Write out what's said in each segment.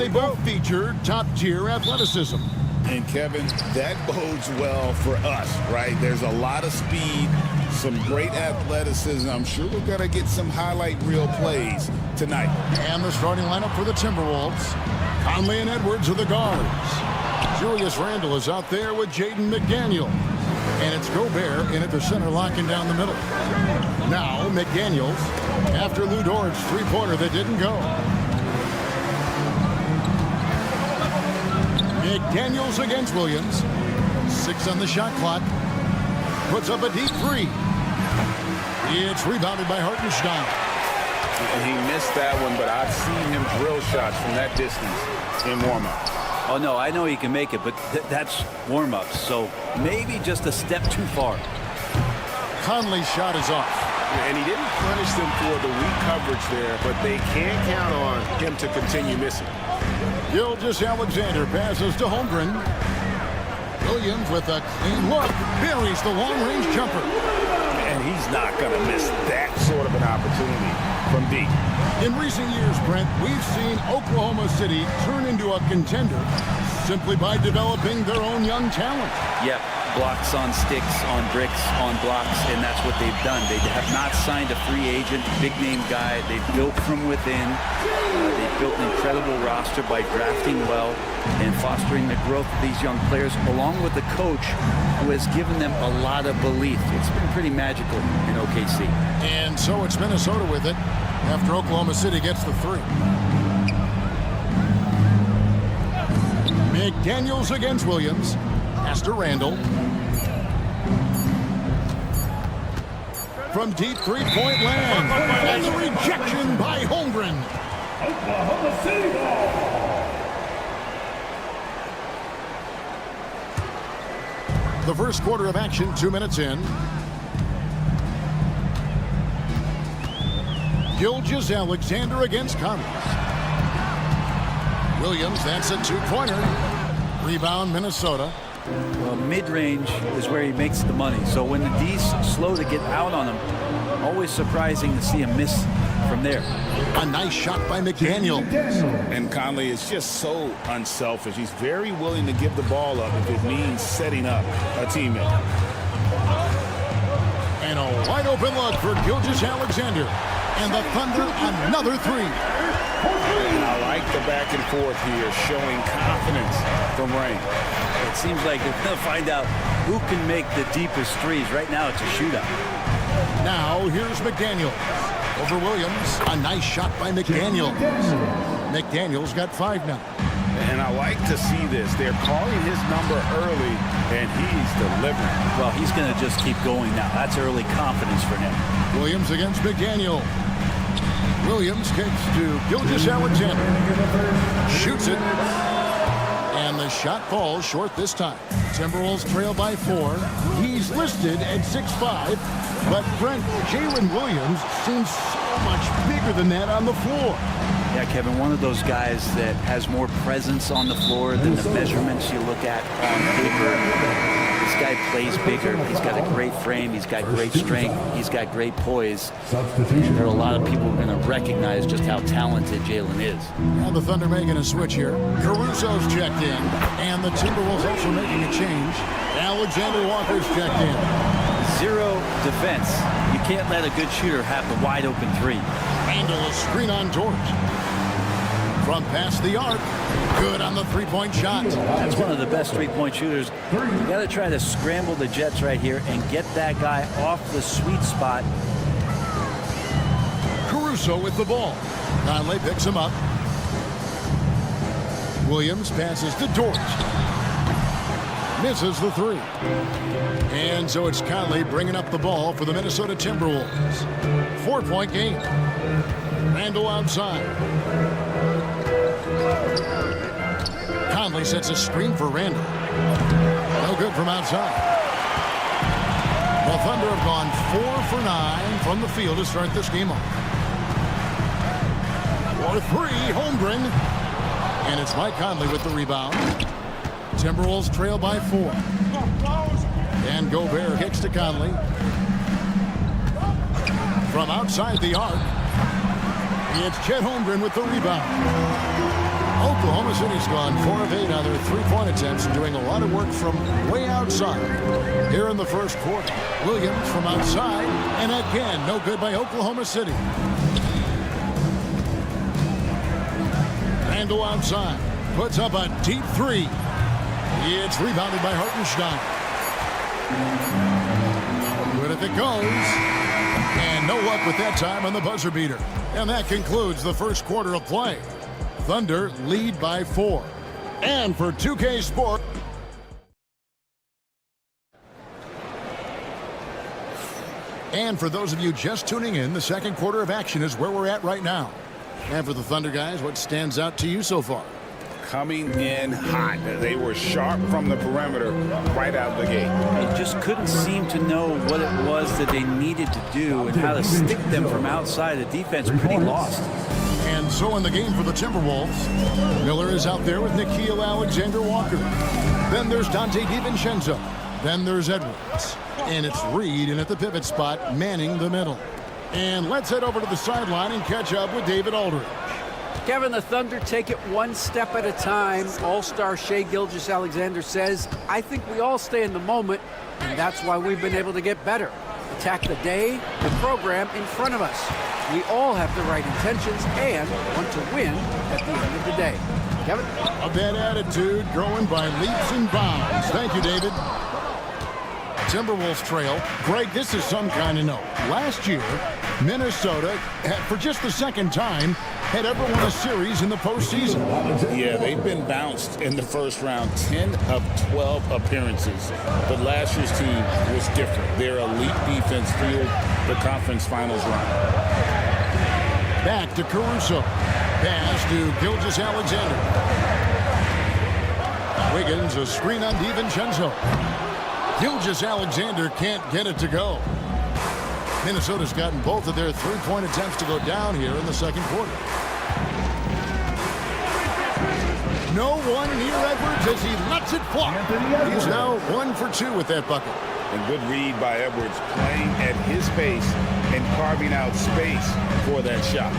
they both feature top-tier athleticism. And, Kevin, that bodes well for us, right? There's a lot of speed, some great athleticism. I'm sure we're going to get some highlight reel plays tonight. And the starting lineup for the Timberwolves. Conley and Edwards are the guards. Julius Randle is out there with Jaden McDaniel. And it's Gobert in at the center, locking down the middle. Now, McDaniels, after Lou Dort's three-pointer that didn't go. McDaniels against Williams. 6 on the shot clock. Puts up a deep three. It's rebounded by Hartenstein. And he missed that one, but I've seen him drill shots from that distance in warm-up. Oh, no, I know he can make it, but that's warm-ups, so maybe just a step too far. Conley's shot is off. And he didn't punish them for the weak coverage there, but they can't count on him to continue missing. Gilgeous-Alexander passes to Holmgren. Williams with a clean look buries the long-range jumper. And he's not going to miss that sort of an opportunity from deep. In recent years, Brent, we've seen Oklahoma City turn into a contender simply by developing their own young talent. Yeah, blocks on sticks, on bricks, on blocks, and that's what they've done. They have not signed a free agent, big-name guy. They've built from within. They've built an incredible roster by drafting well and fostering the growth of these young players, along with the coach who has given them a lot of belief. It's been pretty magical in OKC. And so it's Minnesota with it after Oklahoma City gets the three. McDaniels against Williams. Pass to Randle. From deep three-point land. And the rejection by Holmgren. Oklahoma City ball. The first quarter of action, 2 minutes in. Gilgeous-Alexander against Conley. Williams, that's a two-pointer. Rebound, Minnesota. Well, mid-range is where he makes the money. So when the D's slow to get out on him, always surprising to see him miss from there. A nice shot by McDaniel. And Conley is just so unselfish. He's very willing to give the ball up if it means setting up a teammate. And a wide-open look for Gilgeous-Alexander. And the Thunder, another three. And I like the back and forth here, showing confidence from Rain. It seems like they're going to find out who can make the deepest threes. Right now, it's a shootout. Now, here's McDaniel. Over Williams. A nice shot by McDaniel. McDaniel's got 5 now. And I like to see this. They're calling his number early, and he's delivering. Well, he's going to just keep going now. That's early confidence for him. Williams against McDaniel. Williams kicks to Gilgeous-Alexander. Shoots it. And the shot falls short this time. Timberwolves trail by 4. He's listed at 6'5". But Brent, Jalen Williams seems so much bigger than that on the floor. Yeah, Kevin, one of those guys that has more presence on the floor than the measurements you look at on paper. This guy plays bigger. He's got a great frame. He's got great strength. He's got great poise. There are a lot of people who are going to recognize just how talented Jalen is. Now the Thunder making a switch here. Caruso's checked in. And the Timberwolves also making a change. Alexander Walker's checked in. Zero defense. You can't let a good shooter have the wide open three. Randle, a screen on George. From past the arc. Good on the three-point shot. That's one of the best three-point shooters. You got to try to scramble the Jets right here and get that guy off the sweet spot. Caruso with the ball. Conley picks him up. Williams passes to Dort. Misses the three. And so it's Conley bringing up the ball for the Minnesota Timberwolves. 4-point game. Randle outside. Conley sets a screen for Randle. No good from outside. The Thunder have gone 4 for 9 from the field to start this game off. For 3, Holmgren. And it's Mike Conley with the rebound. Timberwolves trail by 4. And Gobert kicks to Conley. From outside the arc, it's Chet Holmgren with the rebound. Oklahoma City's gone 4 of 8 on their three-point attempts and doing a lot of work from way outside. Here in the first quarter, Williams from outside, and again, no good by Oklahoma City. Randall outside, puts up a deep three. It's rebounded by Hartenstein. Good if it goes. And no luck with that time on the buzzer beater. And that concludes the first quarter of play. Thunder lead by 4. And for 2K Sport. And for those of you just tuning in, the second quarter of action is where we're at right now. And for the Thunder guys, what stands out to you so far? Coming in hot. They were sharp from the perimeter right out of the gate. They just couldn't seem to know what it was that they needed to do and how to stick them from outside. The defense pretty lost. And so in the game for the Timberwolves, Miller is out there with Nickeil Alexander-Walker. Then there's Dante DiVincenzo. Then there's Edwards. And it's Reed in at the pivot spot, manning the middle. And let's head over to the sideline and catch up with David Aldridge. Kevin, the Thunder take it one step at a time. All-star Shai Gilgeous-Alexander says, I think we all stay in the moment, and that's why we've been able to get better. Attack the day, the program in front of us. We all have the right intentions and want to win at the end of the day. Kevin? A bad attitude growing by leaps and bounds. Thank you, David. Timberwolves trail. Greg, this is some kind of note. Last year, Minnesota, for just the second time, had ever won a series in the postseason. Yeah, they've been bounced in the first round, 10 of 12 appearances. But last year's team was different. Their elite defense fueled the conference finals run. Back to Caruso. Pass to Gilgeous-Alexander. Wiggins, a screen on DiVincenzo. Gilgeous-Alexander can't get it to go. Minnesota's gotten both of their three-point attempts to go down here in the second quarter. No one near Edwards as he lets it fly. He's now 1 for 2 with that bucket. And good read by Edwards, playing at his pace and carving out space for that shot.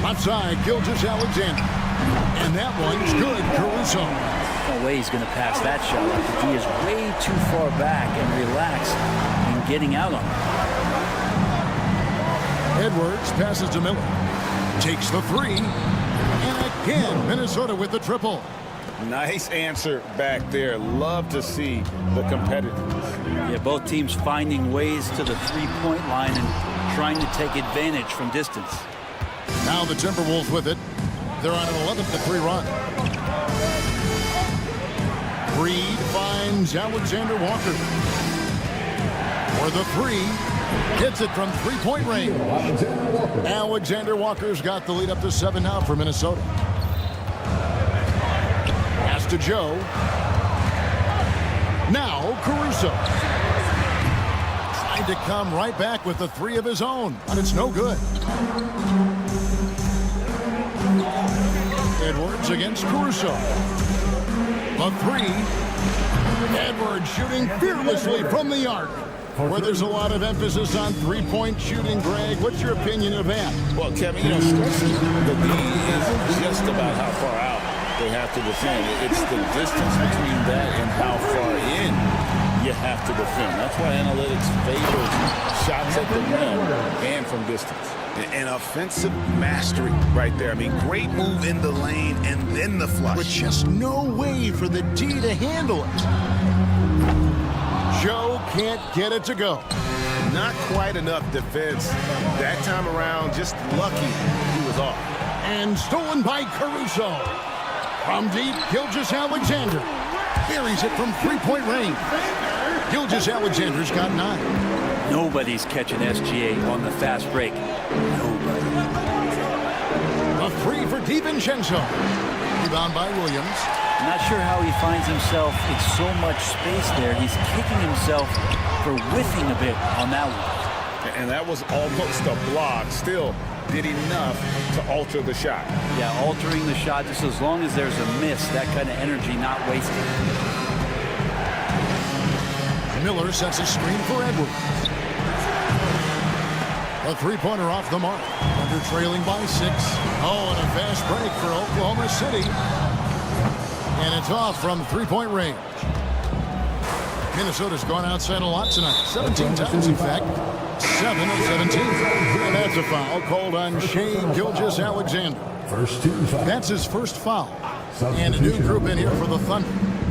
Left side, Gilgeous-Alexander. And that one's good, Caruso. No way he's going to pass that shot. He is way too far back and relaxed in getting out on it. Edwards passes to Miller. Takes the three. And again, Minnesota with the triple. Nice answer back there. Love to see the competitiveness. Yeah, both teams finding ways to the three-point line and trying to take advantage from distance. Now the Timberwolves with it. They're on an 11-3 run. Reed finds Alexander Walker. For the three. Hits it from three-point range. Alexander Walker's got the lead up to 7 now for Minnesota. Pass to Joe. Now Caruso. Tried to come right back with the three of his own, but it's no good. Edwards against Caruso. A three. Edwards shooting fearlessly from the arc. Where there's a lot of emphasis on three-point shooting, Greg. What's your opinion of that? Well, Kevin, stretching the lead isn't just about how far out they have to defend. It's the distance between that and how far in you have to defend. That's why analytics favors shots at the rim and from distance. An offensive mastery right there. I mean, great move in the lane and then the flush. But just no way for the D to handle it. Joe can't get it to go. Not quite enough defense. That time around, just lucky he was off. And stolen by Caruso. From deep, Gilgeous-Alexander. Buries it from three-point range. Gilgeous-Alexander's got 9. Nobody's catching SGA on the fast break. Nobody. A three for DiVincenzo. Rebound by Williams. I'm not sure how he finds himself in so much space there. He's kicking himself for whiffing a bit on that one. And that was almost a block. Still did enough to alter the shot. Yeah, altering the shot just as long as there's a miss. That kind of energy not wasted. Miller sets a screen for Edwards. A three-pointer off the mark. Thunder trailing by 6. Oh, and a fast break for Oklahoma City. And it's off from three-point range. Minnesota's gone outside a lot tonight. 17 times, in fact. 7 of 17. And that's a foul called on Shai Gilgeous-Alexander. First team foul. That's his first foul. And a new group in here for the Thunder.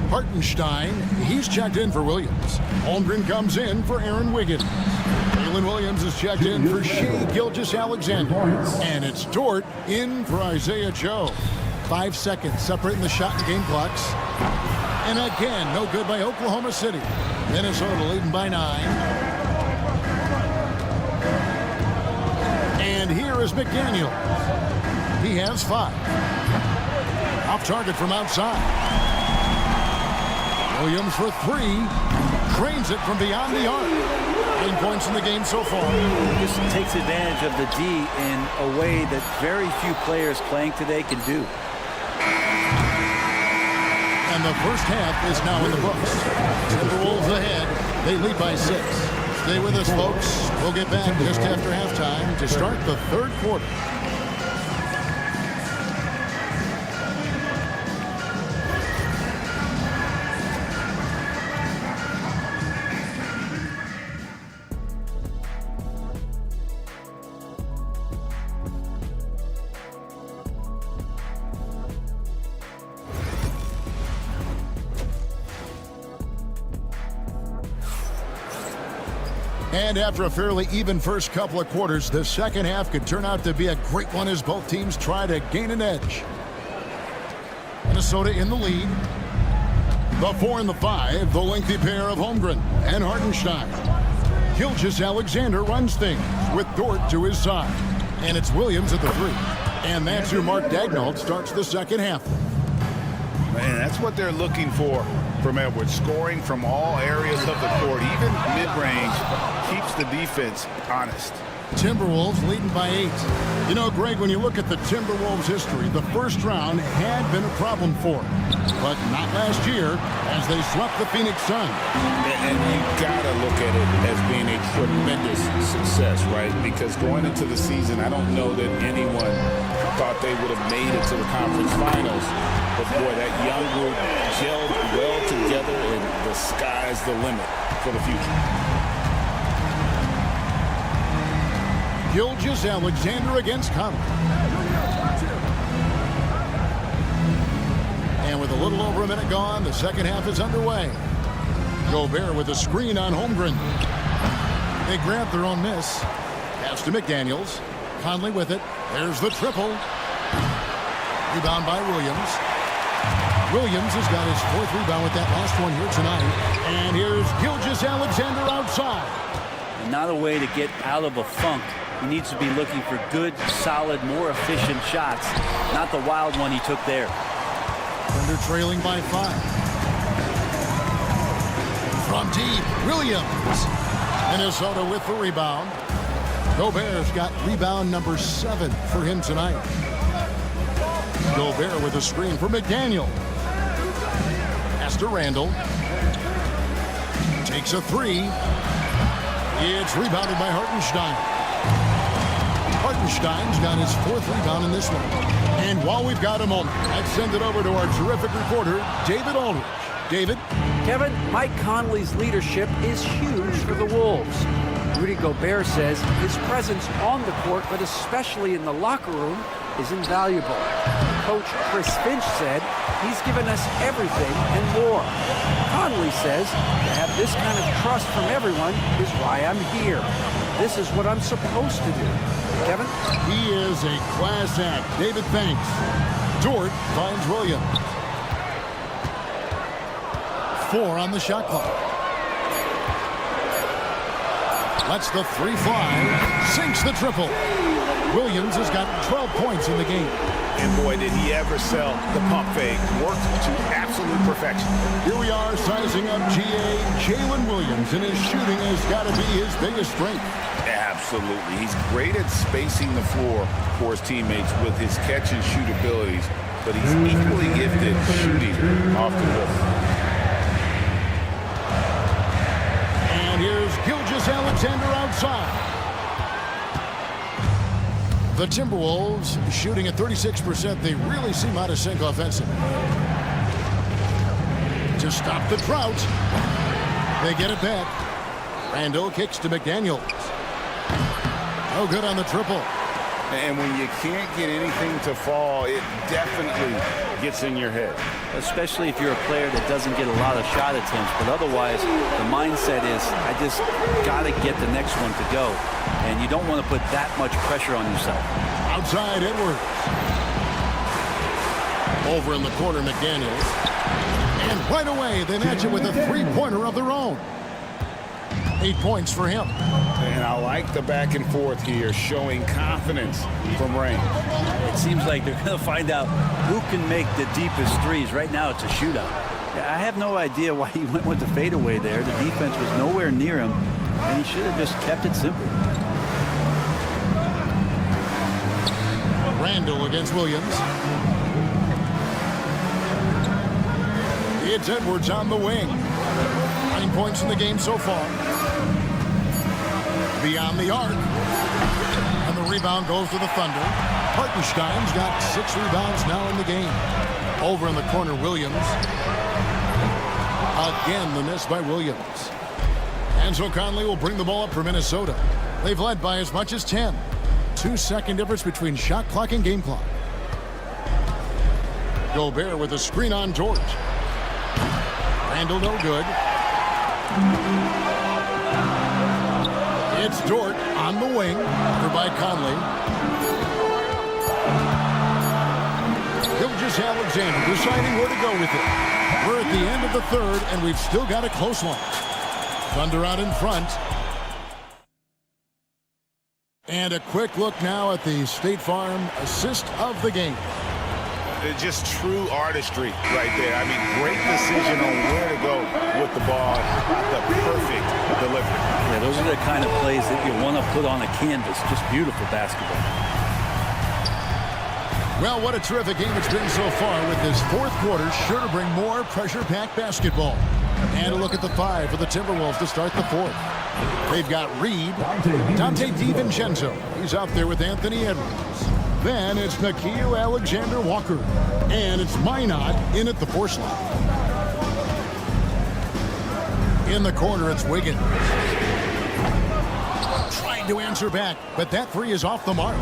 Hartenstein, he's checked in for Williams. Holmgren comes in for Aaron Wiggins. Jalen Williams is checked in for Shai Gilgeous-Alexander. And it's Dort in for Isaiah Joe. 5 seconds separating the shot and game clocks. And again, no good by Oklahoma City. Minnesota leading by 9. And here is McDaniel. He has 5. Off target from outside. Williams for 3. Trains it from beyond the arc. 10 points in the game so far. He just takes advantage of the D in a way that very few players playing today can do. And the first half is now in the books. Timberwolves ahead. They lead by 6. Stay with us, folks. We'll get back just after halftime to start the third quarter. And after a fairly even first couple of quarters, the second half could turn out to be a great one as both teams try to gain an edge. Minnesota in the lead. The 4 and the 5, the lengthy pair of Holmgren and Hartenstein. Gilgeous-Alexander runs things with Dort to his side. And it's Williams at the 3. And that's who Mark Daigneault starts the second half. Man, that's what they're looking for from Edwards. Scoring from all areas of the court, even mid-range, keeps the defense honest. Timberwolves leading by 8. You know, Greg, when you look at the Timberwolves' history, the first round had been a problem for them. But not last year, as they swept the Phoenix Suns. And you gotta look at it as being a tremendous success, right? Because going into the season, I don't know that anyone thought they would have made it to the conference finals. But boy, that young group gelled well together, and the sky's the limit for the future. Gilgeous-Alexander against Conley. And with a little over a minute gone, the second half is underway. Gobert with a screen on Holmgren. They grab their own miss. Pass to McDaniels. Conley with it. There's the triple. Rebound by Williams. Williams has got his 4th rebound with that last one here tonight. And here's Gilgeous-Alexander outside. Not a way to get out of a funk. He needs to be looking for good, solid, more efficient shots, not the wild one he took there. Thunder trailing by 5. From deep, Williams. Minnesota with the rebound. Gobert's got rebound number 7 for him tonight. Gobert with a screen for McDaniel. Pass to Randall. Takes a 3. It's rebounded by Hartenstein. Hartenstein's got his 4th rebound in this one. And while we've got a moment, let's send it over to our terrific reporter, David Aldridge. David? Kevin, Mike Conley's leadership is huge for the Wolves. Rudy Gobert says his presence on the court, but especially in the locker room, is invaluable. Coach Chris Finch said he's given us everything and more. Conley says to have this kind of trust from everyone is why I'm here. This is what I'm supposed to do. Kevin? He is a class act. David, thanks. Dort finds Williams. 4 on the shot clock. Lets the 3 fly. Sinks the triple. Williams has got 12 points in the game. And boy, did he ever sell the pump fake. Worked to absolute perfection. Here we are sizing up GA Jalen Williams, and his shooting has got to be his biggest strength. Absolutely. He's great at spacing the floor for his teammates with his catch and shoot abilities, but he's equally gifted shooting off the rim. And here's Gilgeous-Alexander outside. The Timberwolves shooting at 36%. They really seem out of sync offensively. To stop the drought. They get it back. Randall kicks to McDaniels. No good on the triple. And when you can't get anything to fall, it definitely gets in your head. Especially if you're a player that doesn't get a lot of shot attempts. But otherwise, the mindset is, I just got to get the next one to go. And you don't want to put that much pressure on yourself. Outside Edwards. Over in the corner, McDaniels. And right away, they match it with a three-pointer of their own. 8 points for him. And I like the back and forth here, showing confidence from range. It seems like they're going to find out who can make the deepest threes. Right now, it's a shootout. I have no idea why he went with the fadeaway there. The defense was nowhere near him, and he should have just kept it simple. Randall against Williams. It's Edwards on the wing. 9 points in the game so far. Beyond the arc. And the rebound goes to the Thunder. Hartenstein's got 6 rebounds now in the game. Over in the corner, Williams. Again, the miss by Williams. And so Conley will bring the ball up for Minnesota. They've led by as much as 10. 2-second difference between shot clock and game clock. Gobert with a screen on George. Randall no good. It's Dort on the wing. Over by Conley. Gilgeous-Alexander deciding where to go with it. We're at the end of the third, and we've still got a close one. Thunder out in front. And a quick look now at the State Farm assist of the game. Just true artistry right there. I mean, great decision on where to go with the ball. The perfect delivery. Yeah, those are the kind of plays that you want to put on a canvas. Just beautiful basketball. Well, what a terrific game it's been so far, with this fourth quarter sure to bring more pressure-packed basketball. And a look at the 5 for the Timberwolves to start the fourth. They've got Reed, Dante DiVincenzo. He's out there with Anthony Edwards. Then it's Nickeil Alexander-Walker. And it's Minot in at the 4 slot. In the corner, it's Wiggins. Trying to answer back, but that 3 is off the mark.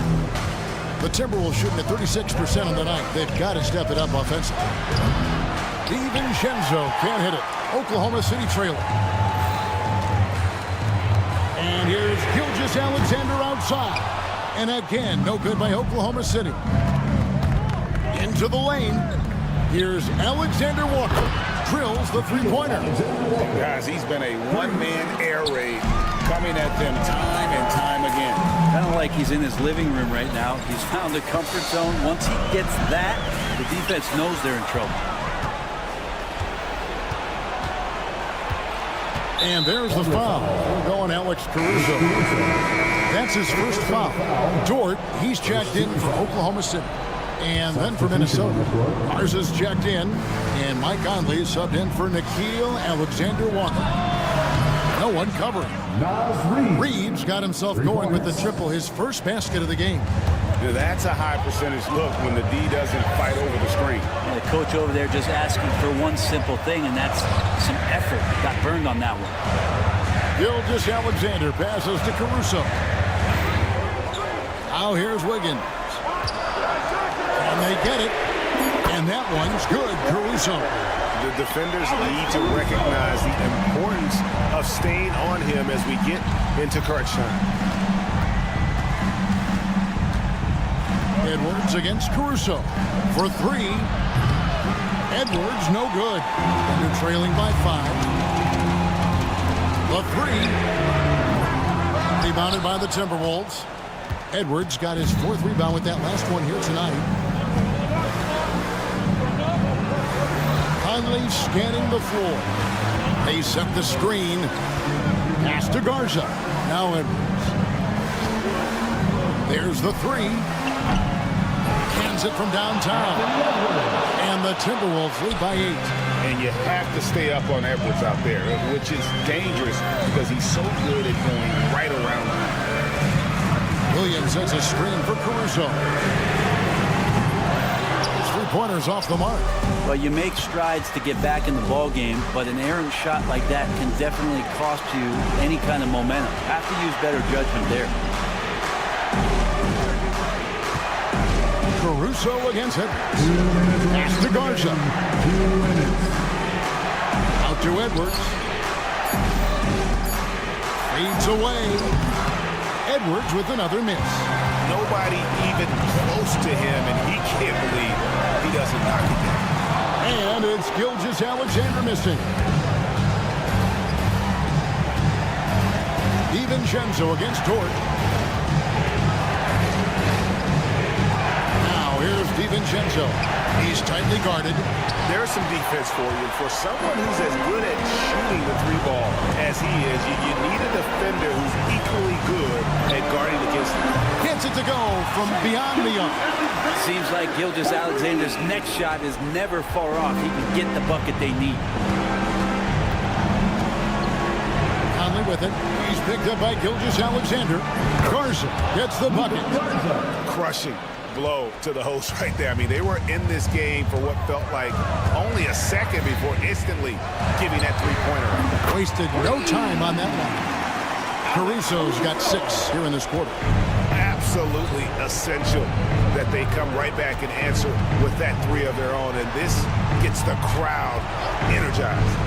The Timberwolves shooting at 36% on the night. They've got to step it up offensively. DiVincenzo can't hit it. Oklahoma City trailing. And here's Gilgeous-Alexander outside. And again, no good by Oklahoma City. Into the lane. Here's Alexander Walker. Drills the three-pointer. Guys, he's been a one-man air raid, coming at them time and time again. Kind of like he's in his living room right now. He's found a comfort zone. Once he gets that, the defense knows they're in trouble. And there's the foul. We're going Alex Caruso. That's his first foul. Dort, he's checked in for Oklahoma City. And then for Minnesota, Garza's checked in. And Mike Conley subbed in for Nickeil Alexander-Walker. No one covering. Reed's got himself going with the triple, his first basket of the game. Yeah, that's a high percentage look when the D doesn't fight over the screen. And the coach over there just asking for one simple thing, and that's some effort. Got burned on that one. Gilgeous-Alexander passes to Caruso. Now here's Wiggins. And they get it. And that one's good, Caruso. The defenders need to recognize the importance of staying on him as we get into crunch time. Edwards against Caruso for 3. Edwards, no good. They're trailing by 5. The 3. Rebounded by the Timberwolves. Edwards got his 4th rebound with that last one here tonight. Conley scanning the floor. They set the screen. Pass to Garza. Now Edwards. There's the 3. Cans it from downtown. And the Timberwolves lead by 8. And you have to stay up on Edwards out there, which is dangerous because he's so good at going right around him. Williams sets a screen for Caruso. His three-pointers off the mark. Well, you make strides to get back in the ball game, but an errant shot like that can definitely cost you any kind of momentum. Have to use better judgment there. Caruso against Edwards. Pass to Garza. Out to Edwards. Fades away. Edwards with another miss. Nobody even close to him, and he can't believe he doesn't knock it down. And it's Gilgeous-Alexander missing. DiVincenzo against Dort. Now here's DiVincenzo. He's tightly guarded. There's some defense for you. For someone who's as good at shooting the three ball as he is, you need a defender who's equally good at guarding against him. Gets it to go from beyond the arc. Seems like Gilgeous-Alexander's next shot is never far off. He can get the bucket they need. Conley with it. He's picked up by Gilgeous-Alexander. Garza gets the bucket. Crushing blow to the host right there. I mean, they were in this game for what felt like only a second before instantly giving that three-pointer. Wasted no time on that one. Caruso's got 6 here in this quarter. Absolutely essential that they come right back and answer with that 3 of their own, and this gets the crowd energized.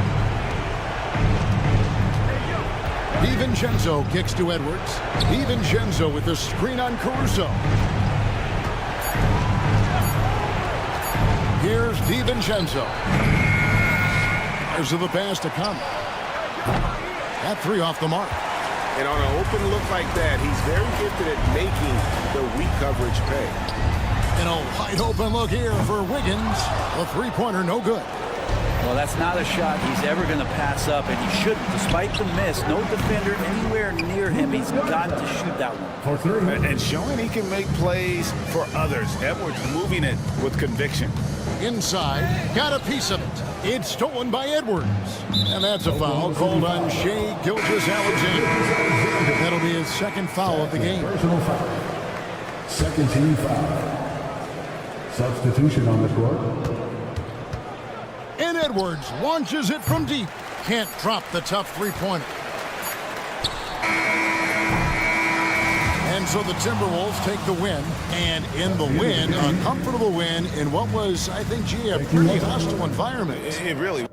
DiVincenzo kicks to Edwards. DiVincenzo with the screen on Caruso. Here's DiVincenzo. There's the pass to come. That 3 off the mark. And on an open look like that, he's very gifted at making the weak coverage pay. And a wide open look here for Wiggins. The three-pointer no good. Well, that's not a shot he's ever going to pass up, and he shouldn't. Despite the miss, no defender anywhere near him. He's got to shoot that one. And showing he can make plays for others. Edwards moving it with conviction. Inside, got a piece of it. It's stolen by Edwards. And that's a foul called on Shai Gilgeous-Alexander. That'll be his second foul of the game. Personal foul. Second team foul. Substitution on the court. And Edwards launches it from deep. Can't drop the tough three-pointer. And so the Timberwolves take the win. And in the win, a comfortable win in what was, I think, gee, a pretty hostile environment. It really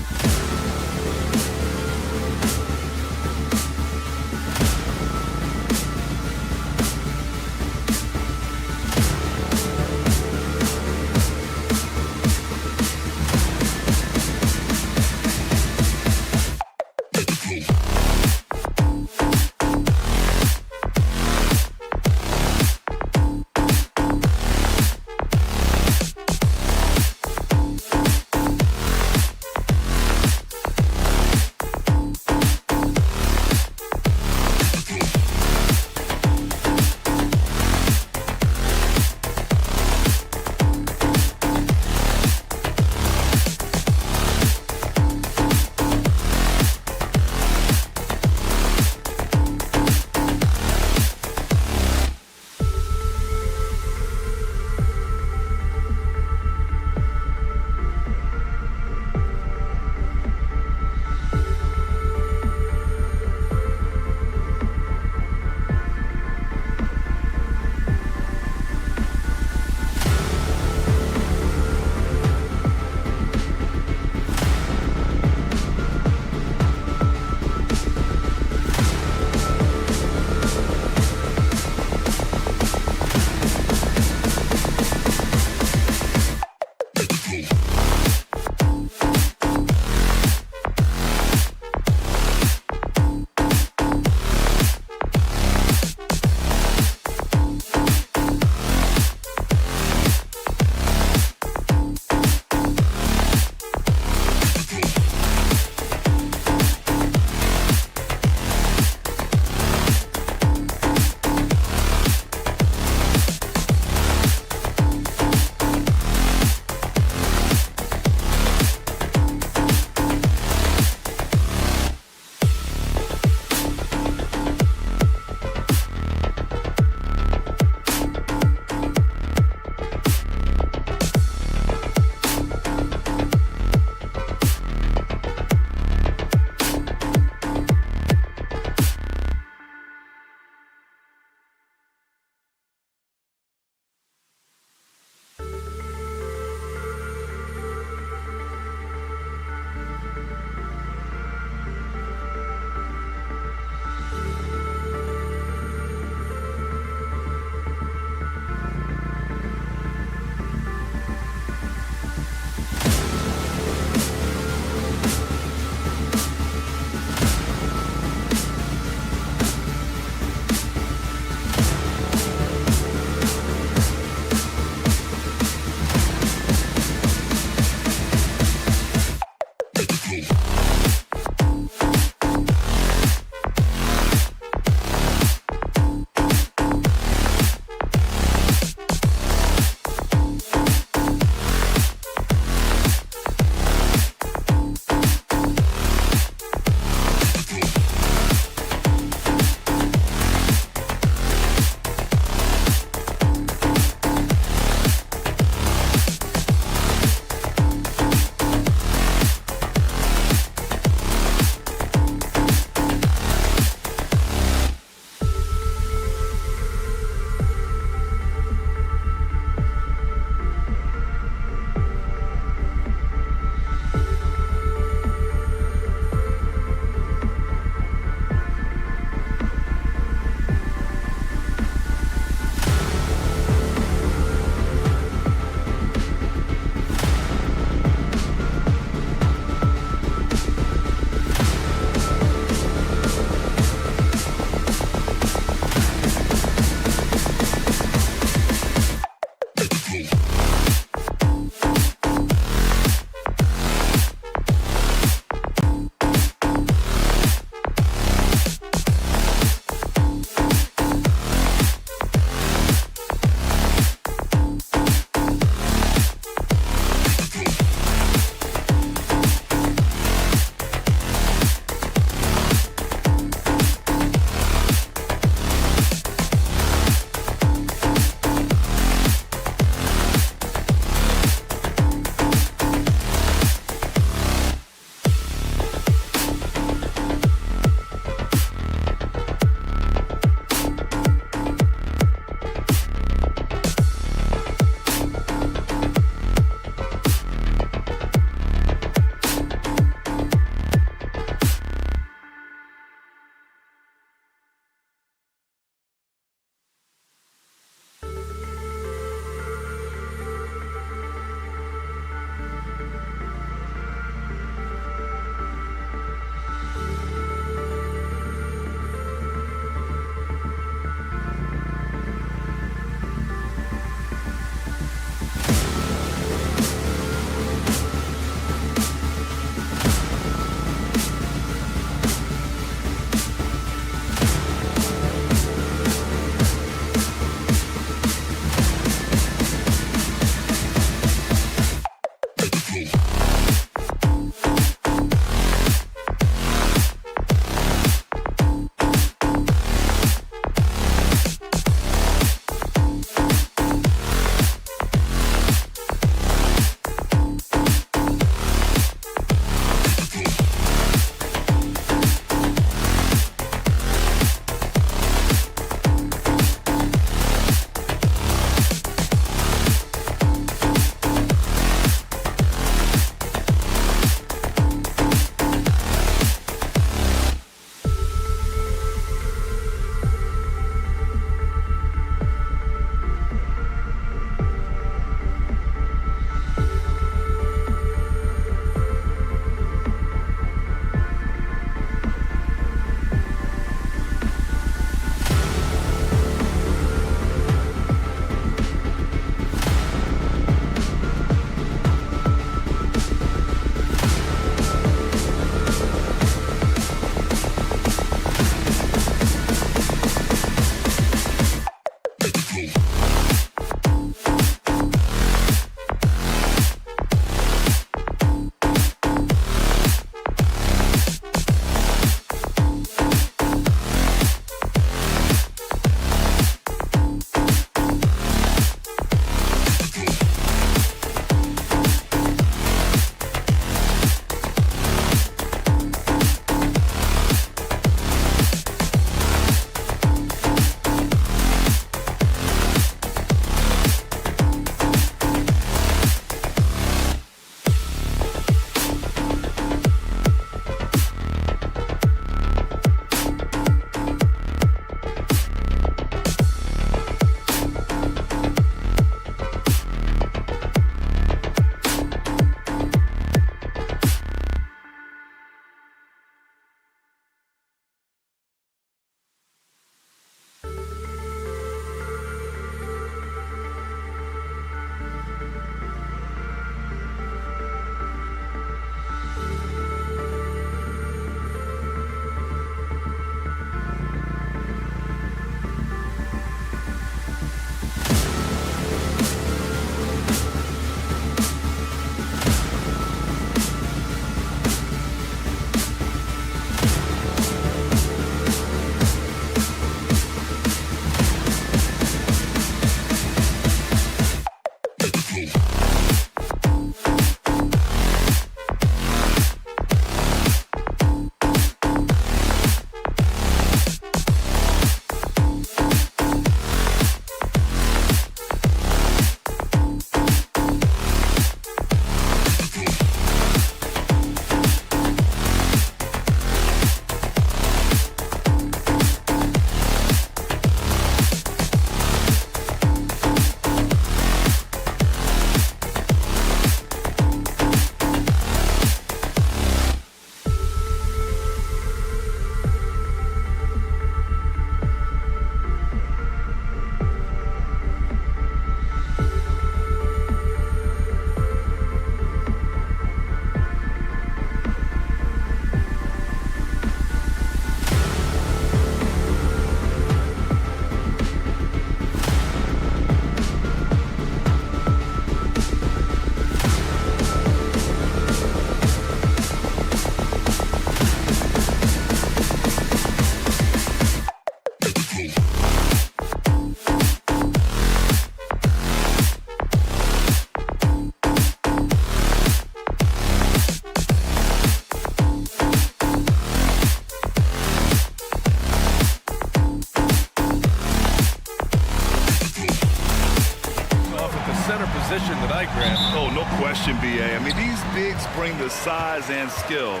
bring the size and skill.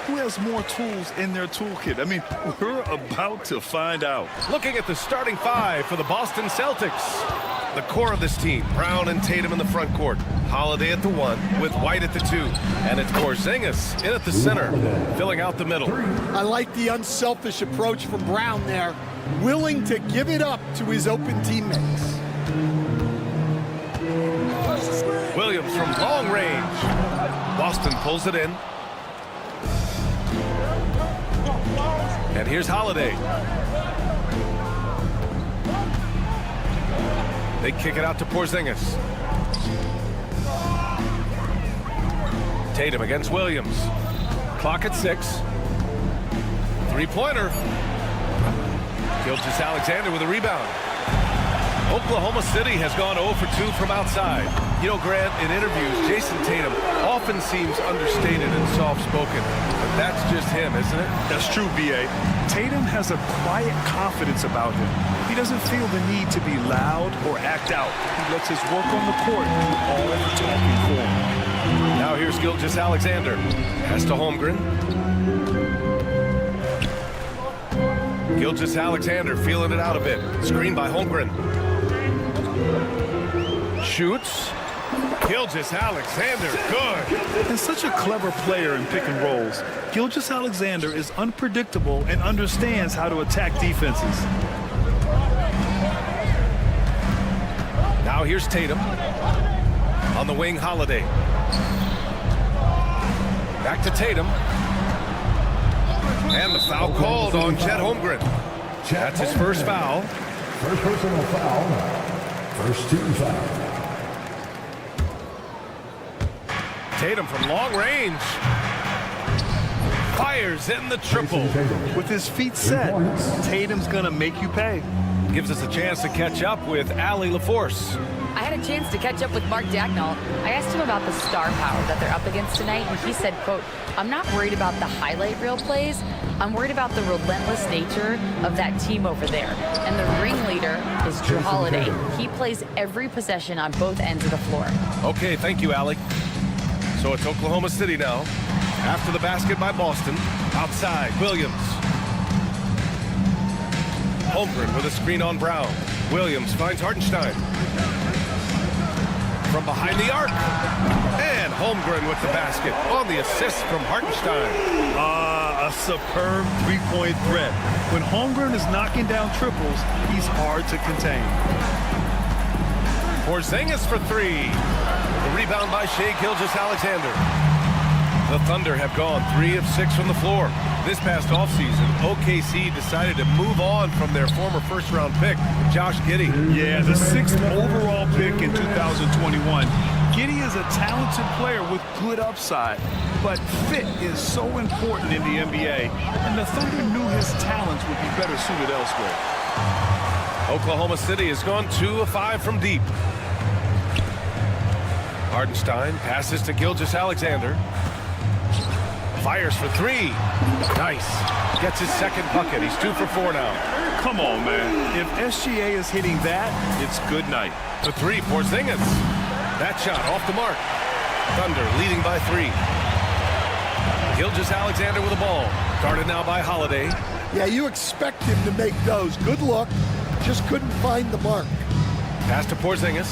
Who has more tools in their toolkit? I mean, we're about to find out. Looking at the starting five for the Boston Celtics. The core of this team, Brown and Tatum in the front court. Holiday at the 1 with White at the 2. And it's Porzingis in at the center, filling out the middle. I like the unselfish approach from Brown there, willing to give it up to his open teammates. Williams from long range. Boston pulls it in. And here's Holiday. They kick it out to Porzingis. Tatum against Williams. Clock at 6. Three-pointer. Gilgeous-Alexander with a rebound. Oklahoma City has gone 0 for 2 from outside. You know, Grant, in interviews, Jason Tatum often seems understated and soft-spoken. But that's just him, isn't it? That's true, B.A. Tatum has a quiet confidence about him. He doesn't feel the need to be loud or act out. He lets his work on the court do all the talking for him. Now here's Gilgeous-Alexander. Pass to Holmgren. Gilgeous-Alexander feeling it out a bit. Screen by Holmgren. Shoots. Gilgeous-Alexander, good. And such a clever player in pick and rolls, Gilgeous-Alexander is unpredictable and understands how to attack defenses. Now here's Tatum. On the wing, Holiday. Back to Tatum. And the foul called on Chet Holmgren. That's his first foul. First personal foul. First team foul. Tatum from long range. Fires in the triple. With his feet set, Tatum's going to make you pay. Gives us a chance to catch up with Allie LaForce. I had a chance to catch up with Mark Dagnall. I asked him about the star power that they're up against tonight, and he said, quote, "I'm not worried about the highlight reel plays. I'm worried about the relentless nature of that team over there. And the ringleader is Drew Holiday. He plays every possession on both ends of the floor." Okay, thank you, Allie. So it's Oklahoma City now. After the basket by Boston. Outside, Williams. Holmgren with a screen on Brown. Williams finds Hartenstein. From behind the arc. And Holmgren with the basket on the assist from Hartenstein. A superb three-point threat. When Holmgren is knocking down triples, he's hard to contain. Porzingis for 3. The rebound by Shai Gilgeous-Alexander. The Thunder have gone 3 of 6 from the floor. This past offseason, OKC decided to move on from their former first-round pick, Josh Giddey. Yeah, the 6th overall pick in 2021. Giddey is a talented player with good upside, but fit is so important in the NBA, and the Thunder knew his talents would be better suited elsewhere. Oklahoma City has gone 2 of 5 from deep. Hartenstein passes to Gilgeous-Alexander. Fires for 3. Nice. Gets his second bucket. He's 2 for 4 now. Come on, man. If SGA is hitting that, it's good night. The 3, Porzingis. That shot off the mark. Thunder leading by 3. Gilgeous-Alexander with the ball. Guarded now by Holiday. Yeah, you expect him to make those. Good look. Just couldn't find the mark. Pass to Porzingis.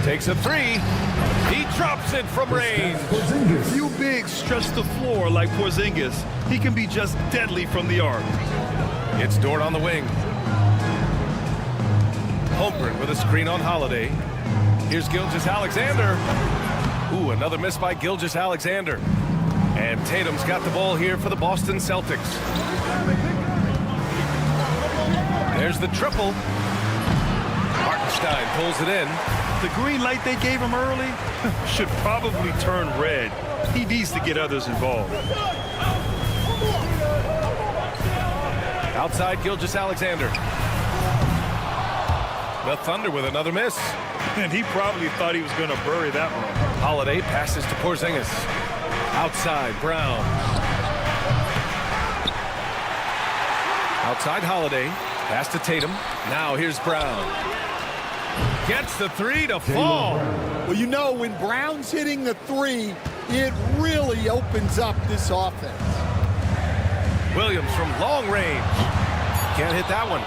Takes a 3. He drops it from range. Few bigs stretch the floor like Porzingis. He can be just deadly from the arc. It's Dort on the wing. Holmgren with a screen on Holiday. Here's Gilgeous-Alexander. Ooh, another miss by Gilgeous-Alexander. And Tatum's got the ball here for the Boston Celtics. There's the triple. Hartenstein pulls it in. The green light they gave him early should probably turn red. He needs to get others involved. Outside Gilgeous-Alexander. The Thunder with another miss. And he probably thought he was going to bury that one. Holiday passes to Porzingis. Outside, Brown. Outside Holiday. Pass to Tatum. Now here's Brown. Gets the three to fall. Well, you know, when Brown's hitting the three, it really opens up this offense. Williams from long range. Can't hit that one.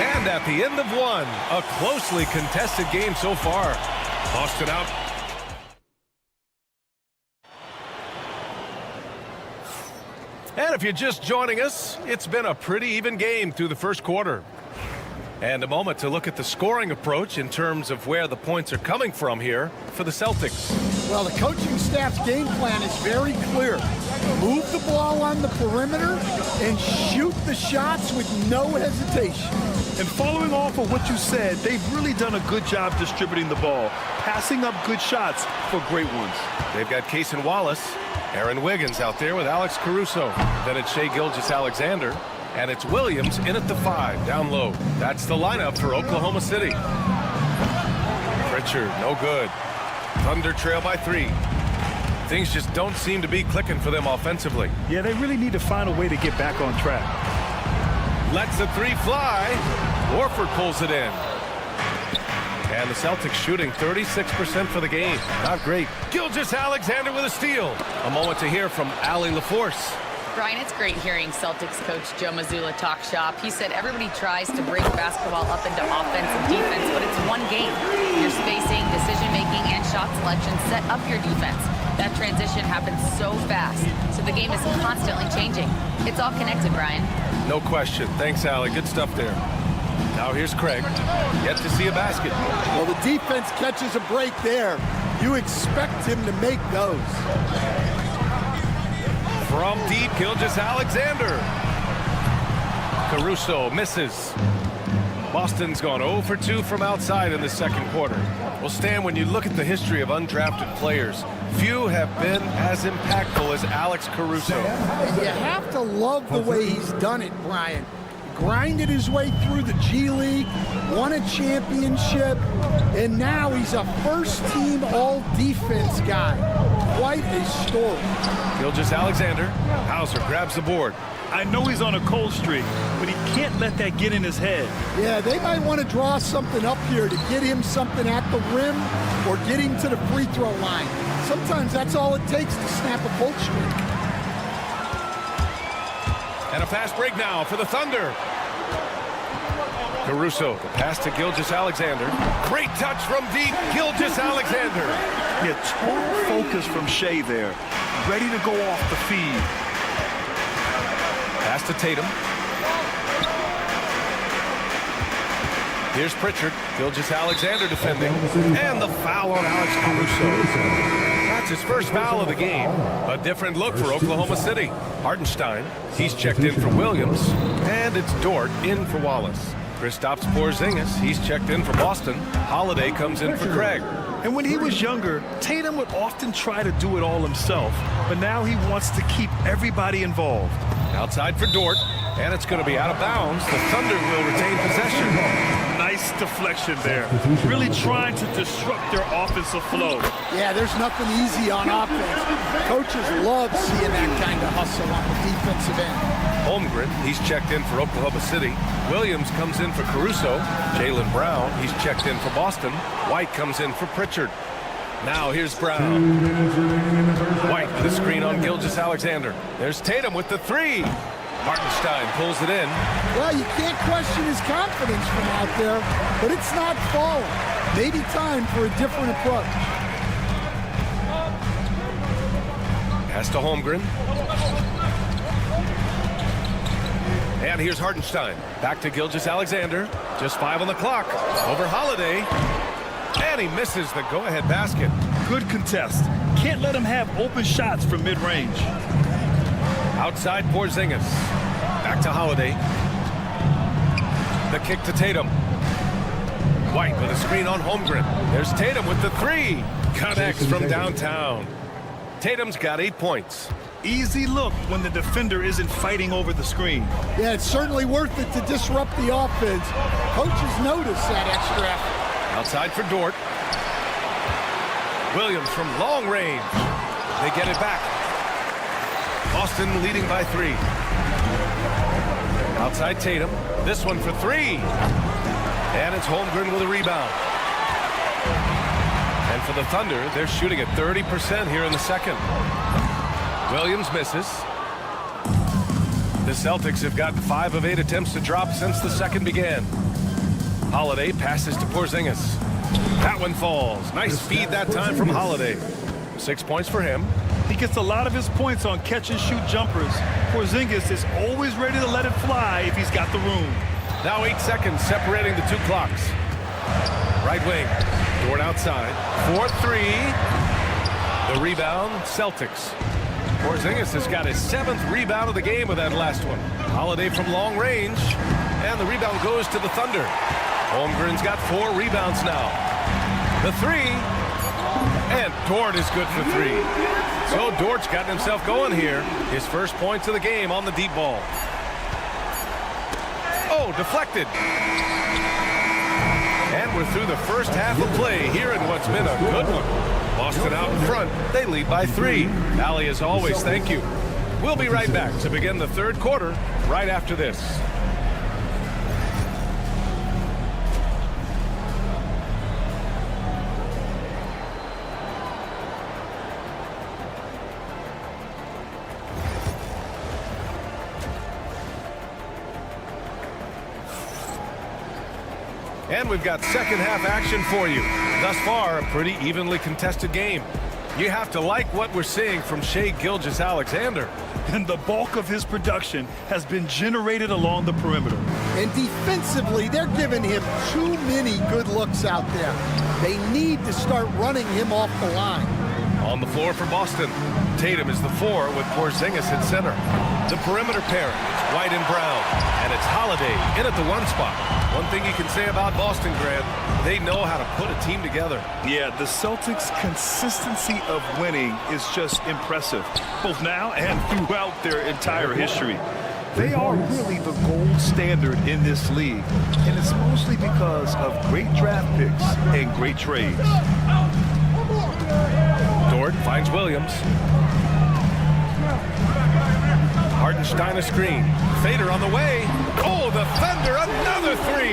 And at the end of one, a closely contested game so far. Boston out. And if you're just joining us, it's been a pretty even game through the first quarter. And a moment to look at the scoring approach in terms of where the points are coming from here for the Celtics. Well, the coaching staff's game plan is very clear. Move the ball on the perimeter and shoot the shots with no hesitation. And following off of what you said, they've really done a good job distributing the ball, passing up good shots for great ones. They've got Case and Wallace, Aaron Wiggins out there with Alex Caruso. Then it's Shai Gilgeous-Alexander. And it's Williams in at the 5, down low. That's the lineup for Oklahoma City. Pritchard, no good. Thunder trail by 3. Things just don't seem to be clicking for them offensively. Yeah, they really need to find a way to get back on track. Lets the 3 fly. Horford pulls it in. And the Celtics shooting 36% for the game. Not great. Gilgeous-Alexander with a steal. A moment to hear from Allie LaForce. Brian, it's great hearing Celtics coach Joe Mazzulla talk shop. He said everybody tries to break basketball up into offense and defense, but it's one game. Your spacing, decision-making, and shot selection set up your defense. That transition happens so fast, so the game is constantly changing. It's all connected, Brian. No question. Thanks, Allie. Good stuff there. Now here's Craig. Yet to see a basket. Well, the defense catches a break there. You expect him to make those. From deep, Gilgeous-Alexander. Caruso misses. Boston's gone 0 for 2 from outside in the second quarter. Well, Stan, when you look at the history of undrafted players, few have been as impactful as Alex Caruso. You have to love the way he's done it, Brian. Grinded his way through the G League, won a championship, and now he's a first-team all-defense guy. Quite a story. Gilgeous-Alexander. Hauser grabs the board. I know he's on a cold streak, but he can't let that get in his head. Yeah, they might want to draw something up here to get him something at the rim or get him to the free throw line. Sometimes that's all it takes to snap a cold streak. And a fast break now for the Thunder. Caruso, the pass to Gilgeous-Alexander. Great touch from deep, Gilgeous-Alexander. Yeah, total focus from Shai there. Ready to go off the feed. Pass to Tatum. Here's Pritchard. Gilgeous-Alexander defending. And the foul on Alex Caruso. That's his first foul of the game. A different look for Oklahoma City. Hartenstein, he's checked in for Williams. And it's Dort in for Wallace. Kristaps Porzingis, he's checked in for Boston. Holiday comes in for Craig. And when he was younger, Tatum would often try to do it all himself. But now he wants to keep everybody involved. Outside for Dort. And it's going to be out of bounds. The Thunder will retain possession. Nice deflection there. Really trying to disrupt their offensive flow. Yeah, there's nothing easy on offense. Coaches love seeing that kind of hustle on the defensive end. Holmgren, he's checked in for Oklahoma City. Williams comes in for Caruso. Jaylen Brown, he's checked in for Boston. White comes in for Pritchard. Now here's Brown. White with a screen on Gilgeous-Alexander. There's Tatum with the 3. Hartenstein pulls it in. Well, you can't question his confidence from out there, but it's not falling. Maybe time for a different approach. Pass to Holmgren. And here's Hartenstein. Back to Gilgeous-Alexander. Just 5 on the clock. Over Holiday. And he misses the go-ahead basket. Good contest. Can't let him have open shots from mid-range. Outside Porzingis. Back to Holiday. The kick to Tatum. White with a screen on Holmgren. There's Tatum with the 3. Connects from downtown. Tatum's got 8 points. Easy look when the defender isn't fighting over the screen. Yeah, it's certainly worth it to disrupt the offense. Coaches notice that extra effort. Outside for Dort. Williams from long range. They get it back. Boston leading by 3. Outside Tatum. This one for three. And it's Holmgren with a rebound. And for the Thunder, they're shooting at 30% here in the second. Williams misses. The Celtics have gotten 5 of 8 attempts to drop since the second began. Holiday passes to Porzingis. That one falls. Nice feed that time from Holiday. 6 points for him. He gets a lot of his points on catch-and-shoot jumpers. Porzingis is always ready to let it fly if he's got the room. Now 8 seconds separating the two clocks. Right wing. Dort outside. 4-3. The rebound, Celtics. Porzingis has got his 7th rebound of the game with that last one. Holiday from long range. And the rebound goes to the Thunder. Holmgren's got 4 rebounds now. The three. And Dort is good for 3. So Dort's gotten himself going here. His first points of the game on the deep ball. Oh, deflected. And we're through the first half of play here in what's been a good one. Boston out in front. They lead by 3. Allie, as always, thank you. We'll be right back to begin the third quarter right after this. And we've got second half action for you. Thus far, a pretty evenly contested game. You have to like what we're seeing from Shai Gilgeous-Alexander. And the bulk of his production has been generated along the perimeter. And defensively, they're giving him too many good looks out there. They need to start running him off the line. On the floor for Boston, Tatum is the 4 with Porzingis at center. The perimeter pairing, it's White and Brown, and it's Holiday in at the 1 spot. One thing you can say about Boston, Grant, they know how to put a team together. Yeah, the Celtics' consistency of winning is just impressive, both now and throughout their entire history. They are really the gold standard in this league, and it's mostly because of great draft picks and great trades. Dort finds Williams. Hartenstein a screen. Fader on the way. Oh, the Thunder, another 3.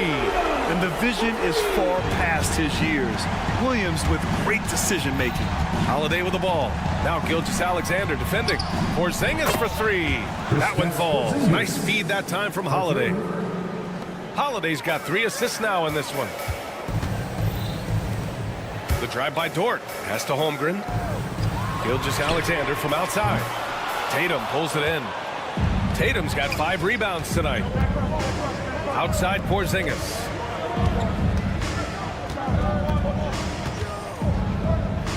And the vision is far past his years. Williams with great decision-making. Holiday with the ball. Now Gilgeous-Alexander defending. Porzingis for 3. That one falls. Nice feed that time from Holiday. Holiday's got 3 assists now in this one. The drive by Dort. Pass to Holmgren. Gilgeous-Alexander from outside. Tatum pulls it in. Tatum's got 5 rebounds tonight. Outside Porzingis.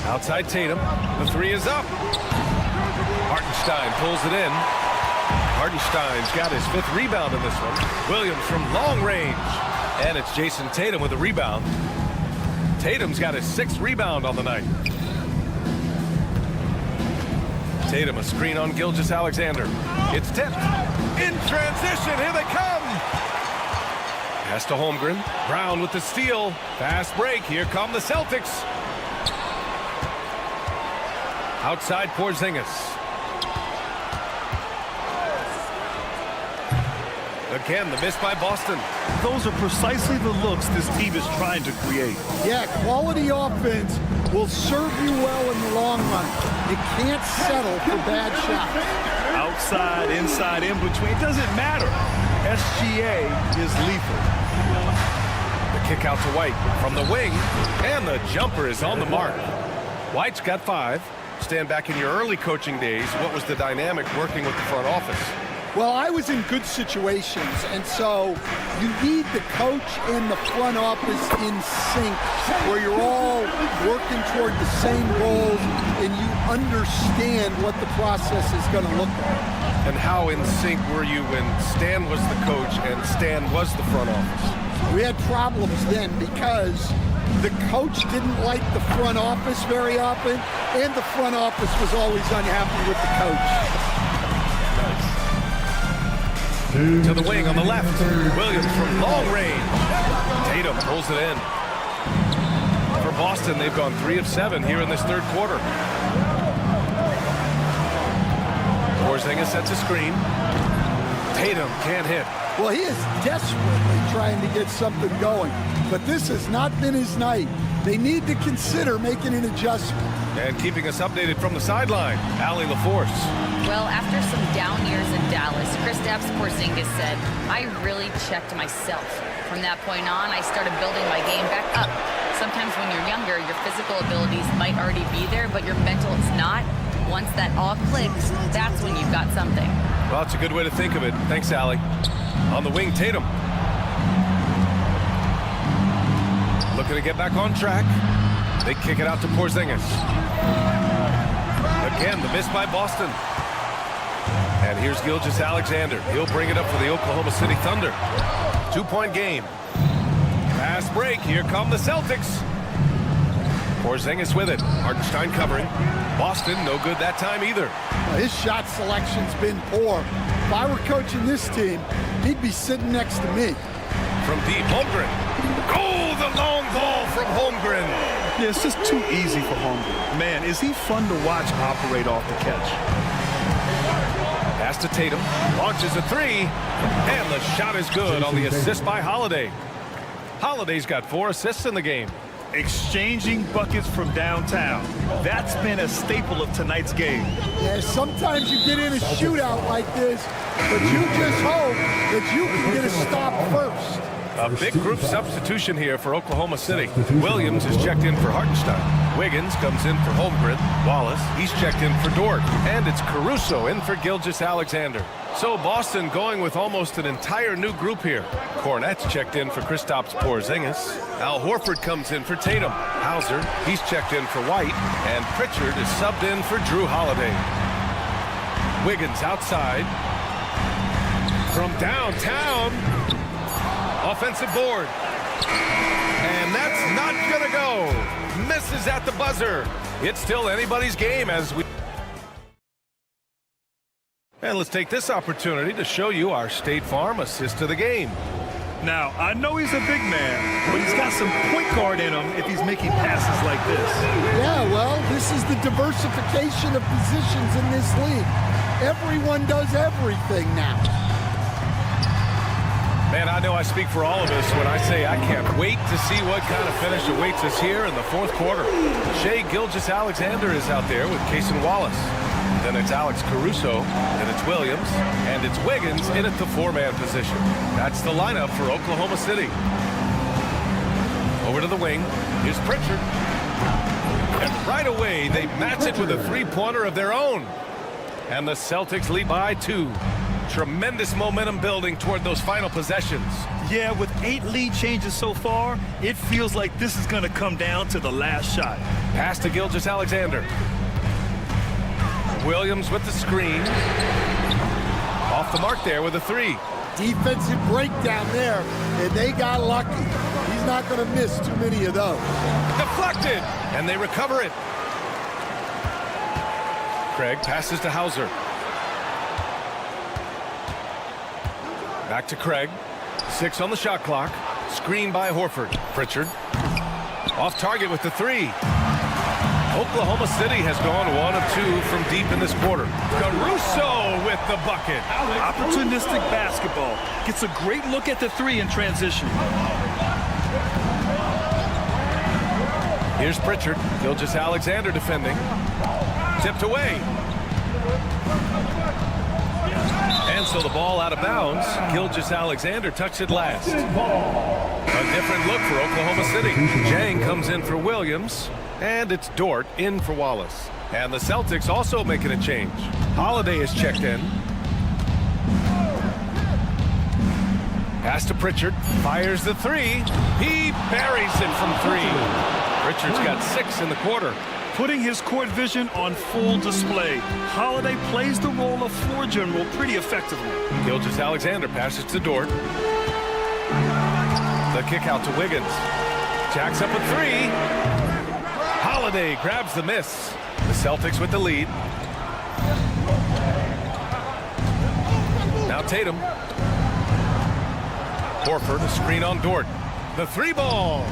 Outside Tatum. The 3 is up. Hartenstein pulls it in. Hartenstein's got his 5th rebound in this one. Williams from long range. And it's Jason Tatum with a rebound. Tatum's got his 6th rebound on the night. Tatum a screen on Gilgeous-Alexander. It's tipped. In transition, here they come. Pass to Holmgren. Brown with the steal. Fast break. Here come the Celtics. Outside Porzingis. Again, the miss by Boston. Those are precisely the looks this team is trying to create. Yeah, quality offense will serve you well in the long run. You can't settle for bad shots. Outside, inside, in between, it doesn't matter. SGA is lethal. The kick out to White from the wing, and the jumper is on the mark. White's got 5. Stand back in your early coaching days. What was the dynamic working with the front office? Well, I was in good situations, and so you need the coach and the front office in sync, where you're all working toward the same goals and you understand what the process is going to look like. And how in sync were you when Stan was the coach and Stan was the front office? We had problems then because the coach didn't like the front office very often, and the front office was always unhappy with the coach. To the wing on the left. Williams from long range. Tatum pulls it in. For Boston, they've gone 3 of 7 here in this third quarter. Porzingis sets a screen. Tatum can't hit. Well, he is desperately trying to get something going, but this has not been his night. They need to consider making an adjustment. And keeping us updated from the sideline, Allie LaForce. Well, after some down years in Dallas, Kristaps Porzingis said, I really checked myself. From that point on, I started building my game back up. Sometimes when you're younger, your physical abilities might already be there, but your mental is not. Once that all clicks, that's when you've got something. Well, it's a good way to think of it. Thanks, Allie. On the wing, Tatum. Looking to get back on track. They kick it out to Porzingis. Again, the miss by Boston. And here's Gilgeous-Alexander. He'll bring it up for the Oklahoma City Thunder. 2-point game. Fast break. Here come the Celtics. Porzingis with it. Hartenstein covering. Boston, no good that time either. His shot selection's been poor. If I were coaching this team, he'd be sitting next to me. From deep, Holmgren. Oh, the long ball from Holmgren. Yeah, it's just too easy for Holmgren. Man, is he fun to watch operate off the catch. Pass to Tatum. Launches a three. And the shot is good on the assist by Holiday. Holiday's got 4 assists in the game. Exchanging buckets from downtown. That's been a staple of tonight's game. Yeah, sometimes you get in a shootout like this, but you just hope that you can get a stop first. A big group substitution here for Oklahoma City. Williams is checked in for Hartenstein. Wiggins comes in for Holmgren. Wallace, he's checked in for Dort. And it's Caruso in for Gilgeous-Alexander. So Boston going with almost an entire new group here. Cornette's checked in for Kristaps Porzingis. Al Horford comes in for Tatum. Hauser, he's checked in for White. And Pritchard is subbed in for Drew Holiday. Wiggins outside. From downtown. Offensive board. And that's not gonna go. Misses at the buzzer. It's still anybody's game as we... And let's take this opportunity to show you our State Farm assist to the game. Now, I know he's a big man, but he's got some point guard in him if he's making passes like this. Yeah, well, this is the diversification of positions in this league. Everyone does everything now. Man, I know I speak for all of us when I say I can't wait to see what kind of finish awaits us here in the fourth quarter. Shai Gilgeous-Alexander is out there with Cason Wallace. Then it's Alex Caruso, then it's Williams, and it's Wiggins in at the 4-man position. That's the lineup for Oklahoma City. Over to the wing, here's Pritchard. And right away, they match it with a 3-pointer of their own. And the Celtics lead by 2. Tremendous momentum building toward those final possessions. Yeah, with 8 lead changes so far, it feels like this is going to come down to the last shot. Pass to Gilgeous-Alexander. Williams with the screen. Off the mark there with a 3. Defensive breakdown there, and they got lucky. He's not going to miss too many of those. Deflected, and they recover it. Craig passes to Hauser. Back to Craig. 6 on the shot clock. Screen by Horford. Pritchard. Off target with the 3. Oklahoma City has gone 1 of 2 from deep in this quarter. Caruso with the bucket. Opportunistic basketball. Gets a great look at the 3 in transition. Here's Pritchard. Gilgeous-Alexander defending. Tipped away. And so the ball out of bounds. Gilgeous-Alexander tucks it last. A different look for Oklahoma City. Jang comes in for Williams. And it's Dort in for Wallace. And the Celtics also making a change. Holiday is checked in. Pass to Pritchard. Fires the 3. He buries it from 3. Pritchard's got 6 in the quarter. Putting his court vision on full display. Holiday plays the role of floor general pretty effectively. Gilgeous-Alexander passes to Dort. The kick out to Wiggins. Jacks up a 3. Holiday grabs the miss. The Celtics with the lead. Now Tatum. Horford, a screen on Dort. The 3-ball.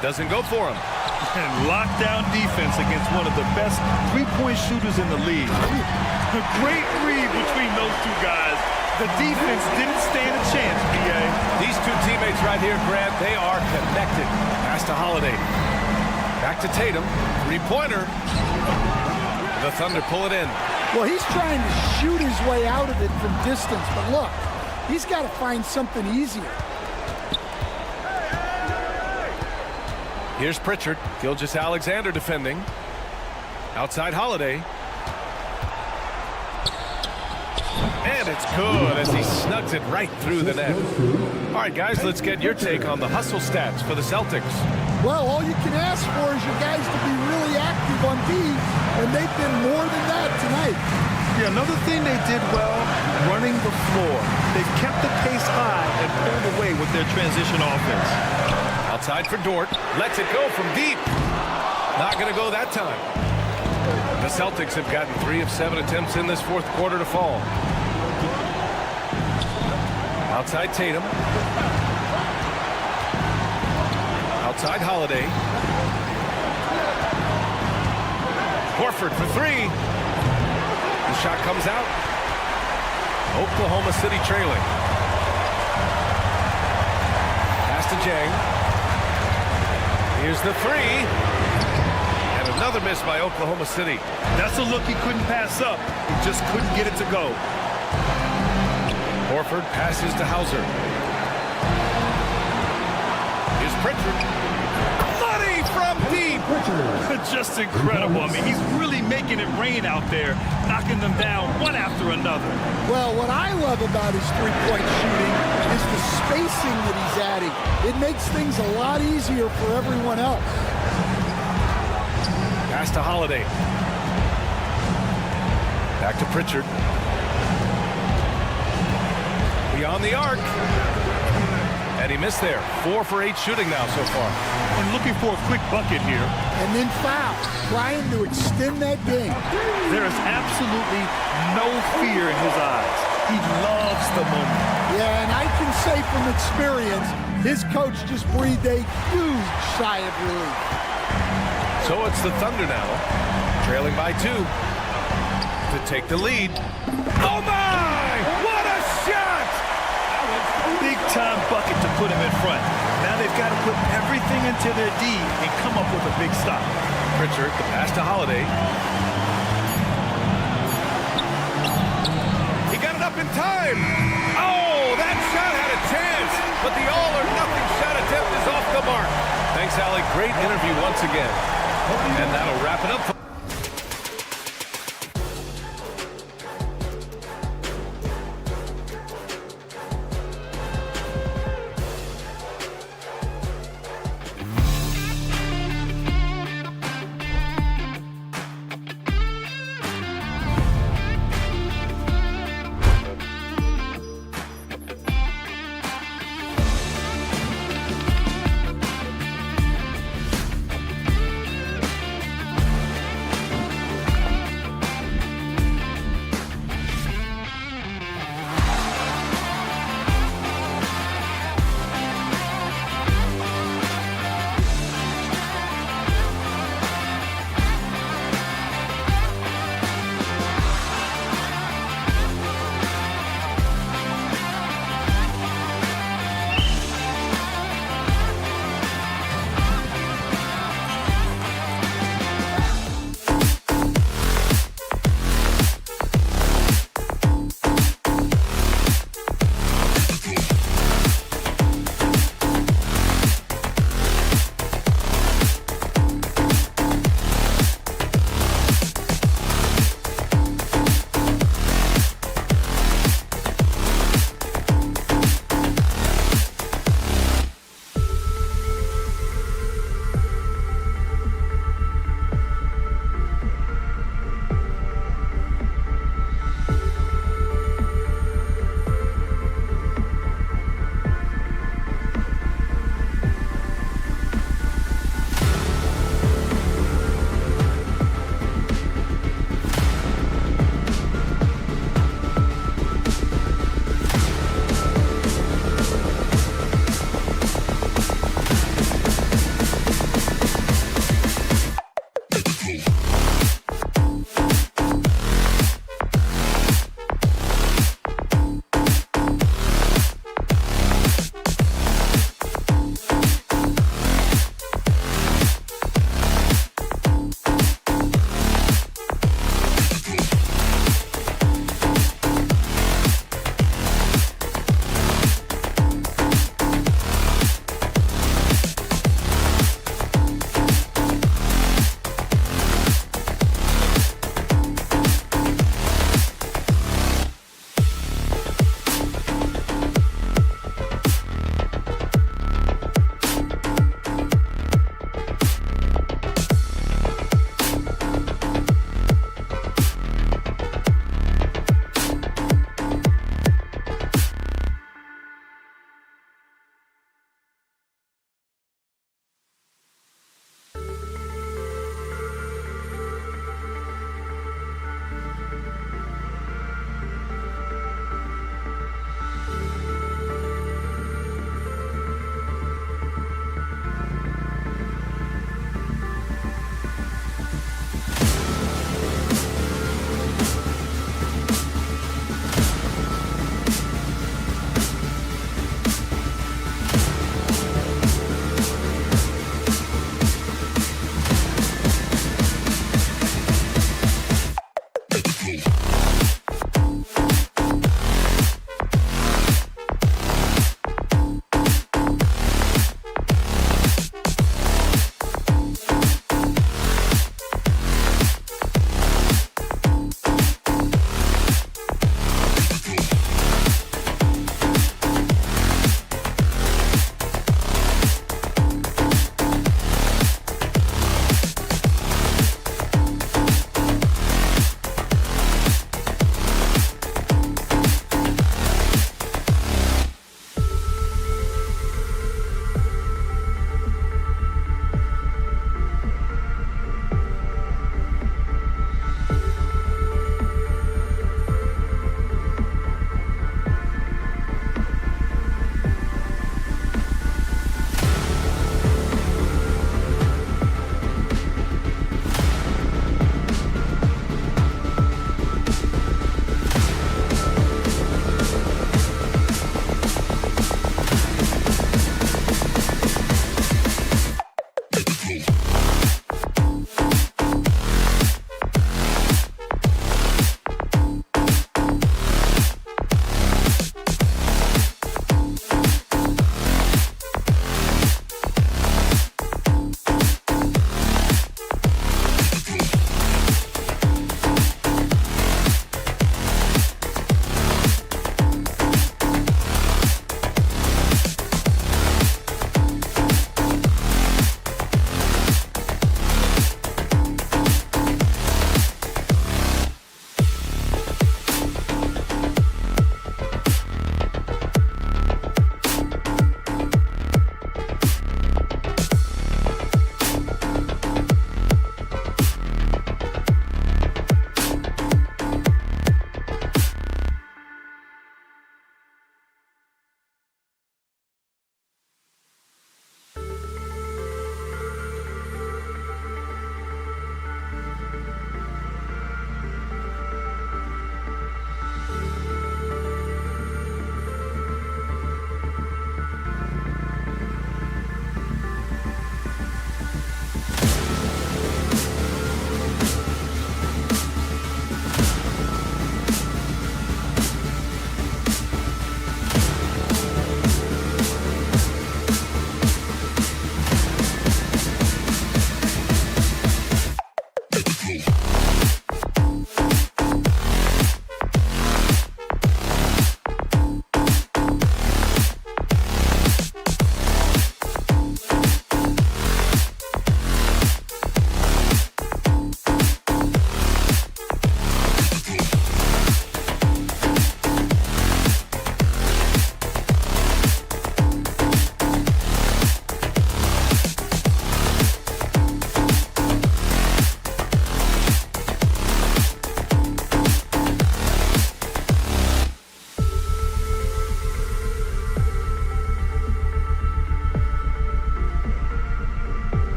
Doesn't go for him. And lockdown defense against one of the best 3-point shooters in the league. A great read between those 2 guys. The defense didn't stand a chance, B.A. These two teammates right here, Grant, they are connected. Pass to Holiday. Back to Tatum. Three-pointer. The Thunder pull it in. Well, he's trying to shoot his way out of it from distance, but look, he's got to find something easier. Here's Pritchard. Gilgeous-Alexander defending. Outside Holiday. And it's good as he snugs it right through the net. All right, guys, let's get your take on the hustle stats for the Celtics. Well, all you can ask for is your guys to be really active on D, and they've been more than that tonight. Yeah, another thing they did well, running the floor. They've kept the pace high and pulled away with their transition offense. Outside for Dort. Lets it go from deep. Not going to go that time. The Celtics have gotten 3 of 7 attempts in this fourth quarter to fall. Outside Tatum. Outside Holiday. Horford for 3. The shot comes out. Oklahoma City trailing. Pass to Jang. Here's the 3. And another miss by Oklahoma City. That's a look he couldn't pass up. He just couldn't get it to go. Horford passes to Hauser. Here's Pritchard. Money from deep. Just incredible. I mean, he's really making it rain out there, knocking them down one after another. Well, what I love about his three-point shooting is the spacing that he's adding. It makes things a lot easier for everyone else. Pass to Holiday. Back to Pritchard. Beyond the arc. And he missed there. 4 for 8 shooting now so far. And looking for a quick bucket here. And then foul, trying to extend that game. There is absolutely no fear in his eyes. He loves the moment. Yeah, and I can say from experience, his coach just breathed a huge sigh of relief. So it's the Thunder now, trailing by 2 to take the lead. Oh my! What a shot! Big-time bucket to put him in front. Now they've got to put everything into their D and come up with a big stop. Pritchard, the pass to Holiday. He got it up in time. Oh, that shot had a chance, but the all-or-nothing shot attempt is off the mark. Thanks, Allie. Great interview once again. And that'll wrap it up.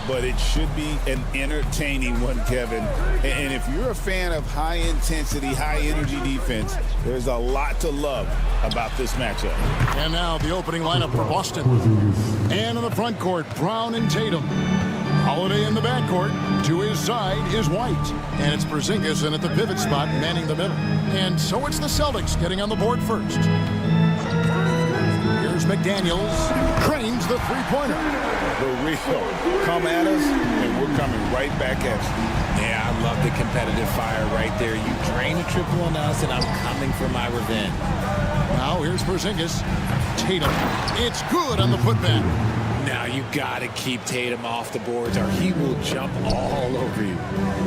but it should be an entertaining one, Kevin. And if you're a fan of high-intensity, high-energy defense, there's a lot to love about this matchup. And now the opening lineup for Boston. And in the front court, Brown and Tatum. Holiday in the backcourt. To his side is White. And it's Porzingis in at the pivot spot, manning the middle. And so it's the Celtics getting on the board first. Here's McDaniels. Cranes the three-pointer. The real come at us, and we're coming right back at you. Yeah, I love the competitive fire right there. You drain a triple on us, and I'm coming for my revenge. Now here's Porzingis. Tatum. It's good on the putback. Now you got to keep Tatum off the boards, or he will jump all over you.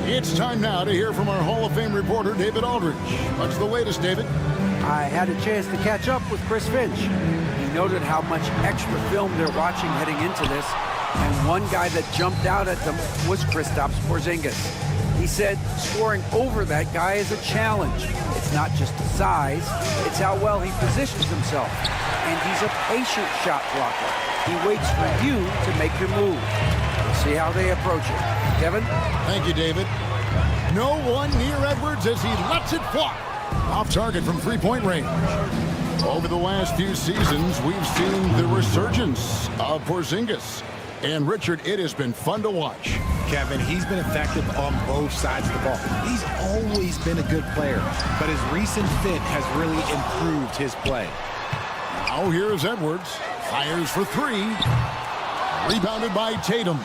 It's time now to hear from our Hall of Fame reporter, David Aldridge. What's the latest, David? I had a chance to catch up with Chris Finch. He noted how much extra film they're watching heading into this, and one guy that jumped out at them was Kristaps Porzingis. He said scoring over that guy is a challenge. It's not just the size, it's how well he positions himself. And he's a patient shot blocker. He waits for you to make your move. We'll see how they approach it. Kevin? Thank you, David. No one near Edwards as he lets it fly. Off target from three-point range. Over the last few seasons, we've seen the resurgence of Porzingis. And Richard, it has been fun to watch. Kevin, he's been effective on both sides of the ball. He's always been a good player, but his recent fit has really improved his play. Now here's Edwards. Fires for three. Rebounded by Tatum.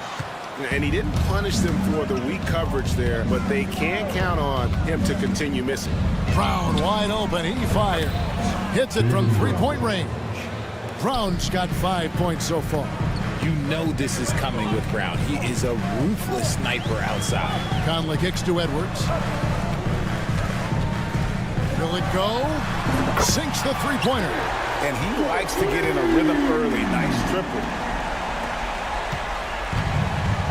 And he didn't punish them for the weak coverage there, but they can count on him to continue missing. Brown wide open. He fires. Hits it from three-point range. Brown's got 5 points so far. You know this is coming with Brown. He is a ruthless sniper outside. Conley kicks to Edwards. Will it go? Sinks the three-pointer. And he likes to get in a rhythm early. Nice triple.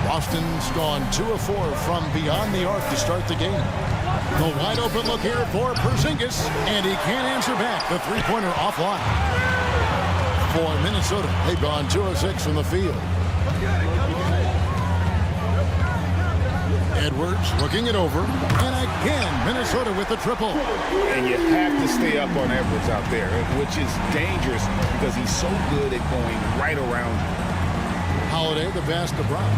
Boston's gone 2 of 4 from beyond the arc to start the game. The wide open look here for Porzingis, and he can't answer back. The three-pointer offline. For Minnesota, they've gone 2 of 6 from the field. Edwards looking it over, and again Minnesota with the triple. And you have to stay up on Edwards out there, which is dangerous because he's so good at going right around you. Holiday the pass to Brown.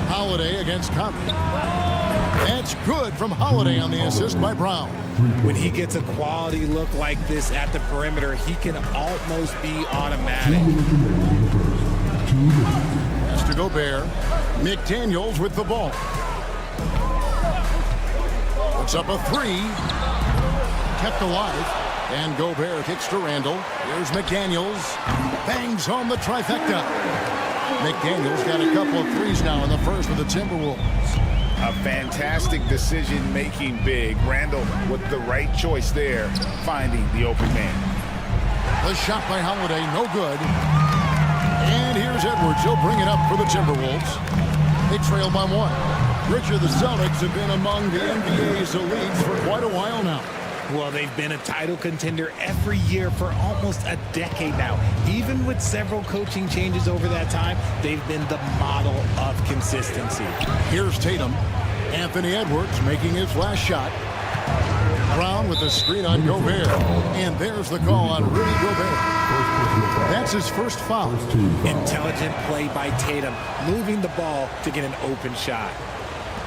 Holiday against Conley. That's good from Holiday on the assist by Brown. When he gets a quality look like this at the perimeter, he can almost be automatic. Has to Gobert. McDaniels with the ball. Puts up a three. Kept alive. And Gobert kicks to Randall. Here's McDaniels. Bangs home the trifecta. McDaniels got a couple of threes now in the first with the Timberwolves. A fantastic decision-making big. Randall with the right choice there, finding the open man. The shot by Holiday, no good. And here's Edwards. He'll bring it up for the Timberwolves. They trail by 1. Richard, the Celtics have been among the NBA's elites for quite a while now. Well, they've been a title contender every year for almost a decade now. Even with several coaching changes over that time, they've been the model of consistency. Here's Tatum. Anthony Edwards making his last shot. Brown with the screen on Gobert. And there's the call on Rudy Gobert. That's his first foul. Intelligent play by Tatum, moving the ball to get an open shot.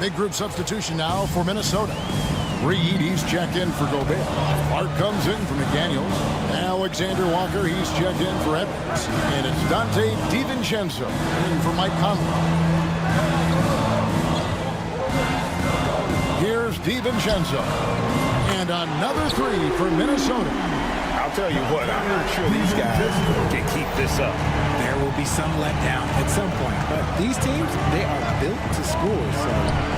Big group substitution now for Minnesota. Reed, he's checked in for Gobert. Clark comes in for McDaniels. Alexander Walker, he's checked in for Edwards. And it's Dante DiVincenzo in for Mike Conley. Here's DiVincenzo. And another three for Minnesota. I'll tell you what, I'm not sure these guys can keep this up. There will be some letdown at some point. But these teams, they are built to score, so...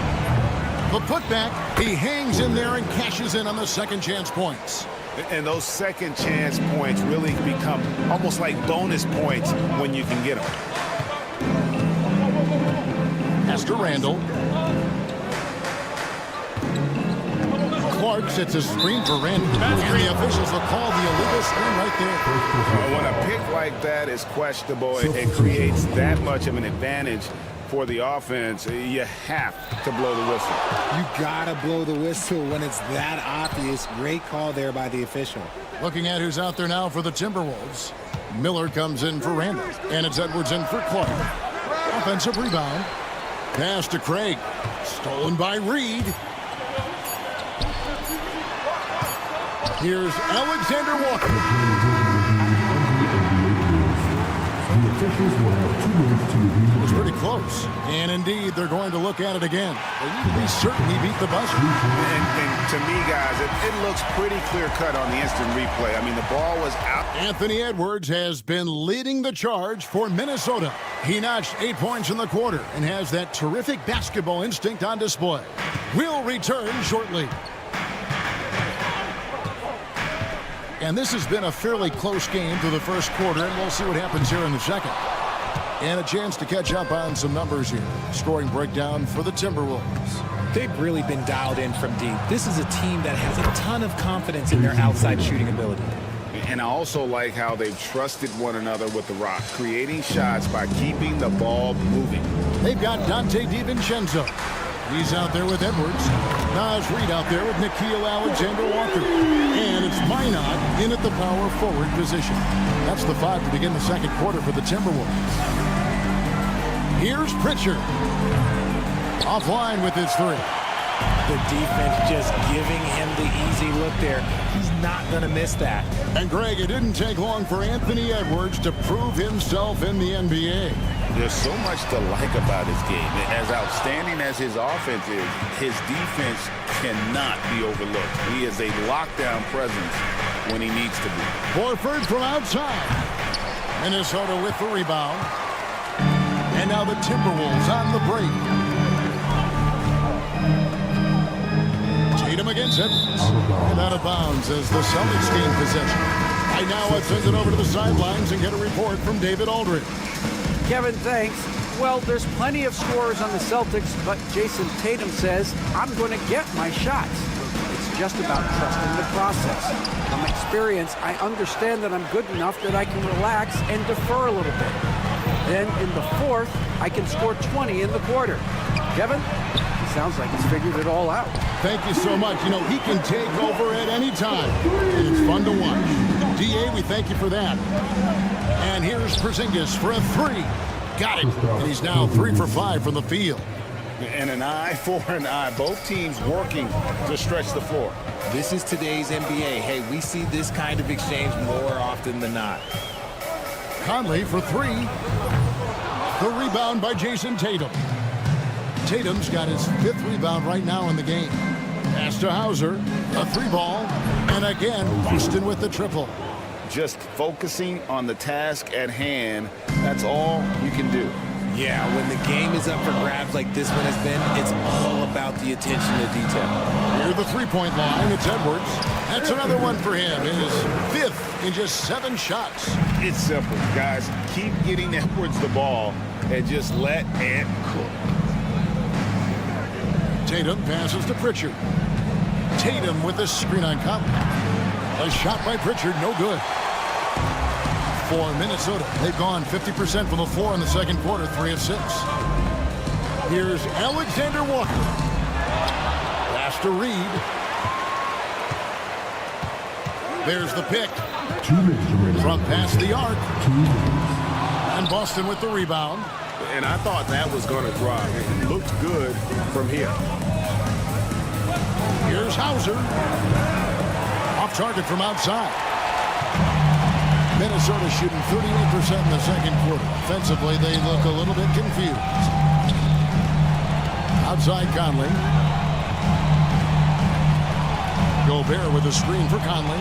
The putback, he hangs in there and cashes in on the second chance points. And those second chance points really become almost like bonus points when you can get them. Pass to Randall. Clark sets a screen for Randy. And the officials will call the illegal screen right there. When a pick like that is questionable, it creates that much of an advantage for the offense. You have to blow the whistle. You gotta blow the whistle when it's that obvious. Great call there by the official. Looking at who's out there now for the Timberwolves. Miller comes in for Randall. And it's Edwards in for Clark. Offensive rebound. Pass to Craig. Stolen by Reed. Here's Alexander Walker. The officials will have 2 minutes to review. It was pretty close. And indeed, they're going to look at it again. They need to be certain he beat the buzzer. And to me, guys, it looks pretty clear-cut on the instant replay. I mean, the ball was out. Anthony Edwards has been leading the charge for Minnesota. He notched 8 points in the quarter and has that terrific basketball instinct on display. We'll return shortly. And this has been a fairly close game through the first quarter, and we'll see what happens here in the second. And a chance to catch up on some numbers here. Scoring breakdown for the Timberwolves. They've really been dialed in from deep. This is a team that has a ton of confidence in their outside shooting ability. And I also like how they've trusted one another with the rock, creating shots by keeping the ball moving. They've got Dante DiVincenzo. He's out there with Edwards. Nas Reed out there with Nickeil Alexander-Walker. And it's Minot in at the power forward position. That's the 5 to begin the second quarter for the Timberwolves. Here's Pritchard. Offline with his 3. The defense just giving him the easy look there. He's not going to miss that. And Greg, it didn't take long for Anthony Edwards to prove himself in the NBA. There's so much to like about his game. As outstanding as his offense is, his defense cannot be overlooked. He is a lockdown presence when he needs to be. Horford from outside. Minnesota with the rebound. And now the Timberwolves on the break. Tatum against Edwards. And out of bounds as the Celtics gain possession. Right now, let's send it over to the sidelines and get a report from David Aldridge. Kevin, thanks. Well, there's plenty of scorers on the Celtics, but Jason Tatum says, I'm going to get my shots. It's just about trusting the process. From experience, I understand that I'm good enough that I can relax and defer a little bit. Then in the fourth, I can score 20 in the quarter. Kevin, it sounds like he's figured it all out. Thank you so much. You know, he can take over at any time, and it's fun to watch. DA, we thank you for that. And here's Porzingis for a 3. Got it. And he's now 3 for 5 from the field. And an eye for an eye. Both teams working to stretch the floor. This is today's NBA. Hey, we see this kind of exchange more often than not. Conley for 3. The rebound by Jason Tatum. Tatum's got his 5th rebound right now in the game. Pass to Hauser. A 3-ball. And again, Boston with the triple. Just focusing on the task at hand. That's all you can do. Yeah, when the game is up for grabs like this one has been, it's all about the attention to detail. Near the 3-point line, it's Edwards. That's another one for him. His 5th in just 7 shots. It's simple, guys. Keep getting Edwards the ball and just let it cook. Tatum passes to Pritchard. Tatum with the screen on Conley. A shot by Pritchard, no good. For Minnesota, they've gone 50% from the floor in the second quarter, 3 of 6. Here's Alexander Walker. Pass to Reed. There's the pick. 2 minutes remaining. From past the arc. 2 minutes. And Boston with the rebound. And I thought that was going to drive. It looked good from here. Here's Hauser. Off target from outside. Minnesota shooting 38% in the second quarter. Offensively, they look a little bit confused. Outside Conley. Gobert with a screen for Conley.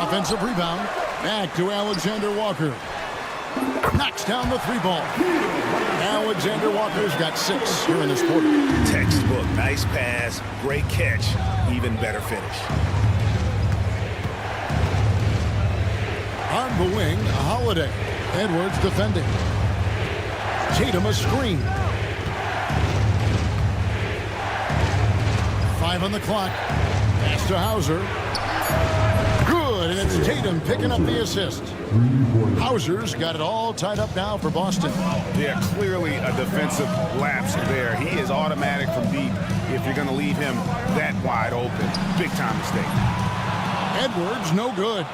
Offensive rebound. Back to Alexander Walker. Knocks down the 3-ball. Alexander Walker's got 6 here in this quarter. Textbook. Nice pass. Great catch. Even better finish. On the wing, Holiday. Edwards defending. Tatum a screen. 5 on the clock. Pass to Hauser. Good, and it's Tatum picking up the assist. Hauser's got it all tied up now for Boston. Yeah, clearly a defensive lapse there. He is automatic from deep if you're going to leave him that wide open. Big time mistake. Edwards, no good.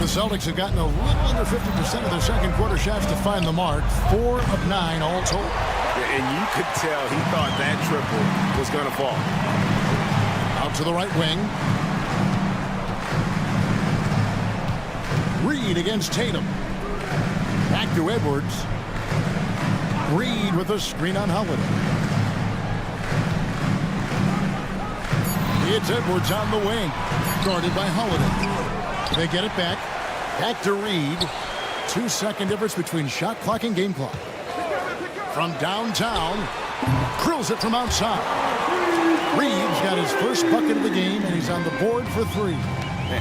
The Celtics have gotten a little under 50% of their second quarter shots to find the mark. 4 of 9 all told. And you could tell he thought that triple was going to fall. Out to the right wing. Reed against Tatum. Back to Edwards. Reed with a screen on Holiday. It's Edwards on the wing. Guarded by Holiday. They get it back. Back to Reed. 2-second difference between shot clock and game clock. From downtown. Drills it from outside. Reed's got his first bucket of the game, and he's on the board for 3.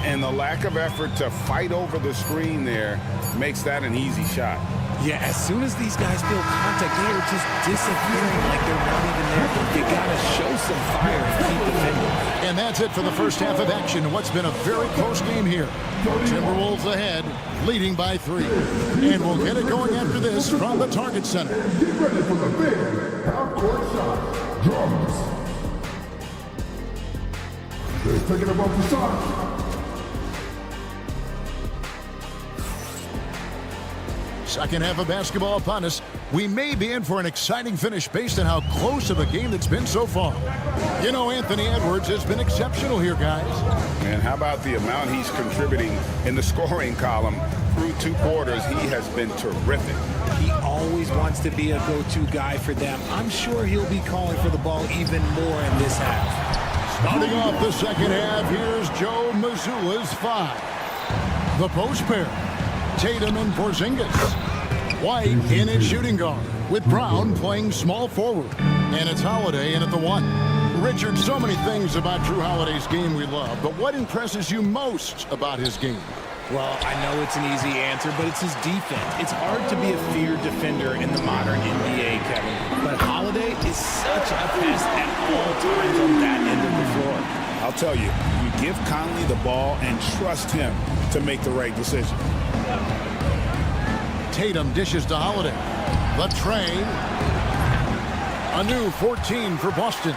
And the lack of effort to fight over the screen there makes that an easy shot. Yeah, as soon as these guys feel contact, they are just disappearing like they're not even there. You gotta show some fire and keep defending. And that's it for the first half of action. What's been a very close game here. Timberwolves ahead, leading by 3. And we'll get it going after this from the Target Center. Get ready for the big half-court shot. Drums. They're taking above the shot. Second half of basketball upon us. We may be in for an exciting finish based on how close of a game that's been so far. You know, Anthony Edwards has been exceptional here, guys. And how about the amount he's contributing in the scoring column through 2 quarters? He has been terrific. He always wants to be a go-to guy for them. I'm sure he'll be calling for the ball even more in this half. Starting off the second half, here's Joe Mazzulla's 5. The post pair. Tatum and Porzingis. White in at shooting guard, with Brown playing small forward. And it's Holiday in at the 1. Richard, so many things about Drew Holiday's game we love, but what impresses you most about his game? Well, I know it's an easy answer, but it's his defense. It's hard to be a feared defender in the modern NBA, Kevin. But Holiday is such a pest at all times on that end of the floor. I'll tell you, you give Conley the ball and trust him to make the right decision. Tatum dishes to Holiday. The train. A new 14 for Boston.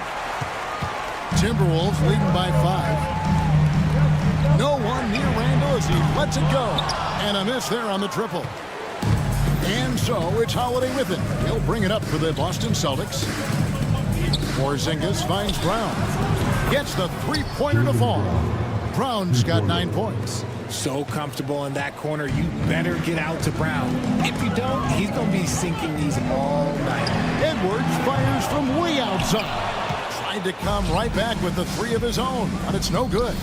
Timberwolves leading by 5. No one near Randall as he lets it go. And a miss there on the triple. And so it's Holiday with it. He'll bring it up for the Boston Celtics. Porzingis finds Brown. Gets the 3-pointer to fall. Brown's got 9 points. So comfortable in that corner, you better get out to Brown. If you don't, he's going to be sinking these all night. Edwards fires from way outside. Tried to come right back with the 3 of his own, but it's no good.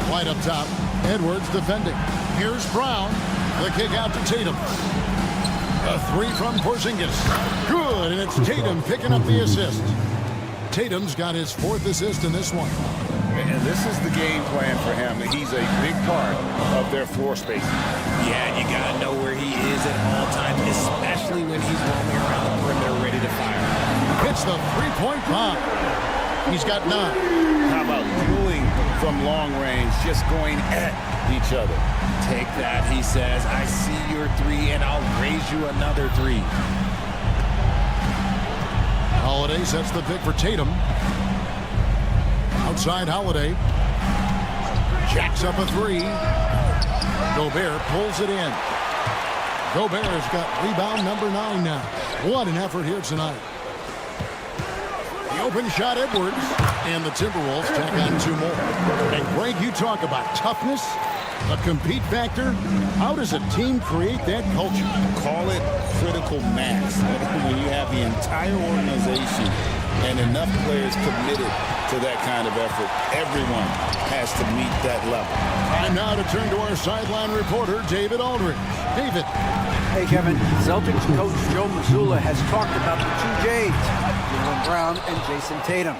White up top. Edwards defending. Here's Brown. The kick out to Tatum. A 3 from Porzingis. Good, and it's Tatum picking up the assist. Tatum's got his 4th assist in this one. And this is the game plan for him. He's a big part of their floor spacing. Yeah, you got to know where he is at all times, especially when he's roaming around the perimeter ready to fire. Hits the 3-point bomb. He's got 9. How about dueling from long range, just going at each other? Take that, he says. I see your 3, and I'll raise you another 3. Holiday sets the pick for Tatum. Outside Holiday. Jacks up a 3. Gobert pulls it in. Gobert's got rebound number 9 now. What an effort here tonight. The open shot, Edwards. And the Timberwolves tack on 2 more. And Greg, you talk about toughness, a compete factor. How does a team create that culture? Call it critical mass. When you have the entire organization and enough players committed to that kind of effort, everyone has to meet that level. Time now to turn to our sideline reporter, David Aldridge. David. Hey, Kevin. Celtics coach Joe Mazzulla has talked about the 2 J's, Jaylen Brown and Jason Tatum.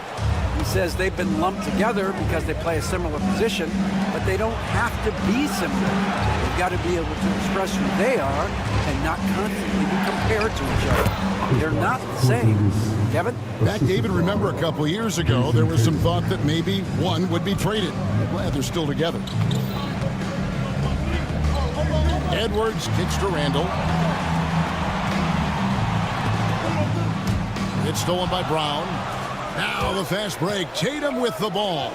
He says they've been lumped together because they play a similar position, but but they don't have to be similar. They've got to be able to express who they are and not constantly be compared to each other. They're not the same. Kevin? Back, David, remember a couple years ago, there was some thought that maybe one would be traded. I'm glad they're still together. Edwards kicks to Randall. It's stolen by Brown. Now the fast break. Tatum with the ball.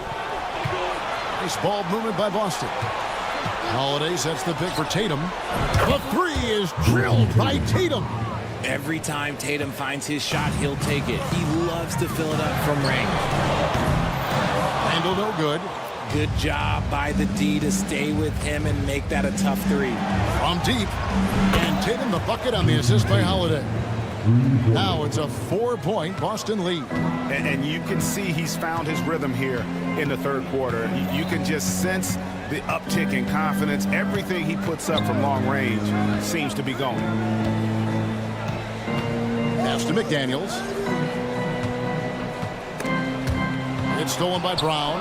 Nice ball movement by Boston. Holiday sets the pick for Tatum. The three is drilled by Tatum. Every time Tatum finds his shot, he'll take it. He loves to fill it up from range. Randall no good. Good job by the D to stay with him and make that a tough three. From deep. And Tatum the bucket on the assist by Holiday. Now it's a 4-point Boston lead. And you can see he's found his rhythm here in the third quarter. You can just sense the uptick in confidence. Everything he puts up from long range seems to be going. Pass to McDaniels. It's stolen by Brown.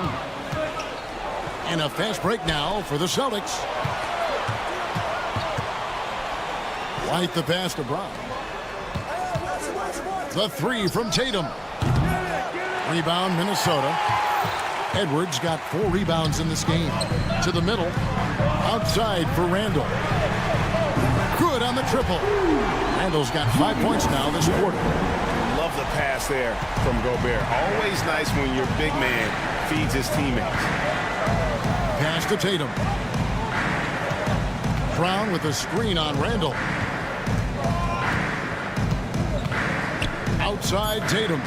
And a fast break now for the Celtics. White the pass to Brown. The three from Tatum. Rebound, Minnesota. Edwards got 4 rebounds in this game. To the middle. Outside for Randall. Good on the triple. Randall's got 5 points now this quarter. Love the pass there from Gobert. Always nice when your big man feeds his teammates. Pass to Tatum. Brown with a screen on Randall. Outside Tatum.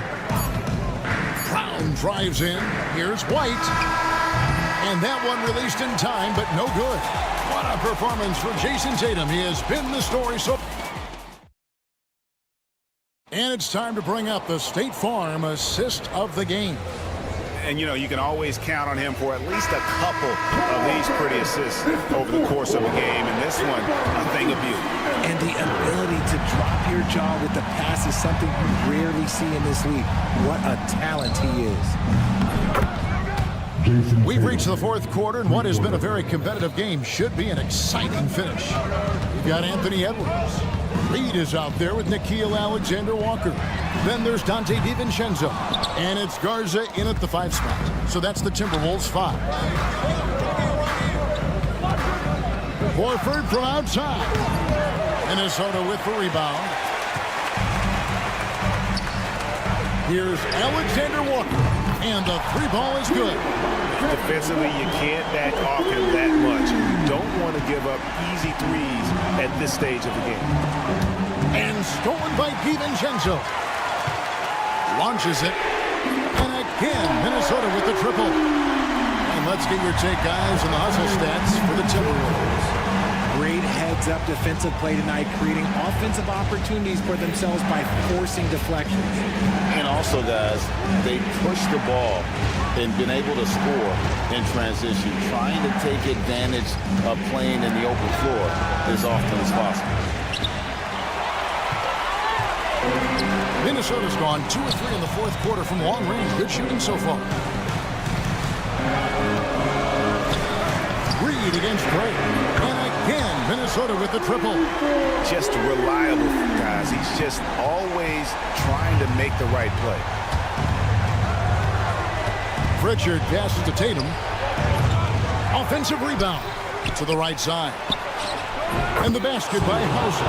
Brown drives in. Here's White. And that one released in time, but no good. What a performance for Jason Tatum. He has been the story so. And it's time to bring up the State Farm assist of the game. And, you know, you can always count on him for at least a couple of these pretty assists over the course of a game. And this one, a thing of beauty. And the ability to drop your jaw with the pass is something you rarely see in this league. What a talent he is. We've reached the fourth quarter, and what has been a very competitive game should be an exciting finish. We've got Anthony Edwards. Reed is out there with Nickeil Alexander-Walker. Then there's Dante DiVincenzo. And it's Garza in at the 5 spot. So that's the Timberwolves 5. Horford from outside. Minnesota with the rebound. Here's Alexander-Walker. And the 3 ball is good. Defensively, you can't back off him that much. You don't want to give up easy threes at this stage of the game. And stolen by DiVincenzo. Launches it. And again, Minnesota with the triple. And let's get your take, guys, on the hustle stats for the Timberwolves. Great heads-up defensive play tonight, creating offensive opportunities for themselves by forcing deflections. And also, guys, they pushed the ball and been able to score in transition, trying to take advantage of playing in the open floor as often as possible. Minnesota's gone 2 of 3 in the fourth quarter from long range. Good shooting so far. Reed against Gray. And again, Minnesota with the triple. Just reliable, guys. He's just always trying to make the right play. Pritchard passes to Tatum. Offensive rebound to the right side. And the basket by Hauser.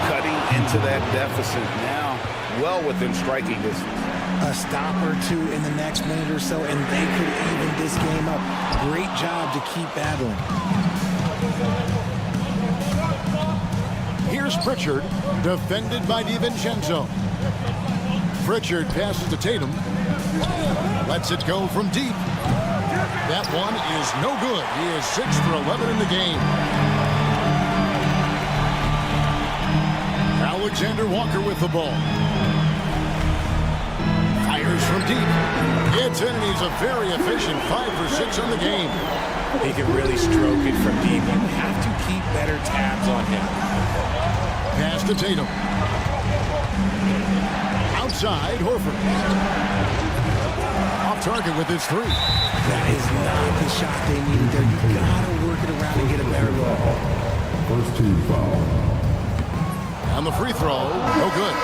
Cutting into that deficit now, well within striking distance. A stop or two in the next minute or so, and they could even this game up. Great job to keep battling. Here's Pritchard, defended by DiVincenzo. Pritchard passes to Tatum. Lets it go from deep. That one is no good. He is 6 for 11 in the game. Alexander-Walker with the ball. Fires from deep. It's in, and he's a very efficient 5 for 6 on the game. He can really stroke it from deep. You have to keep better tabs on him. Pass to Tatum. Outside, Horford. Off target with his three. That is not the shot they needed there. You gotta work it around and get a better look. First team foul. On the free throw, no good.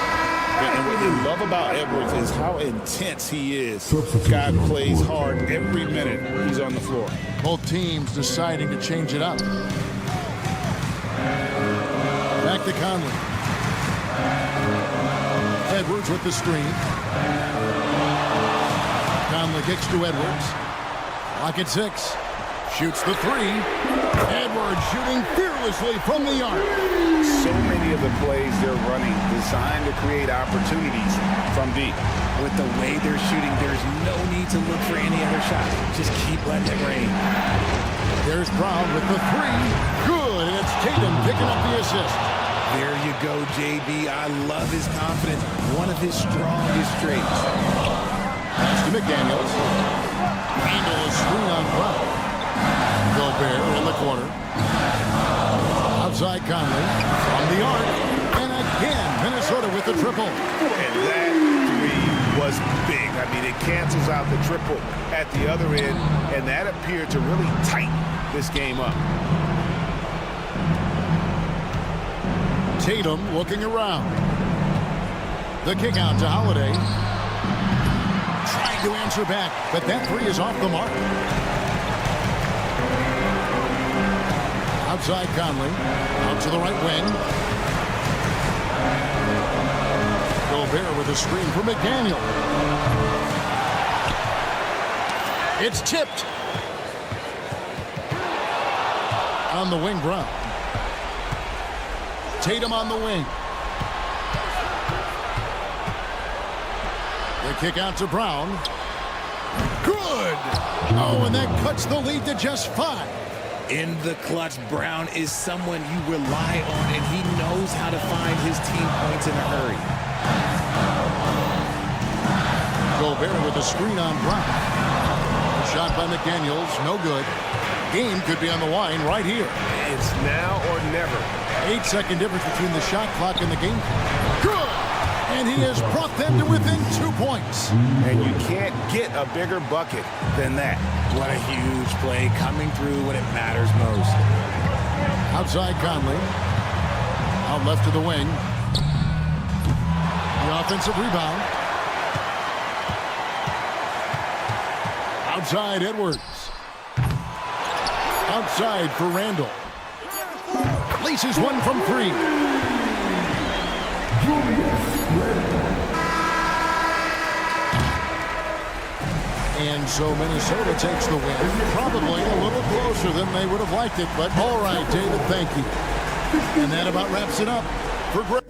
And what you love about Edwards is how intense he is. Guy plays hard every minute he's on the floor. Both teams deciding to change it up. Back to Conley. Edwards with the screen. Conley kicks to Edwards. Clock at 6. Shoots the three. Edwards shooting fearlessly from the arc. So many of the plays they're running designed to create opportunities from deep. With the way they're shooting, there's no need to look for any other shot. Just keep letting it rain. There's Brown with the three. Good, and it's Tatum picking up the assist. There you go, JB. I love his confidence. One of his strongest traits. Pass to McDaniels. Handle a screen on Brown. Gobert in the corner. Outside Conley. From the arc. And again, Minnesota with the triple. And that three was big. I mean, it cancels out the triple at the other end, and that appeared to really tighten this game up. Tatum looking around. The kick out to Holiday. Trying to answer back, but that three is off the mark. Outside Conley. Out to the right wing. Gobert with a screen for McDaniel. It's tipped. On the wing, Brown. Tatum on the wing. The kick out to Brown. Good! Oh, and that cuts the lead to just 5. In the clutch, Brown is someone you rely on, and he knows how to find his team points in a hurry. Gobert with a screen on Brown. Shot by McDaniels, no good. Game could be on the line right here. It's now or never. 8-second difference between the shot clock and the game. Good! And he has brought them to within 2 points. And you can't get a bigger bucket than that. What a huge play coming through when it matters most. Outside Conley. Out left to the wing. The offensive rebound. Outside Edwards. Outside for Randall. Laces one from 3. And so Minnesota takes the win. Probably a little closer than they would have liked it, but all right, David, thank you. And that about wraps it up for Greg.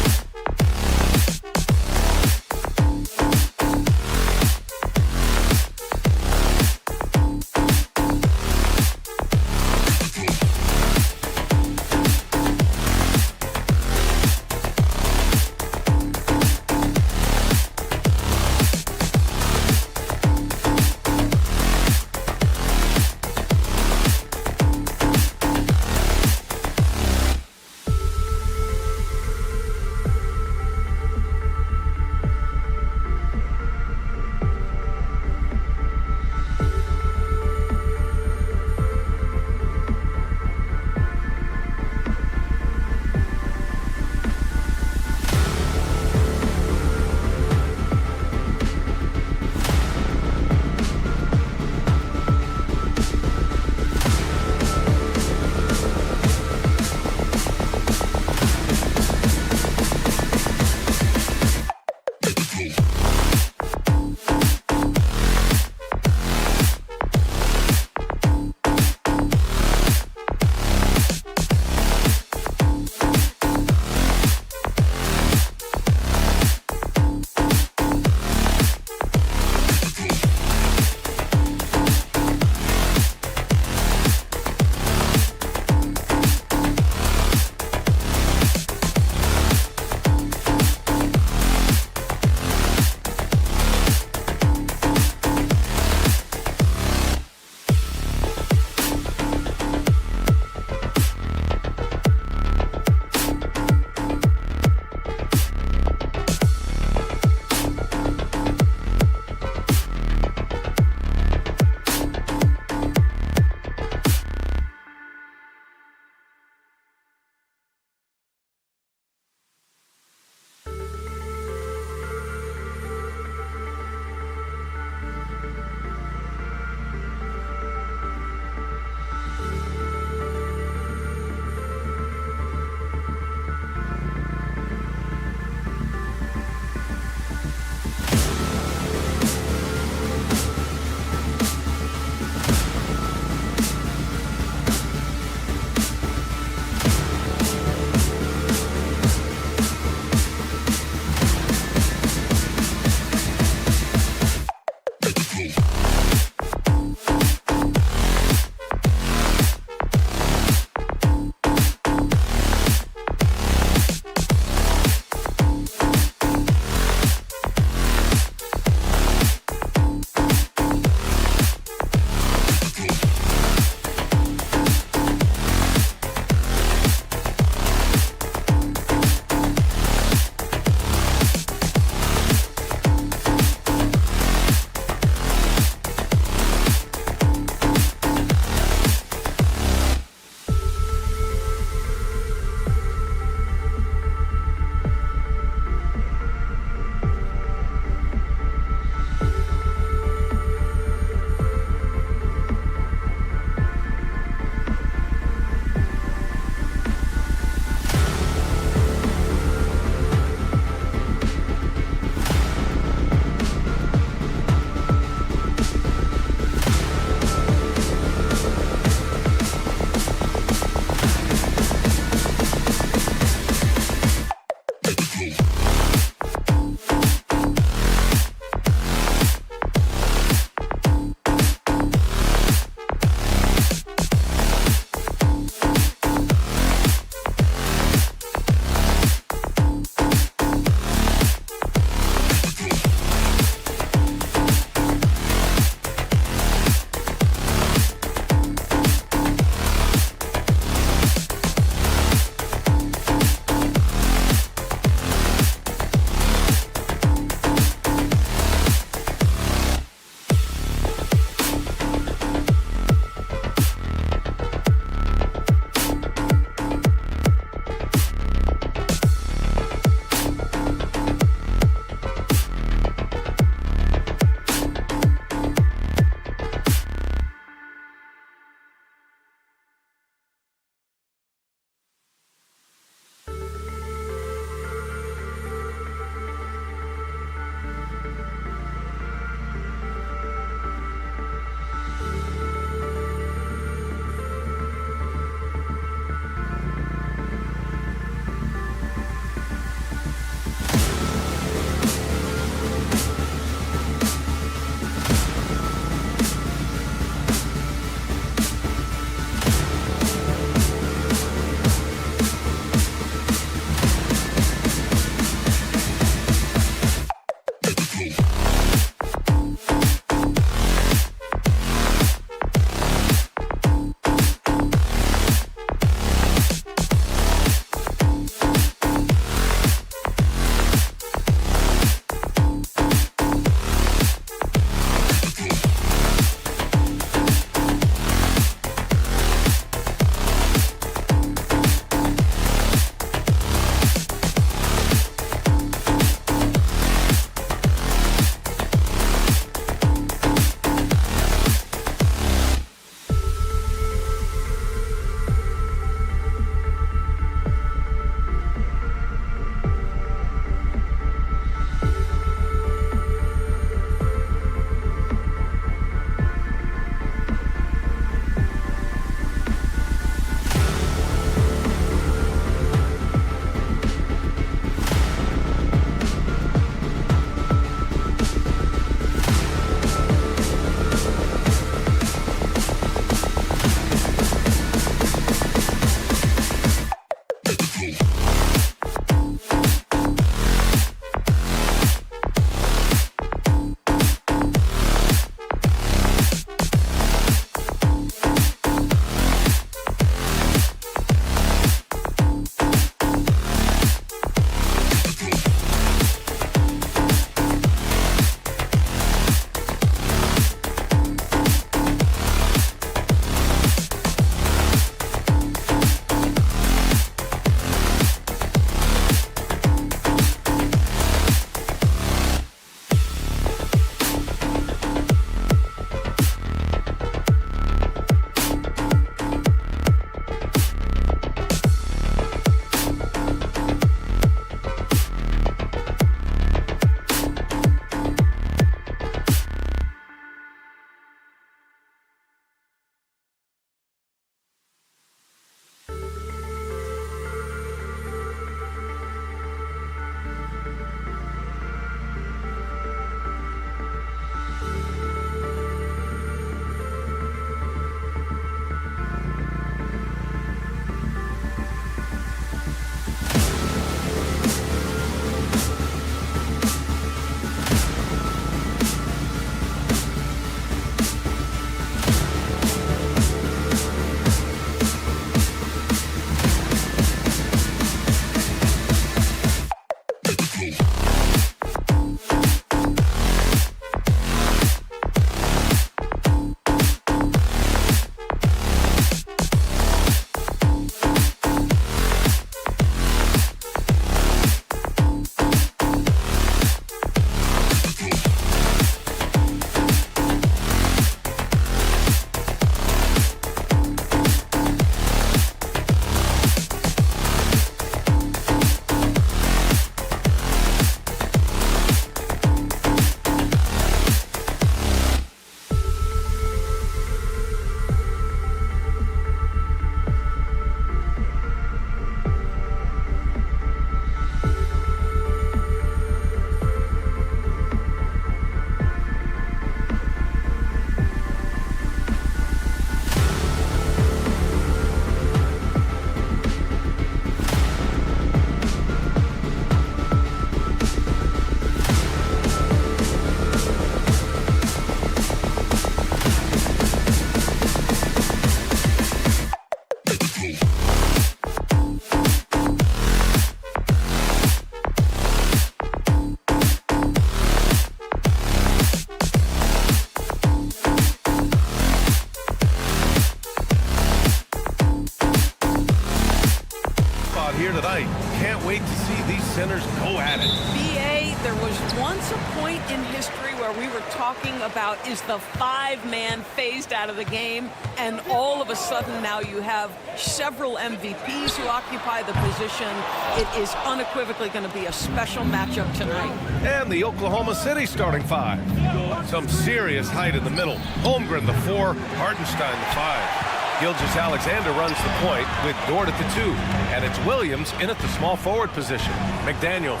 here tonight. Can't wait to see these centers go at it. BA, there was once a point in history where we were talking about is the 5-man phased out of the game, and all of a sudden now you have several MVPs who occupy the position. It is unequivocally going to be a special matchup tonight. And the Oklahoma City starting 5. Some serious height in the middle. Holmgren, the 4. Hartenstein, the 5. Gilgeous-Alexander runs the point with Dort at the 2. And it's Williams in at the small forward position. McDaniels.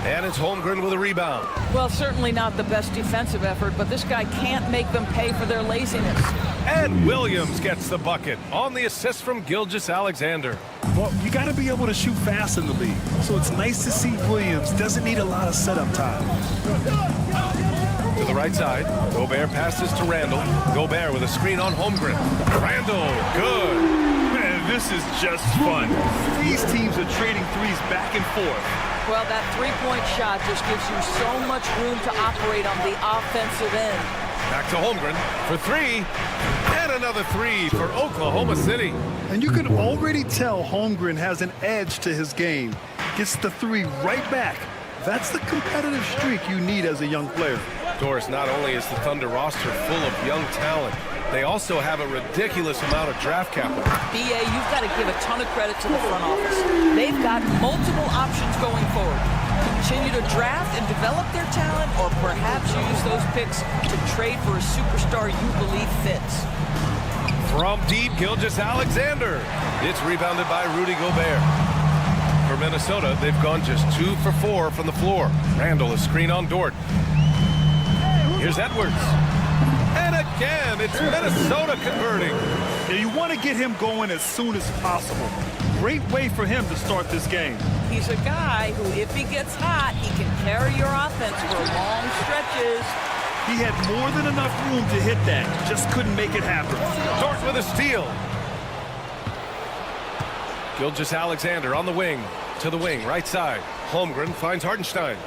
And it's Holmgren with a rebound. Well, certainly not the best defensive effort, but this guy can't make them pay for their laziness. And Williams gets the bucket on the assist from Gilgeous-Alexander. Well, you got to be able to shoot fast in the league. So it's nice to see Williams doesn't need a lot of setup time. To the right side, Gobert passes to Randall. Gobert with a screen on Holmgren. Randall, good. Man, this is just fun. These teams are trading threes back and forth. Well, that three-point shot just gives you so much room to operate on the offensive end. Back to Holmgren for 3. And another 3 for Oklahoma City. And you can already tell Holmgren has an edge to his game. Gets the 3 right back. That's the competitive streak you need as a young player. Doris, not only is the Thunder roster full of young talent, they also have a ridiculous amount of draft capital. BA, you've got to give a ton of credit to the front office. They've got multiple options going forward. Continue to draft and develop their talent, or perhaps use those picks to trade for a superstar you believe fits. From deep, Gilgeous-Alexander. It's rebounded by Rudy Gobert. For Minnesota, they've gone just 2 for 4 from the floor. Randall, a screen on Dort. Here's Edwards. And again, it's Minnesota converting. Yeah, you want to get him going as soon as possible. Great way for him to start this game. He's a guy who, if he gets hot, he can carry your offense for long stretches. He had more than enough room to hit that. Just couldn't make it happen. Dort with a steal. Gilgeous-Alexander on the wing. To the wing, right side. Holmgren finds Hartenstein.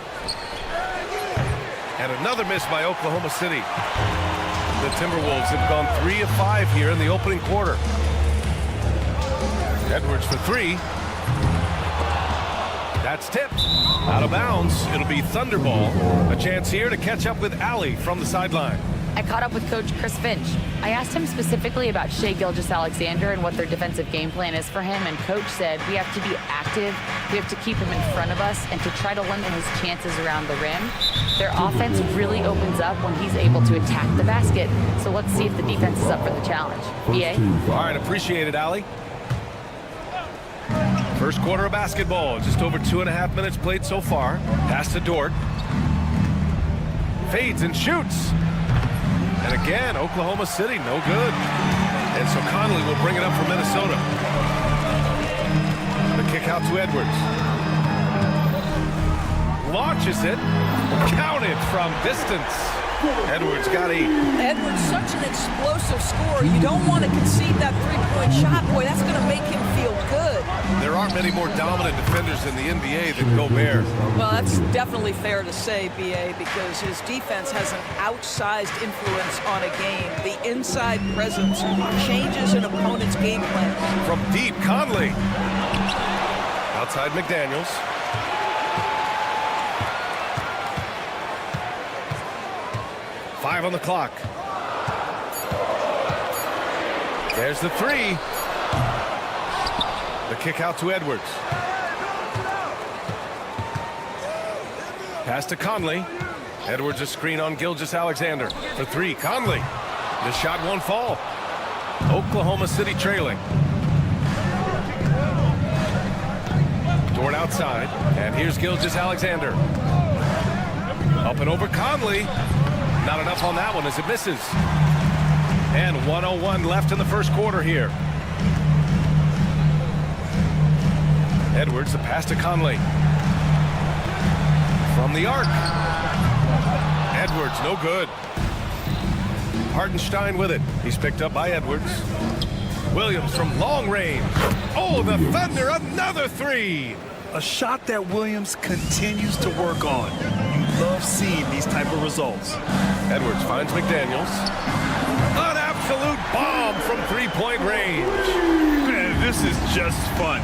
And another miss by Oklahoma City. The Timberwolves have gone 3 of 5 here in the opening quarter. Edwards for 3. That's tipped. Out of bounds. It'll be Thunder ball. A chance here to catch up with Allie from the sideline. I caught up with Coach Chris Finch. I asked him specifically about Shai Gilgeous-Alexander and what their defensive game plan is for him, and Coach said we have to be active, we have to keep him in front of us, and to try to limit his chances around the rim. Their offense really opens up when he's able to attack the basket, so let's see if the defense is up for the challenge. BA? All right, appreciate it, Allie. First quarter of basketball, just over 2.5 minutes played so far. Pass to Dort. Fades and shoots. And again, Oklahoma City, no good. And so Conley will bring it up for Minnesota. The kick out to Edwards. Launches it. Counted from distance. Edwards got 8. Edwards, such an explosive scorer. You don't want to concede that three-point shot. Boy, that's going to make him feel good. There aren't many more dominant defenders in the NBA than Gobert. Well, that's definitely fair to say, BA, because his defense has an outsized influence on a game. The inside presence changes an opponent's game plan. From deep, Conley. Outside McDaniels. Five on the clock. There's the 3. The kick out to Edwards. Pass to Conley. Edwards a screen on Gilgeous-Alexander. For 3, Conley. The shot won't fall. Oklahoma City trailing. Dort outside. And here's Gilgeous-Alexander. Up and over Conley. Not enough on that one as it misses. And 1:01 left in the first quarter here. Edwards, the pass to Conley. From the arc. Edwards, no good. Hartenstein with it. He's picked up by Edwards. Williams from long range. Oh, the Thunder, another 3. A shot that Williams continues to work on. You love seeing these type of results. Edwards finds McDaniels. An absolute bomb from 3-point range. Man, this is just fun.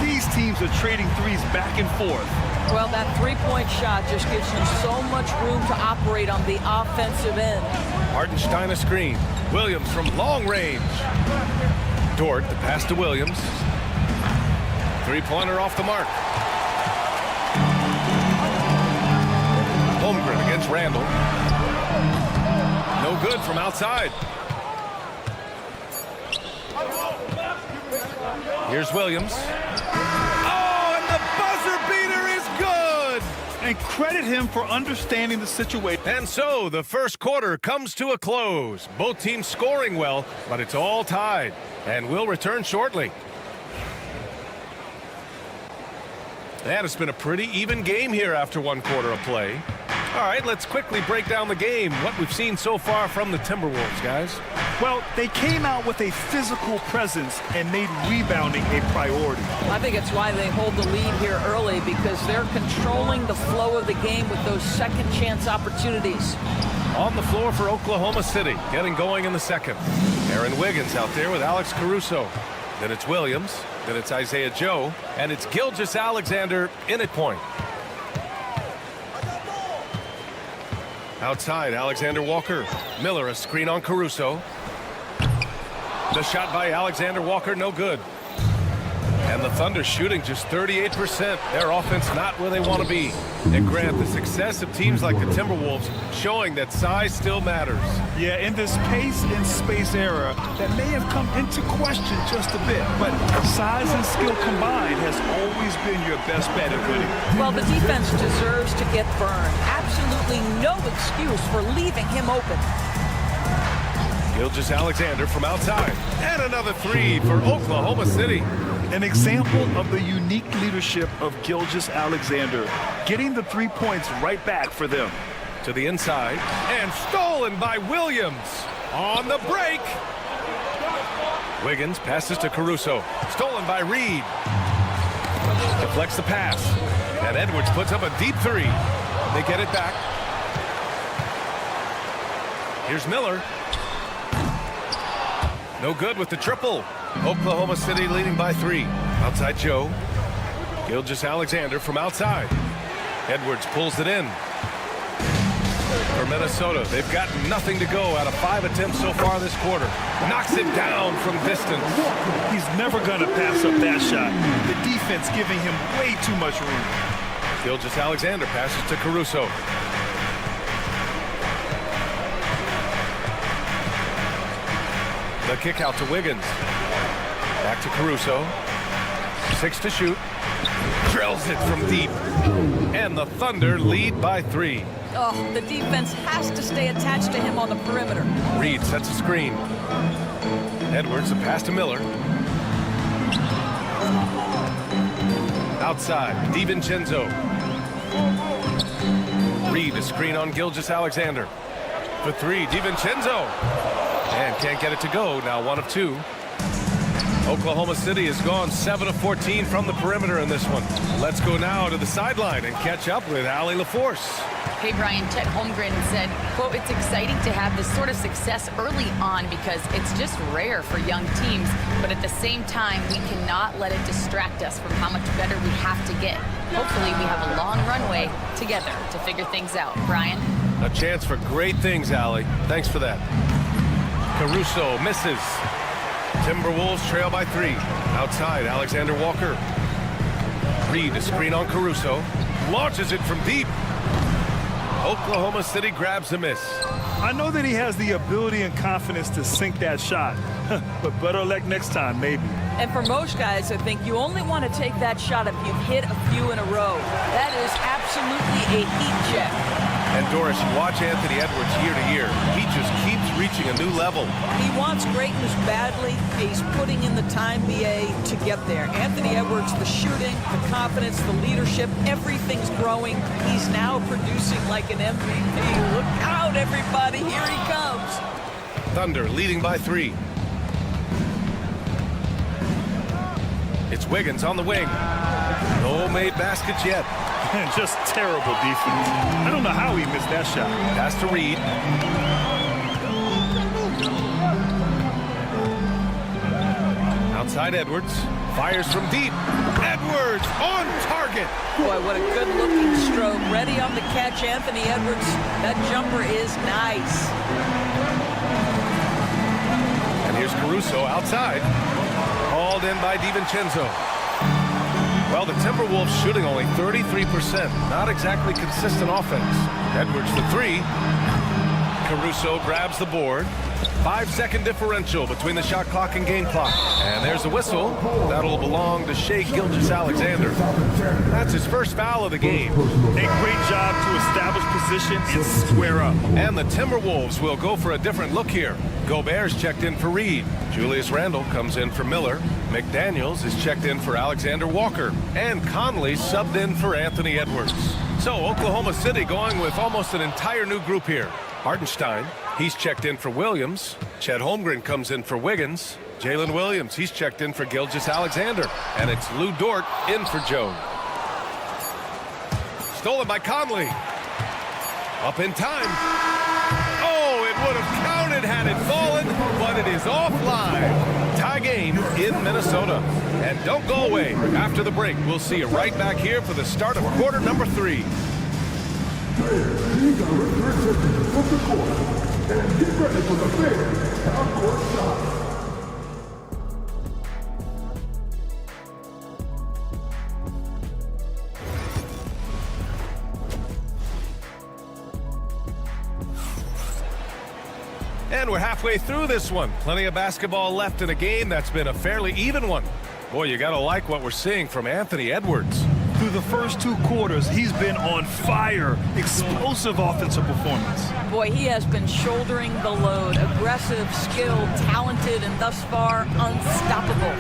These teams are trading threes back and forth. Well, that three-point shot just gives you so much room to operate on the offensive end. Hartenstein a screen. Williams from long range. Dort, the pass to Williams. Three-pointer off the mark. Holmgren against Randall. No good from outside. Here's Williams. Oh, and the buzzer beater is good! And credit him for understanding the situation. And so the first quarter comes to a close. Both teams scoring well, but it's all tied. And we'll return shortly. And it's been a pretty even game here after one quarter of play. All right, let's quickly break down the game. What we've seen so far from the Timberwolves, guys. Well, they came out with a physical presence and made rebounding a priority. I think it's why they hold the lead here early, because they're controlling the flow of the game with those second chance opportunities. On the floor for Oklahoma City, getting going in the second. Aaron Wiggins out there with Alex Caruso. Then it's Williams. Then it's Isaiah Joe. And it's Gilgeous-Alexander in at point. Outside, Alexander Walker. Miller, a screen on Caruso. The shot by Alexander Walker, no good. And the Thunder shooting just 38%. Their offense not where they want to be. And Grant, the success of teams like the Timberwolves showing that size still matters. Yeah, in this pace and space era, that may have come into question just a bit. But size and skill combined has always been your best bet at winning. Well, the defense deserves to get burned. Absolutely no excuse for leaving him open. Gilgeous-Alexander from outside. And another three for Oklahoma City. An example of the unique leadership of Gilgeous-Alexander, getting the 3 points right back for them. To the inside, and stolen by Williams. On the break. Wiggins passes to Caruso. Stolen by Reed. Deflects the pass. And Edwards puts up a deep three. They get it back. Here's Miller. No good with the triple. Oklahoma City leading by 3. Outside Joe. Gilgeous-Alexander from outside. Edwards pulls it in. For Minnesota, they've got nothing to go out of 5 attempts so far this quarter. Knocks it down from distance. He's never going to pass up that shot. The defense giving him way too much room. Gilgeous-Alexander passes to Caruso. The kick out to Wiggins. Back to Caruso. 6 to shoot. Drills it from deep. And the Thunder lead by 3. Oh, the defense has to stay attached to him on the perimeter. Reed sets a screen. Edwards, a pass to Miller. Outside, DiVincenzo. Reed, a screen on Gilgeous-Alexander. For 3, DiVincenzo. And can't get it to go. Now 1 of 2. Oklahoma City has gone 7 of 14 from the perimeter in this one. Let's go now to the sideline and catch up with Allie LaForce. Hey, Brian, Chet Holmgren said, quote, "It's exciting to have this sort of success early on because it's just rare for young teams, but at the same time, we cannot let it distract us from how much better we have to get. Hopefully, we have a long runway together to figure things out." Brian? A chance for great things, Allie. Thanks for that. Caruso misses. Timberwolves trail by 3. Outside, Alexander Walker. Reed, a screen on Caruso. Launches it from deep. Oklahoma City grabs a miss. I know that he has the ability and confidence to sink that shot, but better luck next time, maybe. And for most guys, I think you only want to take that shot if you've hit a few in a row. That is absolutely a heat check. And Doris, you watch Anthony Edwards year to year. He just keeps reaching a new level. He wants greatness badly. He's putting in the time, BA, to get there. Anthony Edwards, the shooting, the confidence, the leadership, everything's growing. He's now producing like an MVP. Look out, everybody. Here he comes. Thunder leading by 3. It's Wiggins on the wing. No made baskets yet. Just terrible defense. I don't know how he missed that shot. Pass to Reed. Outside Edwards. Fires from deep. Edwards on target. Boy, what a good-looking stroke. Ready on the catch, Anthony Edwards. That jumper is nice. And here's Caruso outside. Hauled in by DiVincenzo. Well, the Timberwolves shooting only 33%. Not exactly consistent offense. Edwards for three. Caruso grabs the board. 5-second differential between the shot clock and game clock. And there's a whistle. That'll belong to Shai Gilgeous-Alexander. That's his first foul of the game. A great job to establish position and square up. And the Timberwolves will go for a different look here. Gobert's checked in for Reed. Julius Randle comes in for Miller. McDaniels is checked in for Alexander Walker. And Conley subbed in for Anthony Edwards. So Oklahoma City going with almost an entire new group here. Hartenstein, he's checked in for Williams. Chet Holmgren comes in for Wiggins. Jalen Williams, he's checked in for Gilgeous-Alexander. And it's Lou Dort in for Jones. Stolen by Conley. Up in time. Oh, it would have counted had it fallen, but it is offline. Tie game in Minnesota. And don't go away. After the break, we'll see you right back here for the start of quarter number 3. These are return seconds from the court. And get ready for the big half-court shot. And we're halfway through this one. Plenty of basketball left in a game that's been a fairly even one. Boy, you gotta like what we're seeing from Anthony Edwards. Through the first 2 quarters, he's been on fire. Explosive offensive performance. Boy, he has been shouldering the load. Aggressive, skilled, talented, and thus far, unstoppable.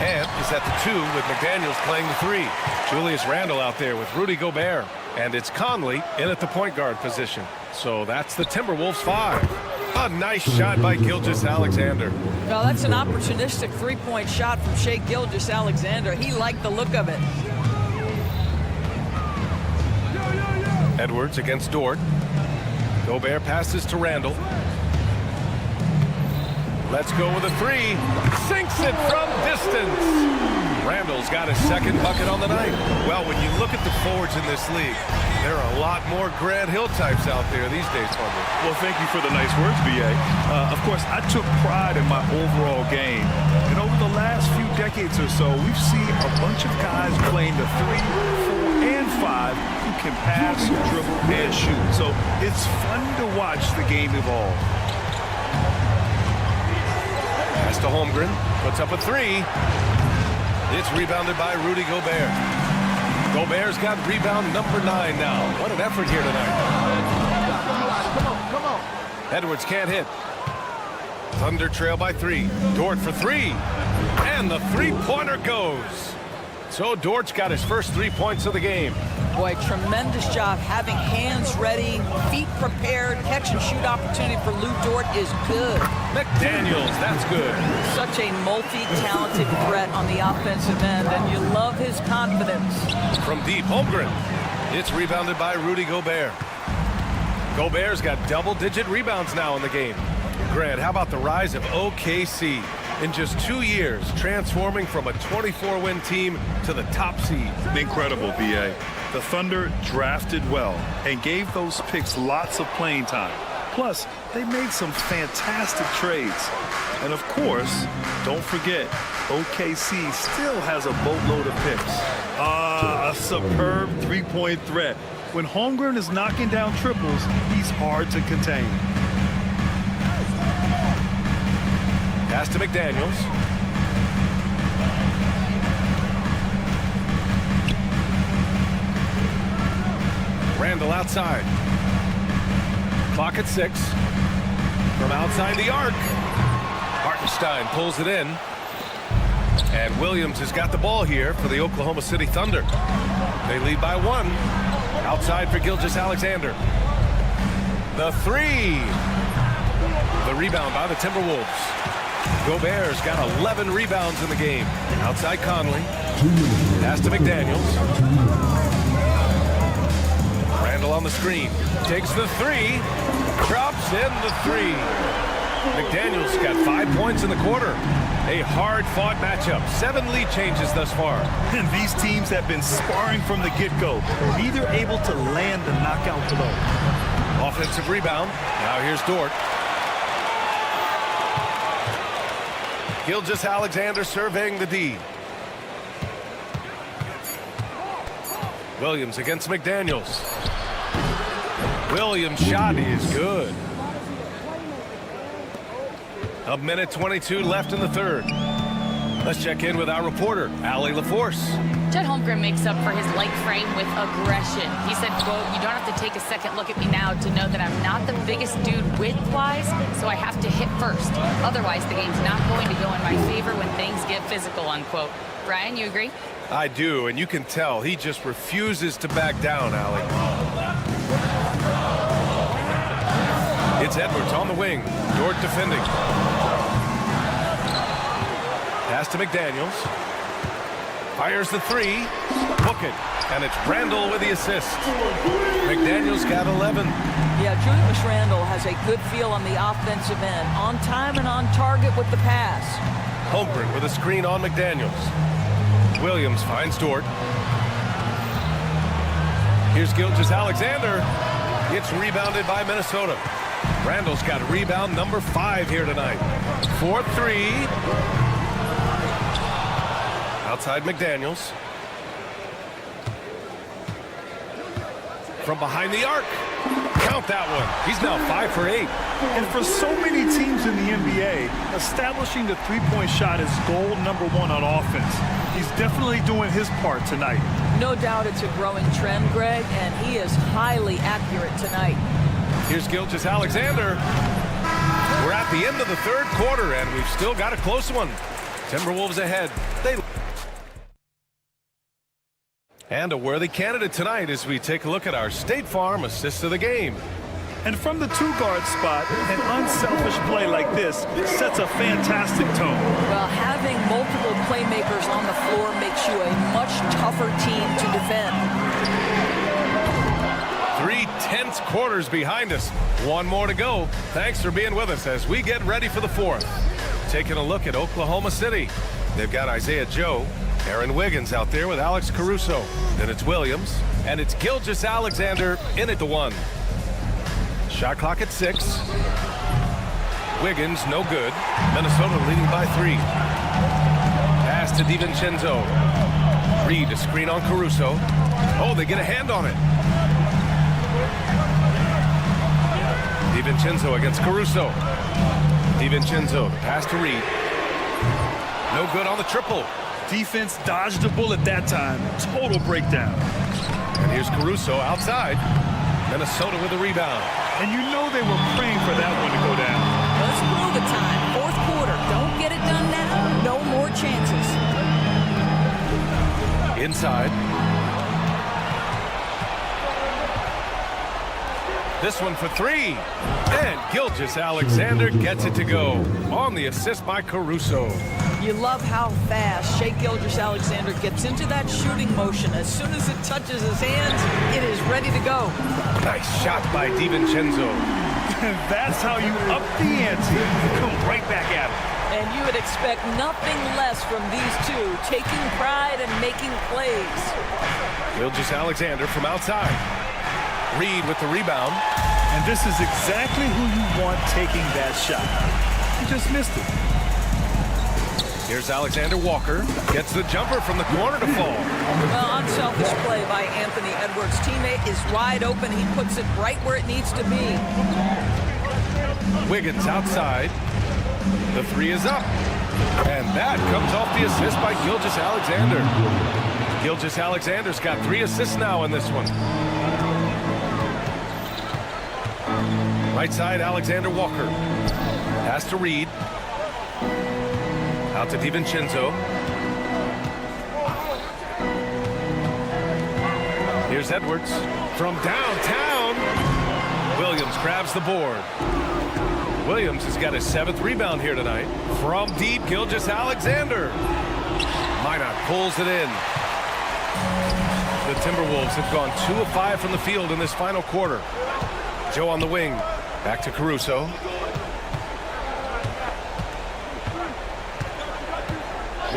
And is at the 2 with McDaniels playing the 3. Julius Randle out there with Rudy Gobert. And it's Conley in at the point guard position. So that's the Timberwolves 5. A nice shot by Gilgeous-Alexander. Well, that's an opportunistic three-point shot from Shai Gilgeous-Alexander. He liked the look of it. Edwards against Dort. Gobert passes to Randle. Let's go with a 3. Sinks it from distance. Randle's got his second bucket on the night. Well, when you look at the forwards in this league, there are a lot more Grant Hill types out there these days, Homer. Well, thank you for the nice words, B.A. Of course, I took pride in my overall game. And over the last few decades or so, we've seen a bunch of guys playing the 3, 4, and 5 who can pass, dribble, and shoot. So it's fun to watch the game evolve. Pass to Holmgren. Puts up a 3. It's rebounded by Rudy Gobert. Gobert's got rebound number 9 now. What an effort here tonight. Come on. Edwards can't hit. Thunder trail by 3. Dort for 3. And the three-pointer goes. So Dort's got his first 3 points of the game. Boy, tremendous job having hands ready, feet prepared, catch and shoot opportunity for Lou Dort is good. McDaniels, that's good. Such a multi-talented threat on the offensive end, and you love his confidence. From deep, Holmgren. It's rebounded by Rudy Gobert. Gobert's got double-digit rebounds now in the game. Grant, how about the rise of OKC? In just 2 years, transforming from a 24-win team to the top seed. Incredible, B.A. The Thunder drafted well and gave those picks lots of playing time. Plus, they made some fantastic trades. And of course, don't forget, OKC still has a boatload of picks. A superb three-point threat. When Holmgren is knocking down triples, he's hard to contain. Pass to McDaniels. Randle outside. Clock at 6. From outside the arc. Hartenstein pulls it in. And Williams has got the ball here for the Oklahoma City Thunder. They lead by 1. Outside for Gilgeous-Alexander. The 3. The rebound by the Timberwolves. Gobert's got 11 rebounds in the game. Outside Conley. Pass to McDaniels. Randle on the screen. Takes the 3. Drops in the 3. McDaniels got 5 points in the quarter. A hard-fought matchup. 7 lead changes thus far. And these teams have been sparring from the get-go. Neither able to land the knockout blow. Offensive rebound. Now here's Dort. Gilgeous-Alexander surveying the D. Williams against McDaniels. Williams' shot is good. A minute 22 left in the third. Let's check in with our reporter, Allie LaForce. Chet Holmgren makes up for his light frame with aggression. He said, quote, "You don't have to take a second look at me now to know that I'm not the biggest dude width-wise, so I have to hit first. Otherwise, the game's not going to go in my favor when things get physical," unquote. Brian, you agree? I do, and you can tell he just refuses to back down, Allie. It's Edwards on the wing. Dort defending. Pass to McDaniels. Fires the three. Book it. And it's Randall with the assist. McDaniels got 11. Yeah, Julius Randle has a good feel on the offensive end. On time and on target with the pass. Holmgren with a screen on McDaniels. Williams finds Dort. Here's Gilgeous-Alexander. It's rebounded by Minnesota. Randall's got rebound number 5 here tonight. 4-3. Outside McDaniels. From behind the arc. Count that one. He's now 5 for 8. And for so many teams in the NBA, establishing the three-point shot is goal number 1 on offense. He's definitely doing his part tonight. No doubt it's a growing trend, Greg, and he is highly accurate tonight. Here's Gilgeous-Alexander. We're at the end of the third quarter, and we've still got a close one. Timberwolves ahead. And a worthy candidate tonight as we take a look at our State Farm assist of the game. And from the 2-guard spot, an unselfish play like this sets a fantastic tone. Well, having multiple playmakers on the floor makes you a much tougher team to defend. 3 tense quarters behind us. One more to go. Thanks for being with us as we get ready for the fourth. Taking a look at Oklahoma City. They've got Isaiah Joe, Aaron Wiggins out there with Alex Caruso. Then it's Williams, and it's Gilgeous-Alexander in at the 1. Shot clock at 6. Wiggins, no good. Minnesota leading by 3. Pass to DiVincenzo. Reed, a screen on Caruso. Oh, they get a hand on it. DiVincenzo against Caruso. DiVincenzo, the pass to Reed. No good on the triple. Defense dodged the bullet that time. Total breakdown. And here's Caruso outside. Minnesota with the rebound. And you know they were praying for that one to go down. Let's blow the time. Fourth quarter. Don't get it done now. No more chances. Inside. This one for 3. And Gilgeous-Alexander gets it to go on the assist by Caruso. You love how fast Shai Gilgeous-Alexander gets into that shooting motion. As soon as it touches his hands, it is ready to go. Nice shot by DiVincenzo. That's how you up the ante. Come right back at him. And you would expect nothing less from these two, taking pride and making plays. Gilgeous-Alexander from outside. Reed with the rebound. And this is exactly who you want taking that shot. He just missed it. Here's Alexander Walker. Gets the jumper from the corner to fall. Well, unselfish play by Anthony Edwards. Teammate is wide open. He puts it right where it needs to be. Wiggins outside. The 3 is up. And that comes off the assist by Gilgeous-Alexander. Gilgeous-Alexander's got 3 assists now in this one. Right side, Alexander Walker. Pass to Reed. Out to DiVincenzo. Here's Edwards from downtown. Williams grabs the board. Williams has got his 7th rebound here tonight. From deep, Gilgeous-Alexander. Minot pulls it in. The Timberwolves have gone 2 of 5 from the field in this final quarter. Joe on the wing. Back to Caruso.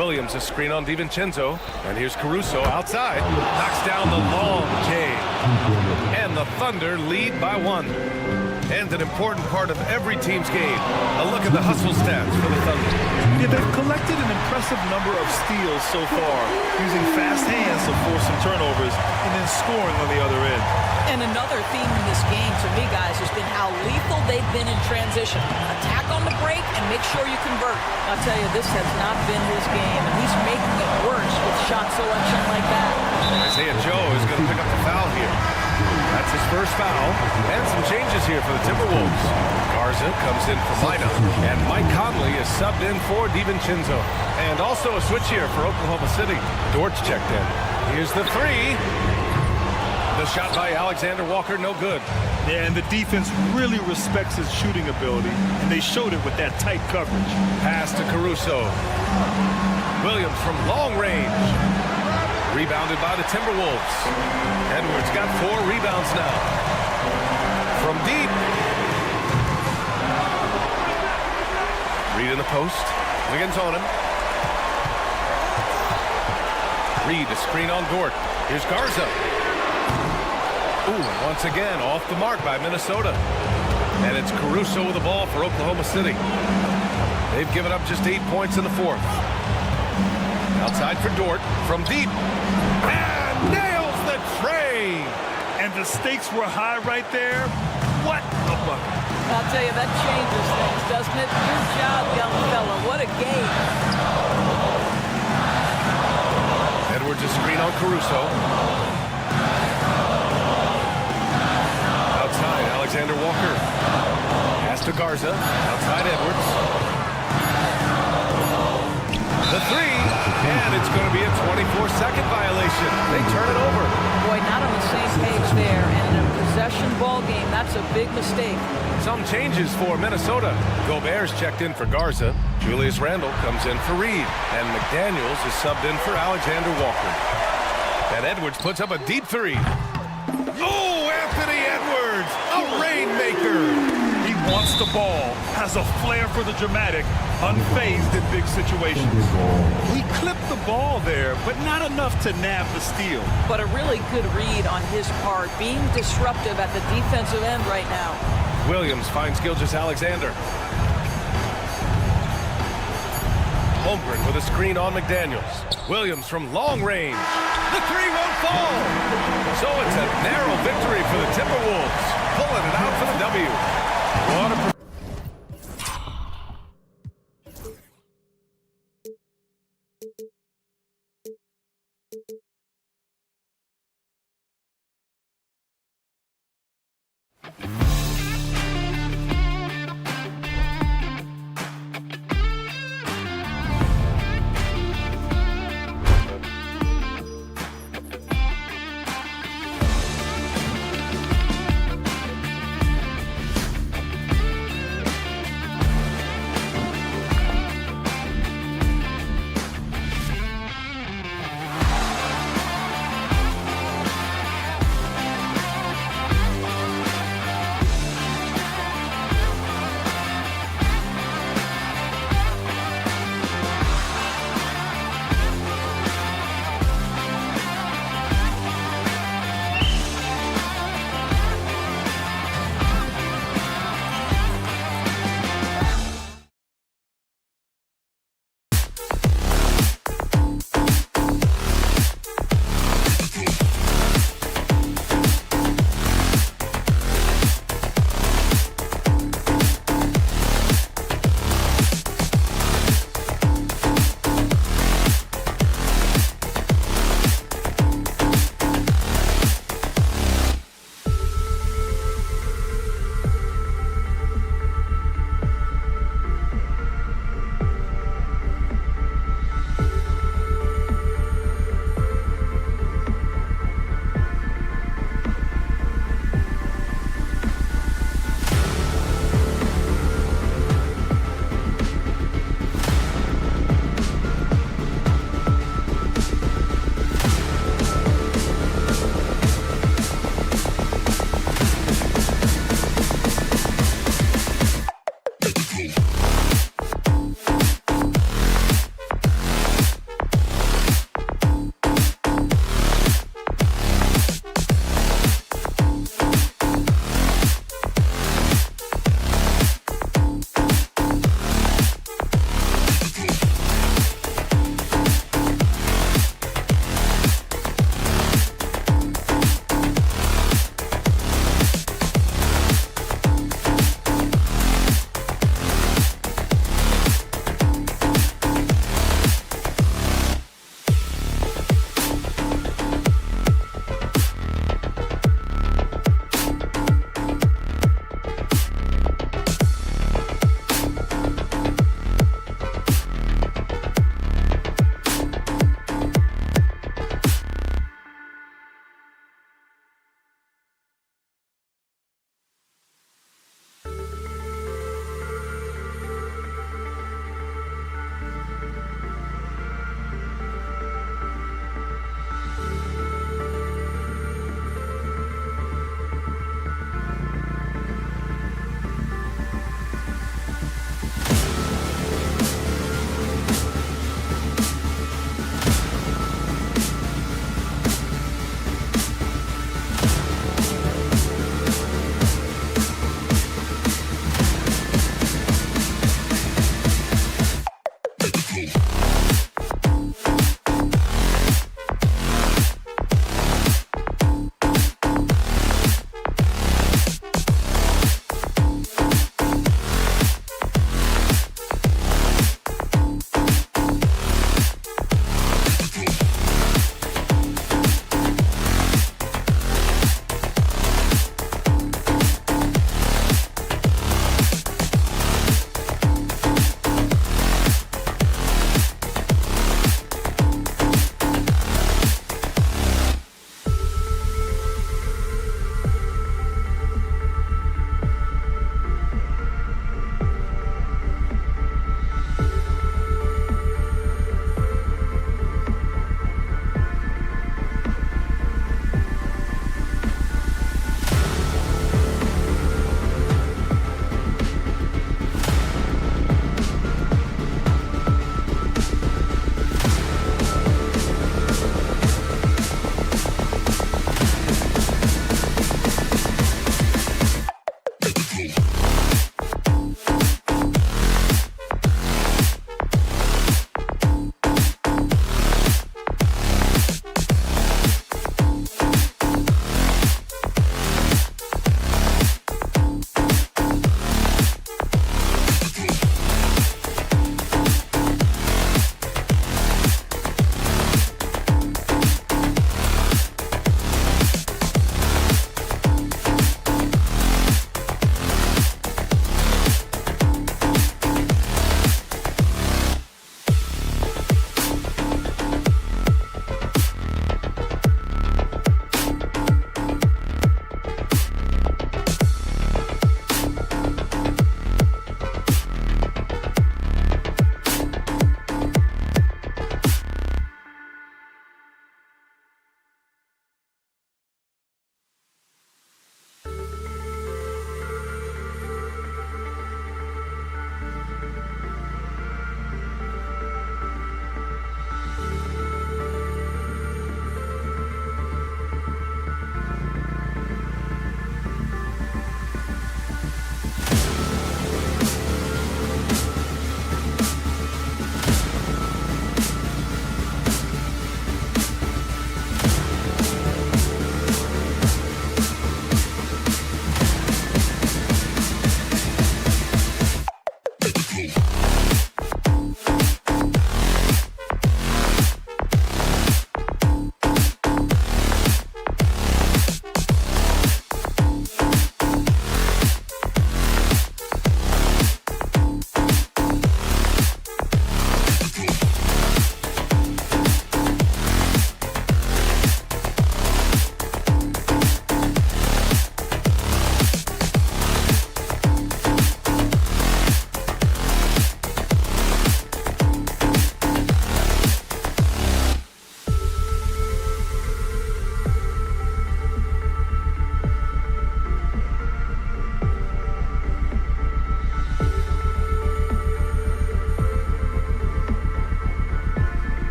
Williams, a screen on DiVincenzo. And here's Caruso outside. Knocks down the long J. And the Thunder lead by 1. And an important part of every team's game. A look at the hustle stats for the Thunder. Yeah, they've collected an impressive number of steals so far, using fast hands to force some turnovers and then scoring on the other end. And another theme in this game to me, guys, has been how lethal they've been in transition. Attack on the break and make sure you convert. I'll tell you, this has not been his game, and he's making it worse with shot selection like that. Isaiah Joe is going to pick up the foul here. That's his first foul. And some changes here for the Timberwolves. Garza comes in for Venom, and Mike Conley is subbed in for DiVincenzo. And also a switch here for Oklahoma City. Dortch checked in. Here's the 3. The shot by Alexander Walker, no good. Yeah, and the defense really respects his shooting ability, and they showed it with that tight coverage. Pass to Caruso. Williams from long range. Rebounded by the Timberwolves. Edwards got 4 rebounds now. From deep. Reed in the post. Wiggins on him. Reed, a screen on Dort. Here's Garza. Ooh, once again, off the mark by Minnesota. And it's Caruso with the ball for Oklahoma City. They've given up just 8 points in the 4th. Outside for Dort from deep. And nails the tray. And the stakes were high right there. What a bucket. I'll tell you, that changes things, doesn't it? Good job, young fella. What a game. Edwards, a screen on Caruso. Outside, Alexander Walker. Pass to Garza. Outside, Edwards. The 3, and it's going to be a 24-second violation. They turn it over. Boy, not on the same page there. And in a possession ball game, that's a big mistake. Some changes for Minnesota. Gobert's checked in for Garza. Julius Randle comes in for Reed. And McDaniels is subbed in for Alexander Walker. And Edwards puts up a deep 3. Oh, Anthony Edwards, a rainmaker. He wants the ball, has a flair for the dramatic, unfazed in big situations. He clipped the ball there, but not enough to nab the steal. But a really good read on his part, being disruptive at the defensive end right now. Williams finds Gilgeous-Alexander. Holmgren with a screen on McDaniels. Williams from long range. The 3 won't fall. So it's a narrow victory for the Timberwolves. Pulling it out for the W. What a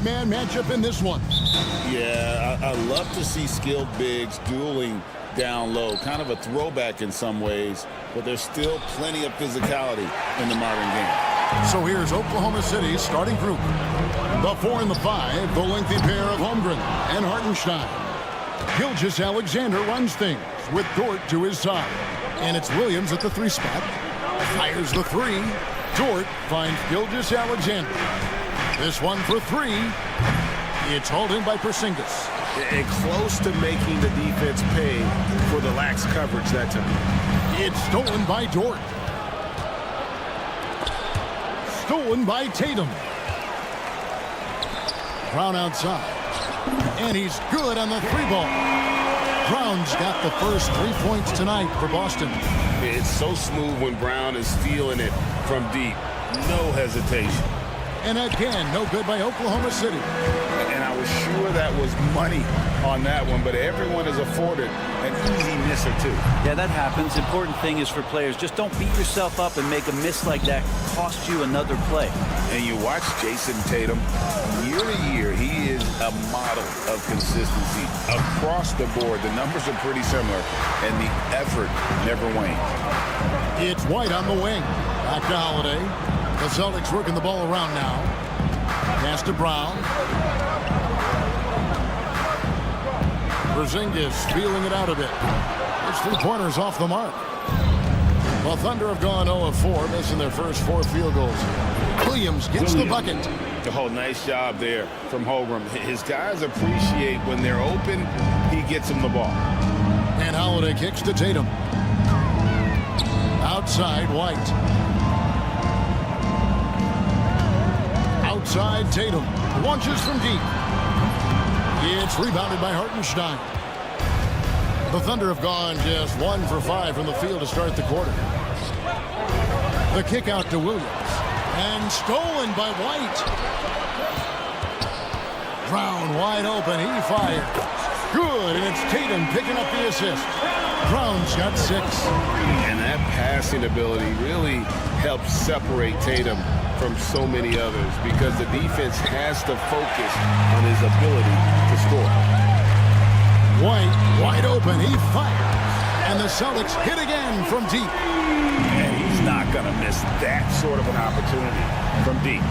big-man matchup in this one. Yeah, I love to see skilled bigs dueling down low. Kind of a throwback in some ways, but there's still plenty of physicality in the modern game. So here's Oklahoma City's starting group. The 4 and the 5, the lengthy pair of Holmgren and Hartenstein. Gilgeous-Alexander runs things with Dort to his side. And it's Williams at the 3 spot. Fires the 3. Dort finds Gilgeous-Alexander. This one for 3. It's hauled in by Porzingis. And close to making the defense pay for the lax coverage that time. It's stolen by Dort. Stolen by Tatum. Brown outside. And he's good on the 3-ball. Brown's got the first 3 points tonight for Boston. It's so smooth when Brown is stealing it from deep. No hesitation. And again, no good by Oklahoma City. And I was sure that was money on that one, but everyone is afforded an easy miss or 2. Yeah, that happens. Important thing is for players, just don't beat yourself up and make a miss like that cost you another play. And you watch Jason Tatum, year to year, he is a model of consistency across the board. The numbers are pretty similar, and the effort never wanes. It's White on the wing. Back to Holiday. The Celtics working the ball around now. Pass to Brown. Porzingis feeling it out a bit. His 3-pointers off the mark. The Thunder have gone 0 of 4, missing their first 4 field goals. Williams gets the bucket. Oh, nice job there from Holmgren. His guys appreciate when they're open, he gets them the ball. And Holiday kicks to Tatum. Outside, White. Outside, Tatum launches from deep. It's rebounded by Hartenstein. The Thunder have gone just 1 for 5 from the field to start the quarter. The kick out to Williams. And stolen by White. Brown wide open. He fires. Good, and it's Tatum picking up the assist. Brown's got 6. And that passing ability really helps separate Tatum from so many others because the defense has to focus on his ability to score. White wide open. He fires. And the Celtics hit again from deep. And he's not going to miss that sort of an opportunity from deep.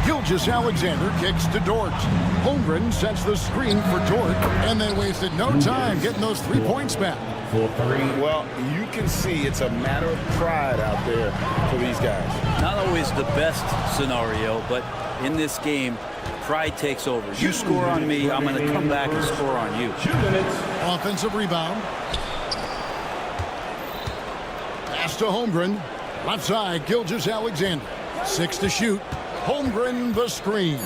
Gilgeous-Alexander kicks to Dort. Holmgren sets the screen for Dort, and they wasted no time getting those 3 points back. Well, you can see it's a matter of pride out there for these guys. Not always the best scenario, but in this game, pride takes over. You score on me, I'm going to come back and score on you. Offensive rebound. Pass to Holmgren. Left side, Gilgeous-Alexander. 6 to shoot. Holmgren the screen.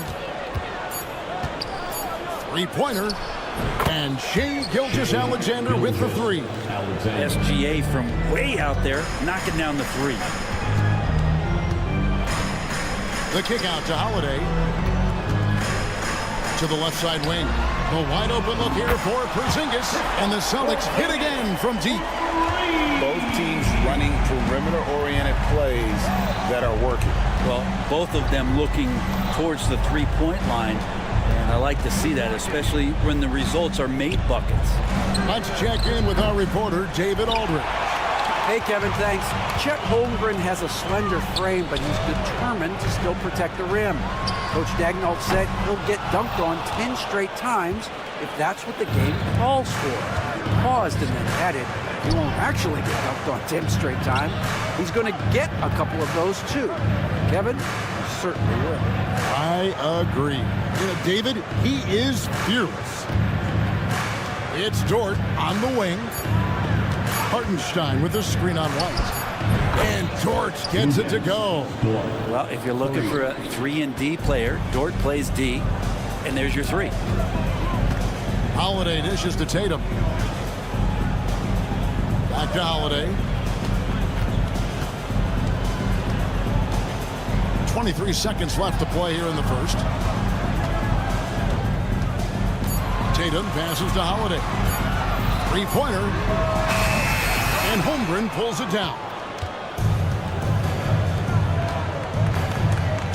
3-pointer. And Shai Gilgeous-Alexander with the 3. SGA from way out there, knocking down the 3. The kick out to Holiday. To the left side wing. The wide open look here for Porzingis. And the Celtics hit again from deep. Both teams running perimeter-oriented plays that are working. Well, both of them looking towards the 3-point line. And I like to see that, especially when the results are made buckets. Let's check in with our reporter, David Aldridge. Hey, Kevin, thanks. Chet Holmgren has a slender frame, but he's determined to still protect the rim. Coach Daigneault said he'll get dunked on 10 straight times if that's what the game calls for. He paused and then added, he won't actually get dunked on 10 straight times. He's going to get a couple of those, too. Kevin, certainly will. I agree. You know, David, he is fearless. It's Dort on the wing. Hartenstein with the screen on White. And Dort gets it to go. Well, if you're looking for a 3-and-D player, Dort plays D, and there's your 3. Holiday dishes to Tatum. Back to Holiday. 23 seconds left to play here in the first. Tatum passes to Holiday. 3-pointer. And Holmgren pulls it down.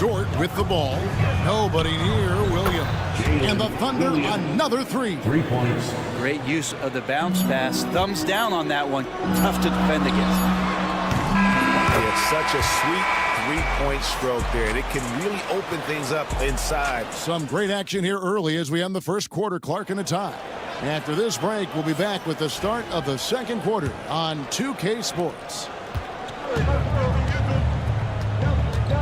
Dort with the ball. Nobody near Williams. And the Thunder, another 3. 3 points. Great use of the bounce pass. Thumbs down on that one. Tough to defend against. It's such a sweet three-point stroke there. And it can really open things up inside. Some great action here early as we end the first quarter. Clark in a tie. After this break, we'll be back with the start of the second quarter on 2K Sports.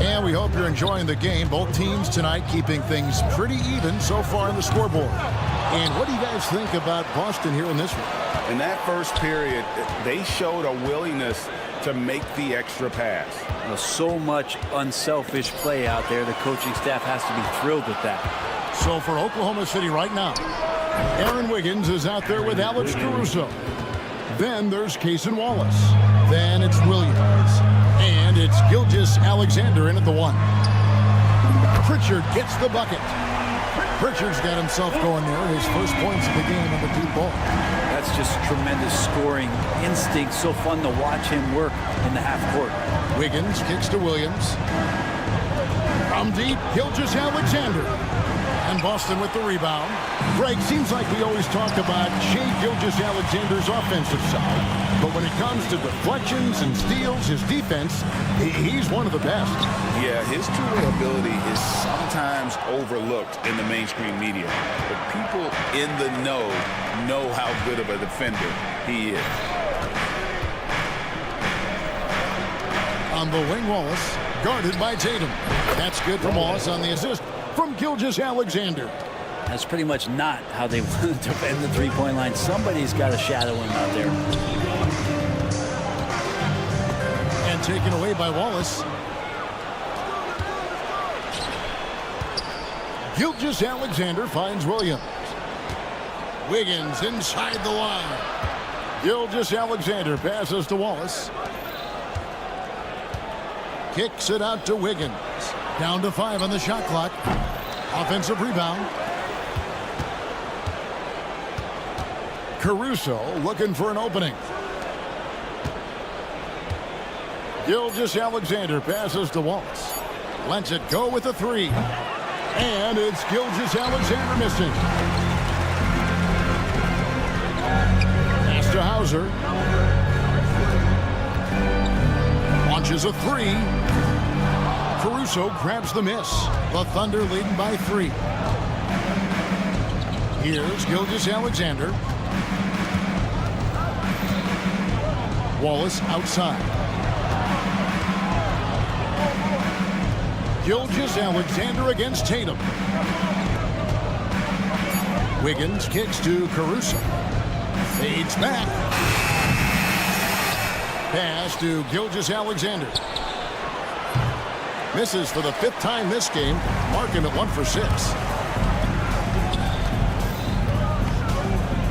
And we hope you're enjoying the game. Both teams tonight keeping things pretty even so far in the scoreboard. And what do you guys think about Boston here in this one? In that first period, they showed a willingness to make the extra pass. So much unselfish play out there. The coaching staff has to be thrilled with that. So for Oklahoma City right now, Aaron Wiggins is out there with Alex Caruso. Then there's Cason Wallace. Then it's Williams. And it's Gilgeous-Alexander in at the 1. Pritchard gets the bucket. Pritchard's got himself going there. His first points of the game on the deep ball. That's just tremendous scoring instinct. So fun to watch him work in the half court. Wiggins kicks to Williams. From deep, Gilgeous-Alexander. And Boston with the rebound. Greg, seems like we always talk about Shai Gilgeous-Alexander's offensive side, but when it comes to deflections and steals, his defense, he's one of the best. Yeah, his two-way ability is sometimes overlooked in the mainstream media, but people in the know how good of a defender he is. On the wing, Wallace, guarded by Tatum. That's good from Wallace on the assist from Gilgeous-Alexander. That's pretty much not how they want to defend the three-point line. Somebody's got to shadow him out there. And taken away by Wallace. Gilgeous-Alexander finds Williams. Wiggins inside the line. Gilgeous-Alexander passes to Wallace. Kicks it out to Wiggins. Down to 5 on the shot clock. Offensive rebound. Caruso looking for an opening. Gilgeous-Alexander passes to Wallace. Lets it go with a 3. And it's Gilgeous-Alexander missing. Pass to Hauser. Launches a 3. Caruso grabs the miss. The Thunder leading by 3. Here's Gilgeous-Alexander. Wallace outside. Gilgeous-Alexander against Tatum. Wiggins kicks to Caruso. Fades back. Pass to Gilgeous-Alexander. Misses for the 5th time this game. Mark him at 1 for 6.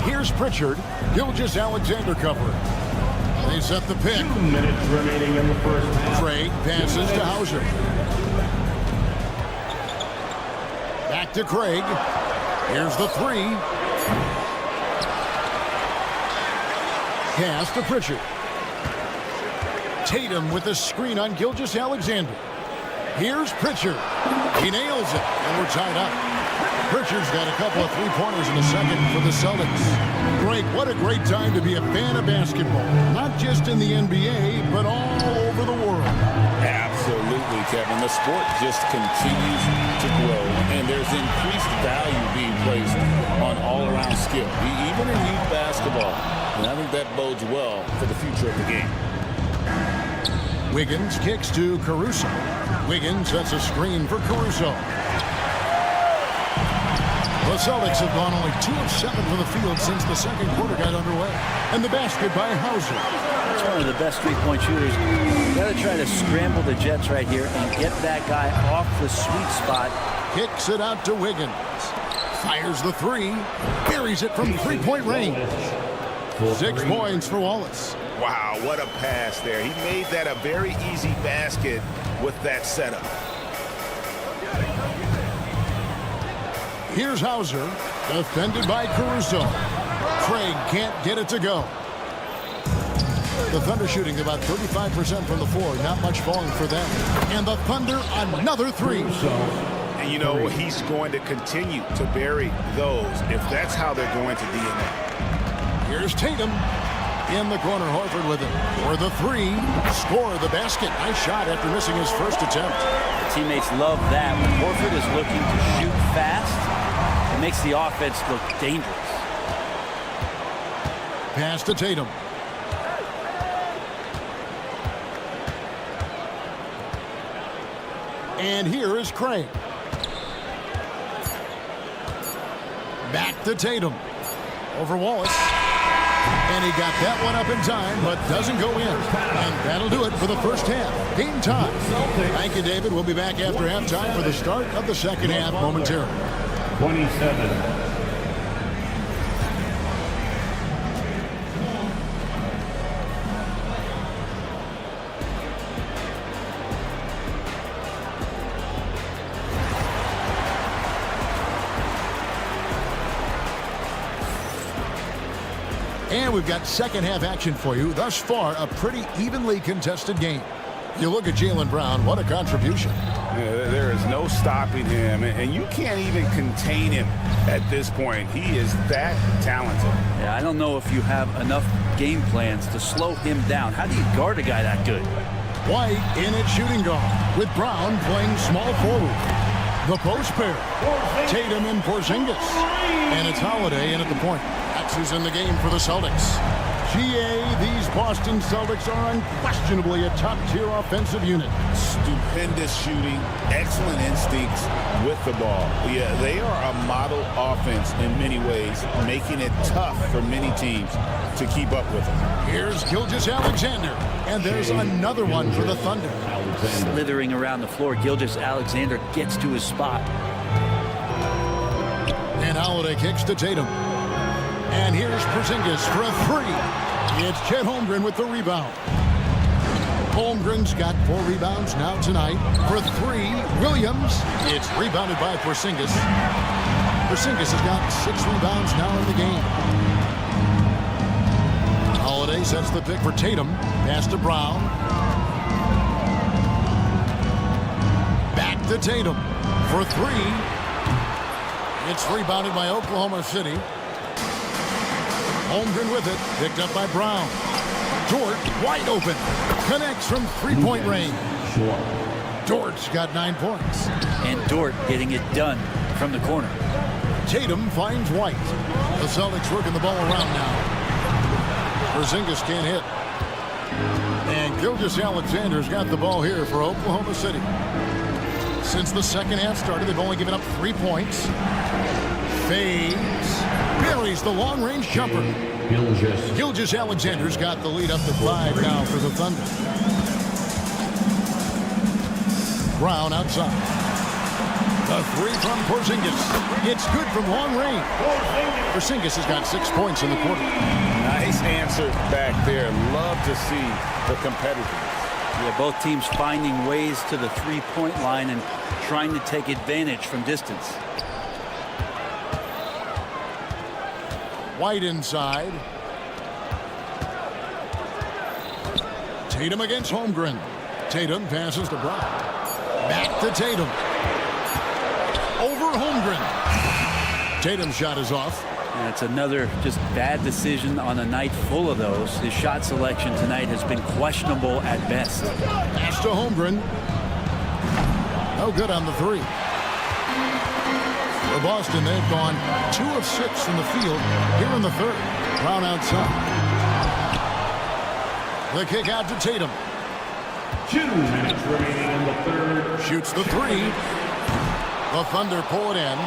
Here's Pritchard. Gilgeous-Alexander covering. They set the pick. 2 minutes remaining in the first half. Craig passes to Hauser. Back to Craig. Here's the 3. Pass to Pritchard. Tatum with a screen on Gilgeous-Alexander. Here's Pritchard. He nails it, and we're tied up. Pritchard's got a couple of three-pointers in the second for the Celtics. Greg, what a great time to be a fan of basketball. Not just in the NBA, but all over the world. Absolutely, Kevin. The sport just continues to grow, and there's increased value being placed on all-around skill, even in youth basketball. And I think that bodes well for the future of the game. Wiggins kicks to Caruso. Wiggins sets a screen for Caruso. The Celtics have gone only 2 of 7 from the field since the second quarter got underway. And the basket by Hauser. That's one of the best three-point shooters. You got to try to scramble the Jets right here and get that guy off the sweet spot. Kicks it out to Wiggins. Fires the 3. Buries it from three-point range. 6 points for Wallace. Wow, what a pass there. He made that a very easy basket with that setup. Here's Hauser, defended by Caruso. Craig can't get it to go. The Thunder shooting about 35% from the floor. Not much falling for them. And the Thunder, another three. And, you know, he's going to continue to bury those if that's how they're going to DNA. Here's Tatum. In the corner, Horford with it. For the three. Score the basket. Nice shot after missing his first attempt. The teammates love that. When Horford is looking to shoot fast, it makes the offense look dangerous. Pass to Tatum. And here is Craig. Back to Tatum. Over Wallace. And he got that one up in time, but doesn't go in. And that'll do it for the first half. Game time. Thank you, David. We'll be back after halftime for the start of the second half momentarily. 27. And we've got second half action for you. Thus far, a pretty evenly contested game. You look at Jaylen Brown, what a contribution. Yeah, there is no stopping him, and you can't even contain him at this point. He is that talented. Yeah, I don't know if you have enough game plans to slow him down. How do you guard a guy that good? White in at shooting guard, with Brown playing small forward. The post pair, Tatum and Porzingis. And it's Holiday in at the point. That's who's in the game for the Celtics. GA, these Boston Celtics are unquestionably a top-tier offensive unit. Stupendous shooting, excellent instincts with the ball. Yeah, they are a model offense in many ways, making it tough for many teams to keep up with them. Here's Gilgeous-Alexander, and there's another one for the Thunder. Slithering around the floor, Gilgeous-Alexander gets to his spot. And Holiday kicks to Tatum. And here's Porzingis for a three. It's Chet Holmgren with the rebound. Holmgren's got 4 rebounds now tonight. For three, Williams. It's rebounded by Porzingis. Porzingis has got 6 rebounds now in the game. Holiday sets the pick for Tatum. Pass to Brown. Back to Tatum. For three. It's rebounded by Oklahoma City. Holmgren with it, picked up by Brown. Dort wide open, connects from three-point range. Dort's got 9 points. And Dort getting it done from the corner. Tatum finds White. The Celtics working the ball around now. Porzingis can't hit. And Gilgeous-Alexander's got the ball here for Oklahoma City. Since the second half started, they've only given up 3 points. Fades. Buries the long-range jumper. Gilgeous-Alexander's got the lead up to 5 now for the Thunder. Brown outside. The three from Porzingis. It's good from long range. Porzingis has got 6 points in the quarter. Nice answer back there. Love to see the competitiveness. Yeah, both teams finding ways to the three-point line and trying to take advantage from distance. White inside. Tatum against Holmgren. Tatum passes to Brown. Back to Tatum. Over Holmgren. Tatum's shot is off. And it's another just bad decision on a night full of those. His shot selection tonight has been questionable at best. Pass to Holmgren. No good on the three. For Boston, they've gone 2 of 6 in the field here in the third. Brown outside. The kick out to Tatum. 2 minutes remaining in the third. Shoots the three. The Thunder pull it in.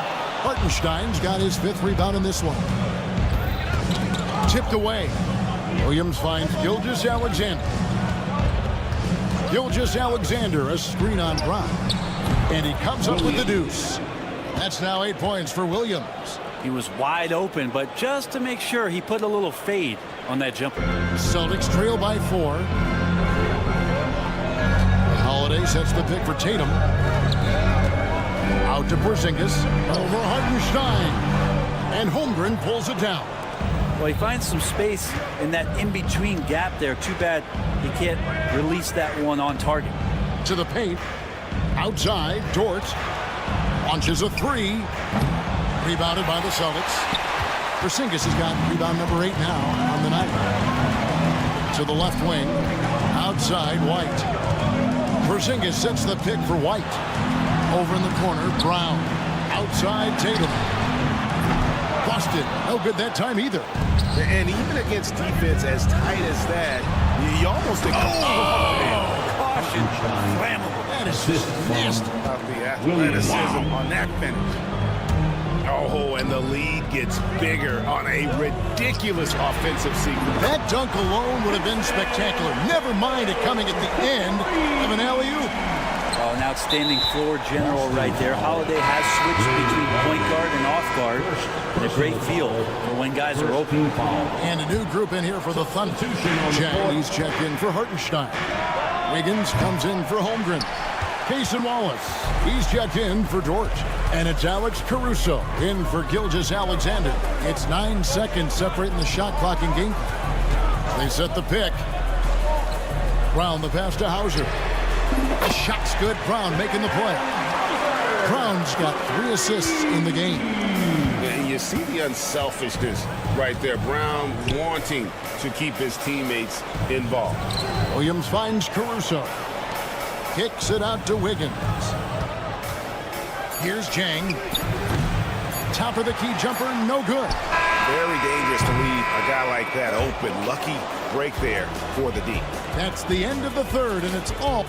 Hartenstein's got his 5th rebound in this one. Tipped away. Williams finds Gilgeous-Alexander. Gilgeous-Alexander, a screen on Brown. And he comes up with the deuce. That's now 8 points for Williams. He was wide open, but just to make sure, he put a little fade on that jumper. Celtics trail by 4. Holiday sets the pick for Tatum. Out to Porzingis. Over Hartenstein. And Holmgren pulls it down. Well, he finds some space in that in-between gap there. Too bad he can't release that one on target. To the paint. Outside, Dort launches a three. Rebounded by the Celtics. Porzingis has got rebound number 8 now on the night. To the left wing. Outside, White. Porzingis sets the pick for White. Over in the corner, Brown. Outside, Tatum. Busted. No good that time either. And even against defense as tight as that, you almost think, Caution. Flammable. That is just nasty. about the athleticism on that finish. Oh, and the lead gets bigger on a ridiculous offensive sequence. That dunk alone would have been spectacular. Never mind it coming at the end of an alley-oop. Oh, an outstanding floor general right there. Holiday has switched between point guard and off guard. And a great feel for when guys are open. And a new group in here for the Thunder. He's checked in for Hartenstein. Wiggins comes in for Holmgren. Cason Wallace, he's checked in for Dort. And it's Alex Caruso in for Gilgeous-Alexander. It's 9 seconds separating the shot clock and game. They set the pick. Brown the pass to Hauser. The shot's good. Brown making the play. Brown's got 3 assists in the game. And you see the unselfishness right there. Brown wanting to keep his teammates involved. Williams finds Caruso. Kicks it out to Wiggins. Here's Jang. Top of the key jumper, no good. Very dangerous to leave a guy like that open. Lucky break there for the D. That's the end of the third, and it's all.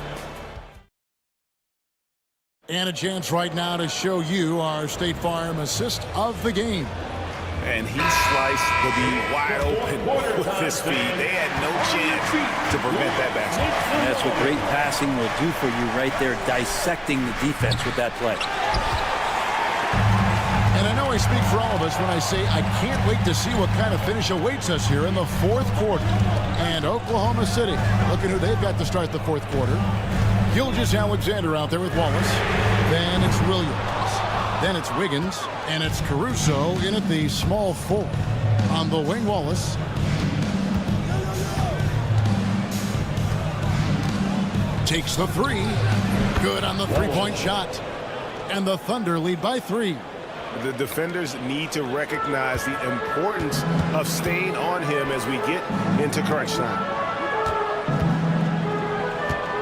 And a chance right now to show you our State Farm assist of the game. And he sliced the D wide open with his feet. They had no chance to prevent that basket. And that's what great passing will do for you right there, dissecting the defense with that play. And I know I speak for all of us when I say I can't wait to see what kind of finish awaits us here in the fourth quarter. And Oklahoma City, look at who they've got to start the fourth quarter. Gilgeous-Alexander out there with Wallace. Then it's Williams. Then it's Wiggins. And it's Caruso in at the small 4. On the wing, Wallace. Takes the 3. Good on the three-point shot. And the Thunder lead by 3. The defenders need to recognize the importance of staying on him as we get into crunch time.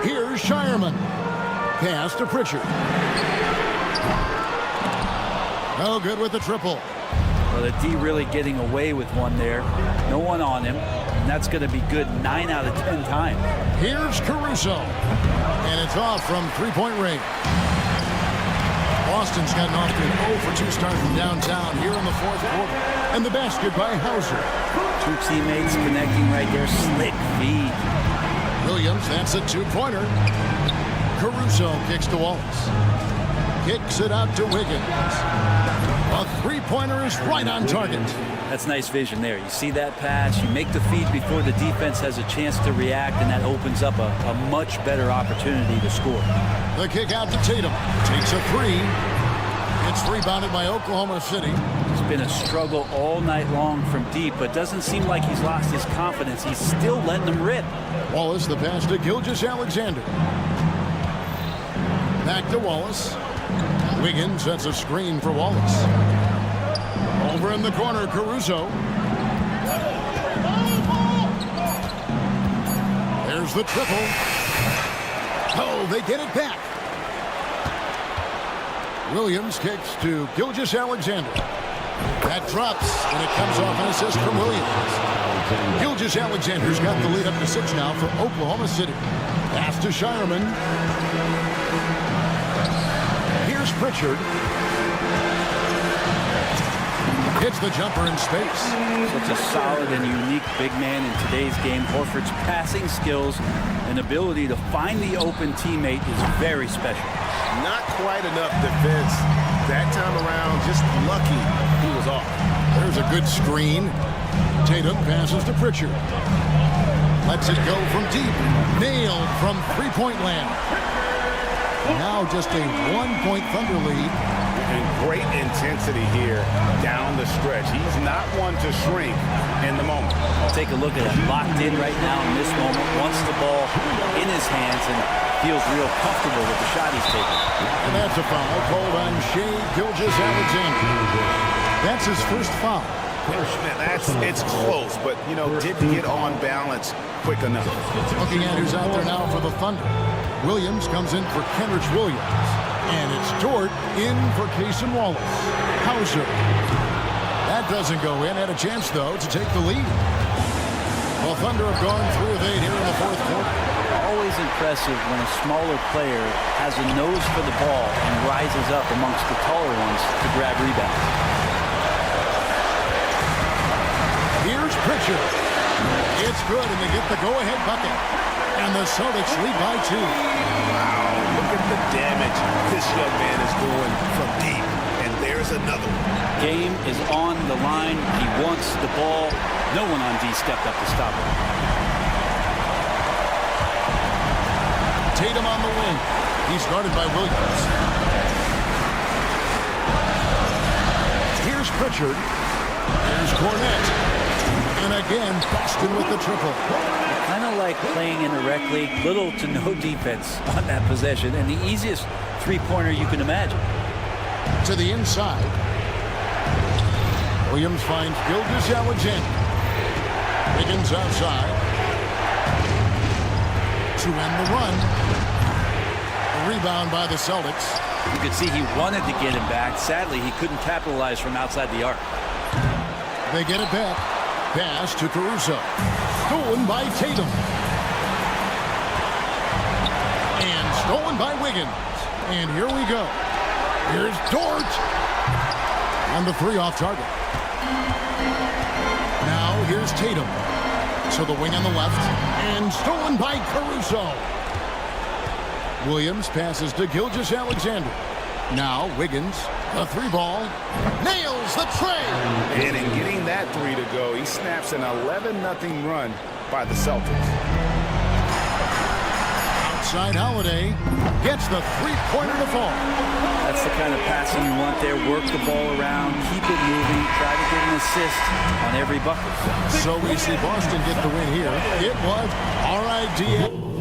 Here's Shireman. Pass to Pritchard. No good with the triple. Well, the D really getting away with one there. No one on him. And that's going to be good 9 out of 10 times. Here's Caruso. And it's off from three-point range. Boston's gotten off to an 0 for 2 start from downtown here in the fourth quarter. And the basket by Hauser. 2 teammates connecting right there. Slick feed. Williams, that's a 2-pointer. Caruso kicks to Wallace. Kicks it out to Wiggins. A 3-pointer is right on target. That's nice vision there. You see that pass, you make the feed before the defense has a chance to react, and that opens up a much better opportunity to score. The kick out to Tatum. Takes a 3. It's rebounded by Oklahoma City. It's been a struggle all night long from deep, but doesn't seem like he's lost his confidence. He's still letting them rip. Wallace, the pass to Gilgeous-Alexander. Back to Wallace. Wiggins sets a screen for Wallace. Over in the corner, Caruso. There's the triple. Oh, they get it back. Williams kicks to Gilgeous-Alexander. That drops, and it comes off an assist from Williams. Gilgeous-Alexander's got the lead up to 6 now for Oklahoma City. Pass to Shireman. Here's Pritchard. Hits the jumper in space. Such a solid and unique big man in today's game. Horford's passing skills and ability to find the open teammate is very special. Not quite enough defense that time around. Just lucky he was off. There's a good screen. Tatum passes to Pritchard. Lets it go from deep. Nailed from three-point land. Now just a 1-point Thunder lead and great intensity here down the stretch. He's not one to shrink in the moment. Take a look at him, locked in right now in this moment, wants the ball in his hands and feels real comfortable with the shot he's taking. And that's a foul called on Shai Gilgeous-Alexander. That's his first foul. It's close, but, didn't get on balance quick enough. Looking at who's out there now for the Thunder. Williams comes in for Kenrich Williams. And it's Dort in for Cason Wallace. Hauser. That doesn't go in. Had a chance, though, to take the lead. Well, Thunder have gone 3 of 8 here in the fourth quarter. Always impressive when a smaller player has a nose for the ball and rises up amongst the taller ones to grab rebounds. Here's Pritchard. It's good, and they get the go-ahead bucket. And the Celtics lead by 2. Wow, look at the damage this young man is doing from deep. And there's another one. Game is on the line. He wants the ball. No one on D stepped up to stop him. Tatum on the wing. He's guarded by Williams. Here's Pritchard. Here's Cornette. And again, Boston with the triple. Kind of like playing in the rec league, little to no defense on that possession, and the easiest three-pointer you can imagine. To the inside. Williams finds Gilgeous-Alexander. Wiggins outside. To end the run. A rebound by the Celtics. You could see he wanted to get him back. Sadly, he couldn't capitalize from outside the arc. They get it back. Pass to Caruso. Stolen by Tatum. And stolen by Wiggins. And here we go. Here's Dort. And the 3 off target. Now here's Tatum. So the wing on the left. And stolen by Caruso. Williams passes to Gilgeous-Alexander. Now Wiggins, the 3-ball, nails the tray. And in getting that 3 to go, he snaps an 11-0 run by the Celtics. Outside Holiday gets the 3-pointer to fall. That's the kind of passing you want there. Work the ball around, keep it moving, try to get an assist on every bucket. So we see Boston get the win here. It was RIDA.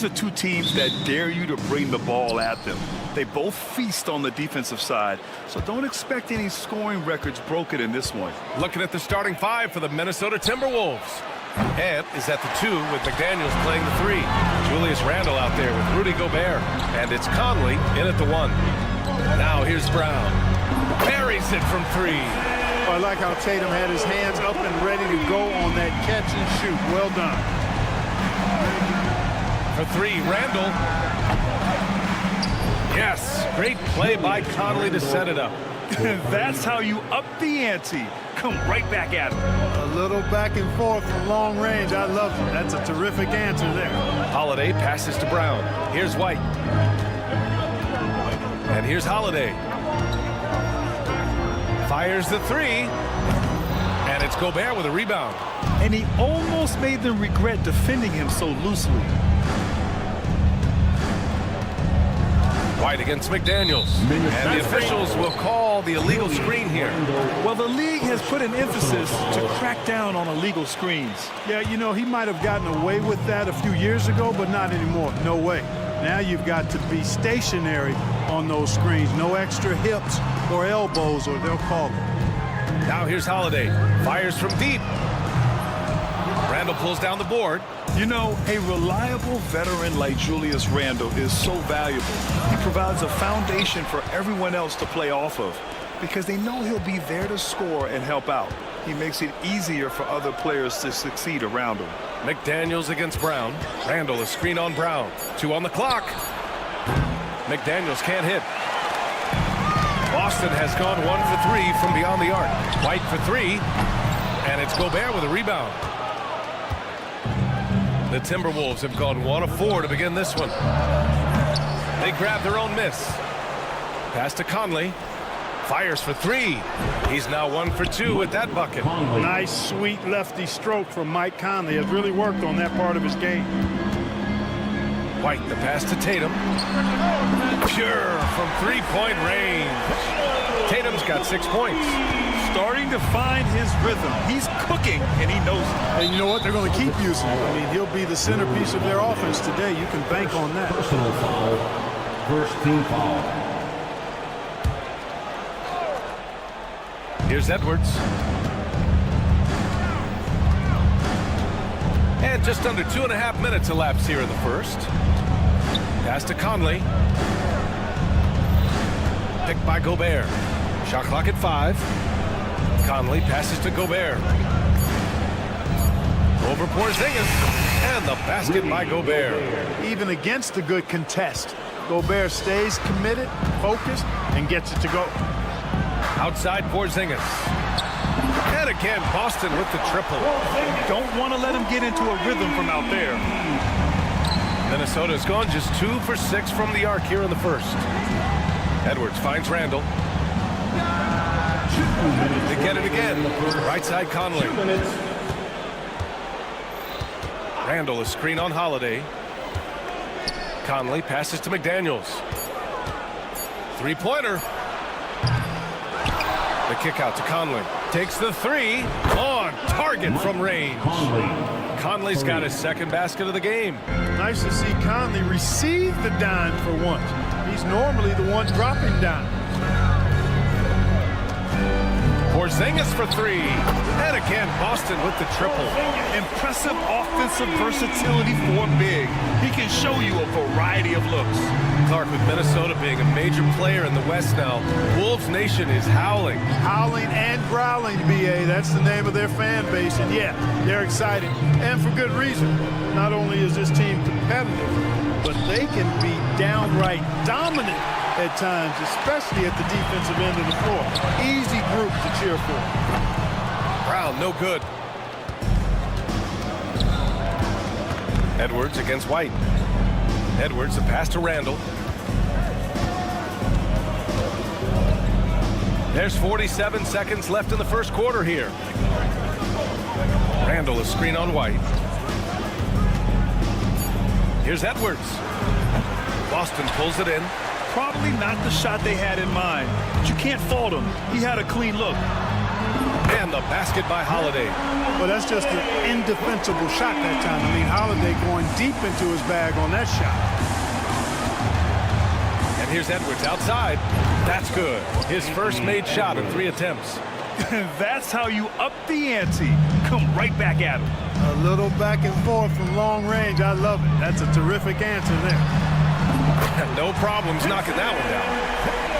These are two teams that dare you to bring the ball at them. They both feast on the defensive side, so don't expect any scoring records broken in this one. Looking at the starting five for the Minnesota Timberwolves. Ant is at the 2 with McDaniels playing the 3. Julius Randle out there with Rudy Gobert. And it's Conley in at the 1. Now here's Brown. Buries it from 3. I like how Tatum had his hands up and ready to go on that catch and shoot. Well done. For 3, Randle. Yes, great play by Conley to set it up. That's how you up the ante. Come right back at him. A little back and forth from long range. I love it. That's a terrific answer there. Holiday passes to Brown. Here's White. And here's Holiday. Fires the 3. And it's Gobert with a rebound. And he almost made them regret defending him so loosely. White against McDaniels. And the officials will call the illegal screen here. Well, the league has put an emphasis to crack down on illegal screens. Yeah, you know, he might have gotten away with that a few years ago, but not anymore. No way. Now you've got to be stationary on those screens. No extra hips or elbows, or they'll call it. Now here's Holiday. Fires from deep. Randle pulls down the board. You know, a reliable veteran like Julius Randle is so valuable. He provides a foundation for everyone else to play off of because they know he'll be there to score and help out. He makes it easier for other players to succeed around him. McDaniels against Brown. Randle a screen on Brown. 2 on the clock. McDaniels can't hit. Boston has gone 1 for 3 from beyond the arc. White for 3. And it's Gobert with a rebound. The Timberwolves have gone 1 of 4 to begin this one. They grab their own miss. Pass to Conley. Fires for 3. He's now 1 for 2 with that bucket. Nice, sweet lefty stroke from Mike Conley. Has really worked on that part of his game. White, the pass to Tatum. Pure from 3-point range. Tatum's got 6 points. Starting to find his rhythm. He's cooking, and he knows it. And you know what? They're going to keep using him. I mean, he'll be the centerpiece of their offense today. You can bank on that. Personal foul. First team foul. Here's Edwards. And just under 2.5 minutes elapsed here in the first. Pass to Conley. Picked by Gobert. Shot clock at 5. Conley passes to Gobert. Over Porzingis. And the basket by Gobert. Even against a good contest, Gobert stays committed, focused, and gets it to go. Outside Porzingis. And again, Boston with the triple. Don't want to let him get into a rhythm from out there. Minnesota's gone just 2 for 6 from the arc here in the first. Edwards finds Randle. They get it again. Right side Conley. Randle a screen on Holiday. Conley passes to McDaniels. 3-pointer. The kick out to Conley. Takes the 3 on target from range. Conley's got his second basket of the game. Nice to see Conley receive the dime for once. He's normally the one dropping dimes. Porzingis for 3. And again, Boston with the triple. Impressive offensive versatility for big. He can show you a variety of looks. Clark, with Minnesota being a major player in the West now, Wolves Nation is howling. Howling and growling, B.A. That's the name of their fan base. And yeah, they're excited. And for good reason. Not only is this team competitive, but they can be downright dominant at times, especially at the defensive end of the floor. Easy group to cheer for. Brown, no good. Edwards against White. Edwards, a pass to Randle. There's 47 seconds left in the first quarter here. Randle, a screen on White. Here's Edwards. Boston pulls it in. Probably not the shot they had in mind, but you can't fault him. He had a clean look. And the basket by Holiday. Well, that's just an indefensible shot that time. I mean, Holiday going deep into his bag on that shot. And here's Edwards outside. That's good. His first made shot in 3 attempts. That's how you up the ante. Come right back at him. A little back and forth from long range. I love it. That's a terrific answer there. No problems knocking that one down.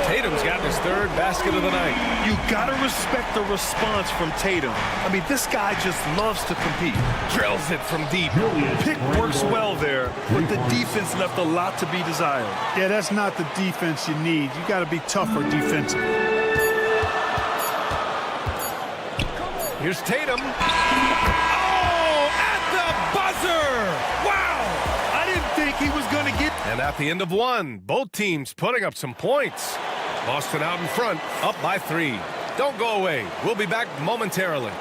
Tatum's got his 3rd basket of the night. You got to respect the response from Tatum. I mean, this guy just loves to compete. Drills it from deep. Pick works well there, but the defense left a lot to be desired. Yeah, that's not the defense you need. You got to be tougher defensively. Here's Tatum. Oh, at the buzzer! Wow! I didn't think he was going to get... And at the end of 1, both teams putting up some points. Boston out in front, up by 3. Don't go away. We'll be back momentarily.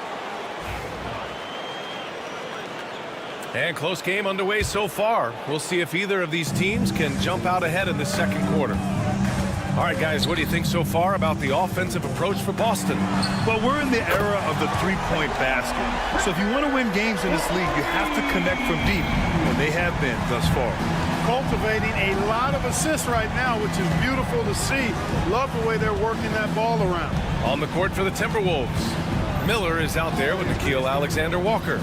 And close game underway so far. We'll see if either of these teams can jump out ahead in the second quarter. All right, guys, what do you think so far about the offensive approach for Boston? Well, we're in the era of the three-point basket. So if you want to win games in this league, you have to connect from deep, and they have been thus far. Cultivating a lot of assists right now, which is beautiful to see. Love the way they're working that ball around. On the court for the Timberwolves. Miller is out there with Nickeil Alexander-Walker.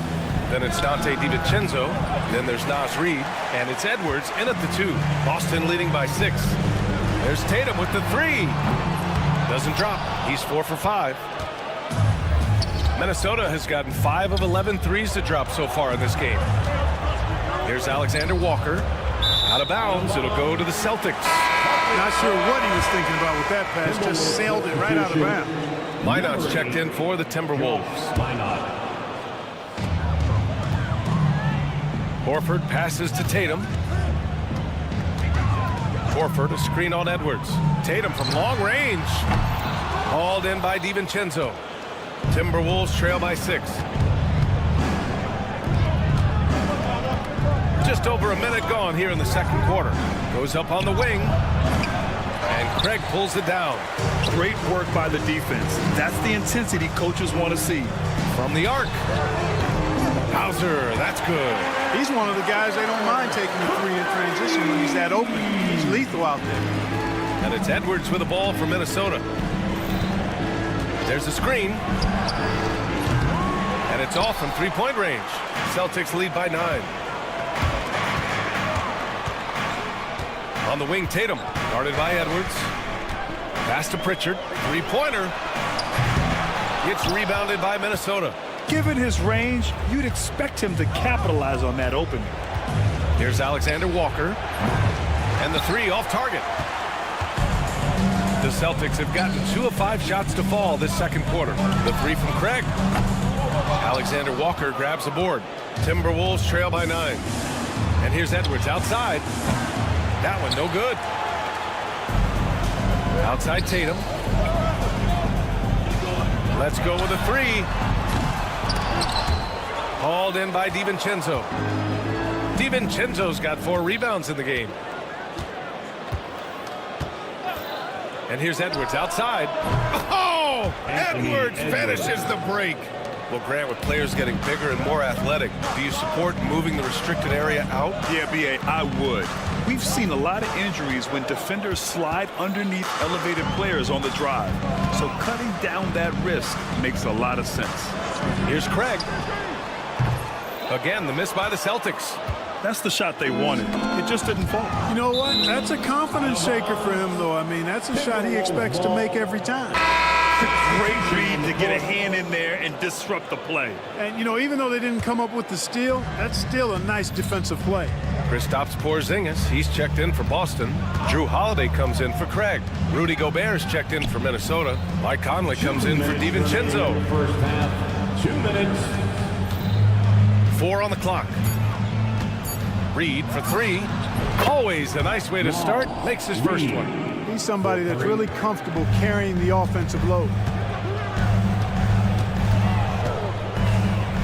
Then it's Dante DiVincenzo. Then there's Naz Reid. And it's Edwards in at the 2. Boston leading by 6. There's Tatum with the 3. Doesn't drop. He's 4 for 5. Minnesota has gotten 5 of 11 threes to drop so far in this game. Here's Alexander Walker. Out of bounds. It'll go to the Celtics. Not sure what he was thinking about with that pass. Just sailed it right out of bounds. Minot's checked in for the Timberwolves. Horford passes to Tatum. Horford, a screen on Edwards. Tatum from long range. Hauled in by DiVincenzo. Timberwolves trail by 6. Just over a minute gone here in the second quarter. Goes up on the wing. And Craig pulls it down. Great work by the defense. That's the intensity coaches want to see. From the arc. Hauser, that's good. He's one of the guys they don't mind taking the 3 in transition when he's that open. He's lethal out there. And it's Edwards with the ball for Minnesota. There's a screen. And it's off from 3-point range. Celtics lead by 9. On the wing, Tatum, guarded by Edwards. Pass to Pritchard. 3-pointer. It's rebounded by Minnesota. Given his range, you'd expect him to capitalize on that opening. Here's Alexander Walker. And the 3 off target. The Celtics have gotten 2 of 5 shots to fall this second quarter. The 3 from Craig. Alexander Walker grabs the board. Timberwolves trail by 9. And here's Edwards outside. That one no good. Outside Tatum. Let's go with a 3. Hauled in by DiVincenzo. DiVincenzo's got 4 rebounds in the game. And here's Edwards outside. Oh! Edwards finishes the break. Well, Grant, with players getting bigger and more athletic, do you support moving the restricted area out? Yeah, B.A., I would. We've seen a lot of injuries when defenders slide underneath elevated players on the drive. So cutting down that risk makes a lot of sense. Here's Craig. Again, the miss by the Celtics. That's the shot they wanted. It just didn't fall. You know what? That's a confidence shaker for him, though. I mean, that's a shot he expects to make every time. Great read to get a hand in there and disrupt the play. And, you know, even though they didn't come up with the steal, that's still a nice defensive play. Kristaps Porzingis, he's checked in for Boston. Drew Holiday comes in for Craig. Rudy Gobert's checked in for Minnesota. Mike Conley comes in for DiVincenzo. First half, 2 minutes. 4 on the clock. Reed for 3. Always a nice way to start. Makes his first one. He's somebody that's really comfortable carrying the offensive load.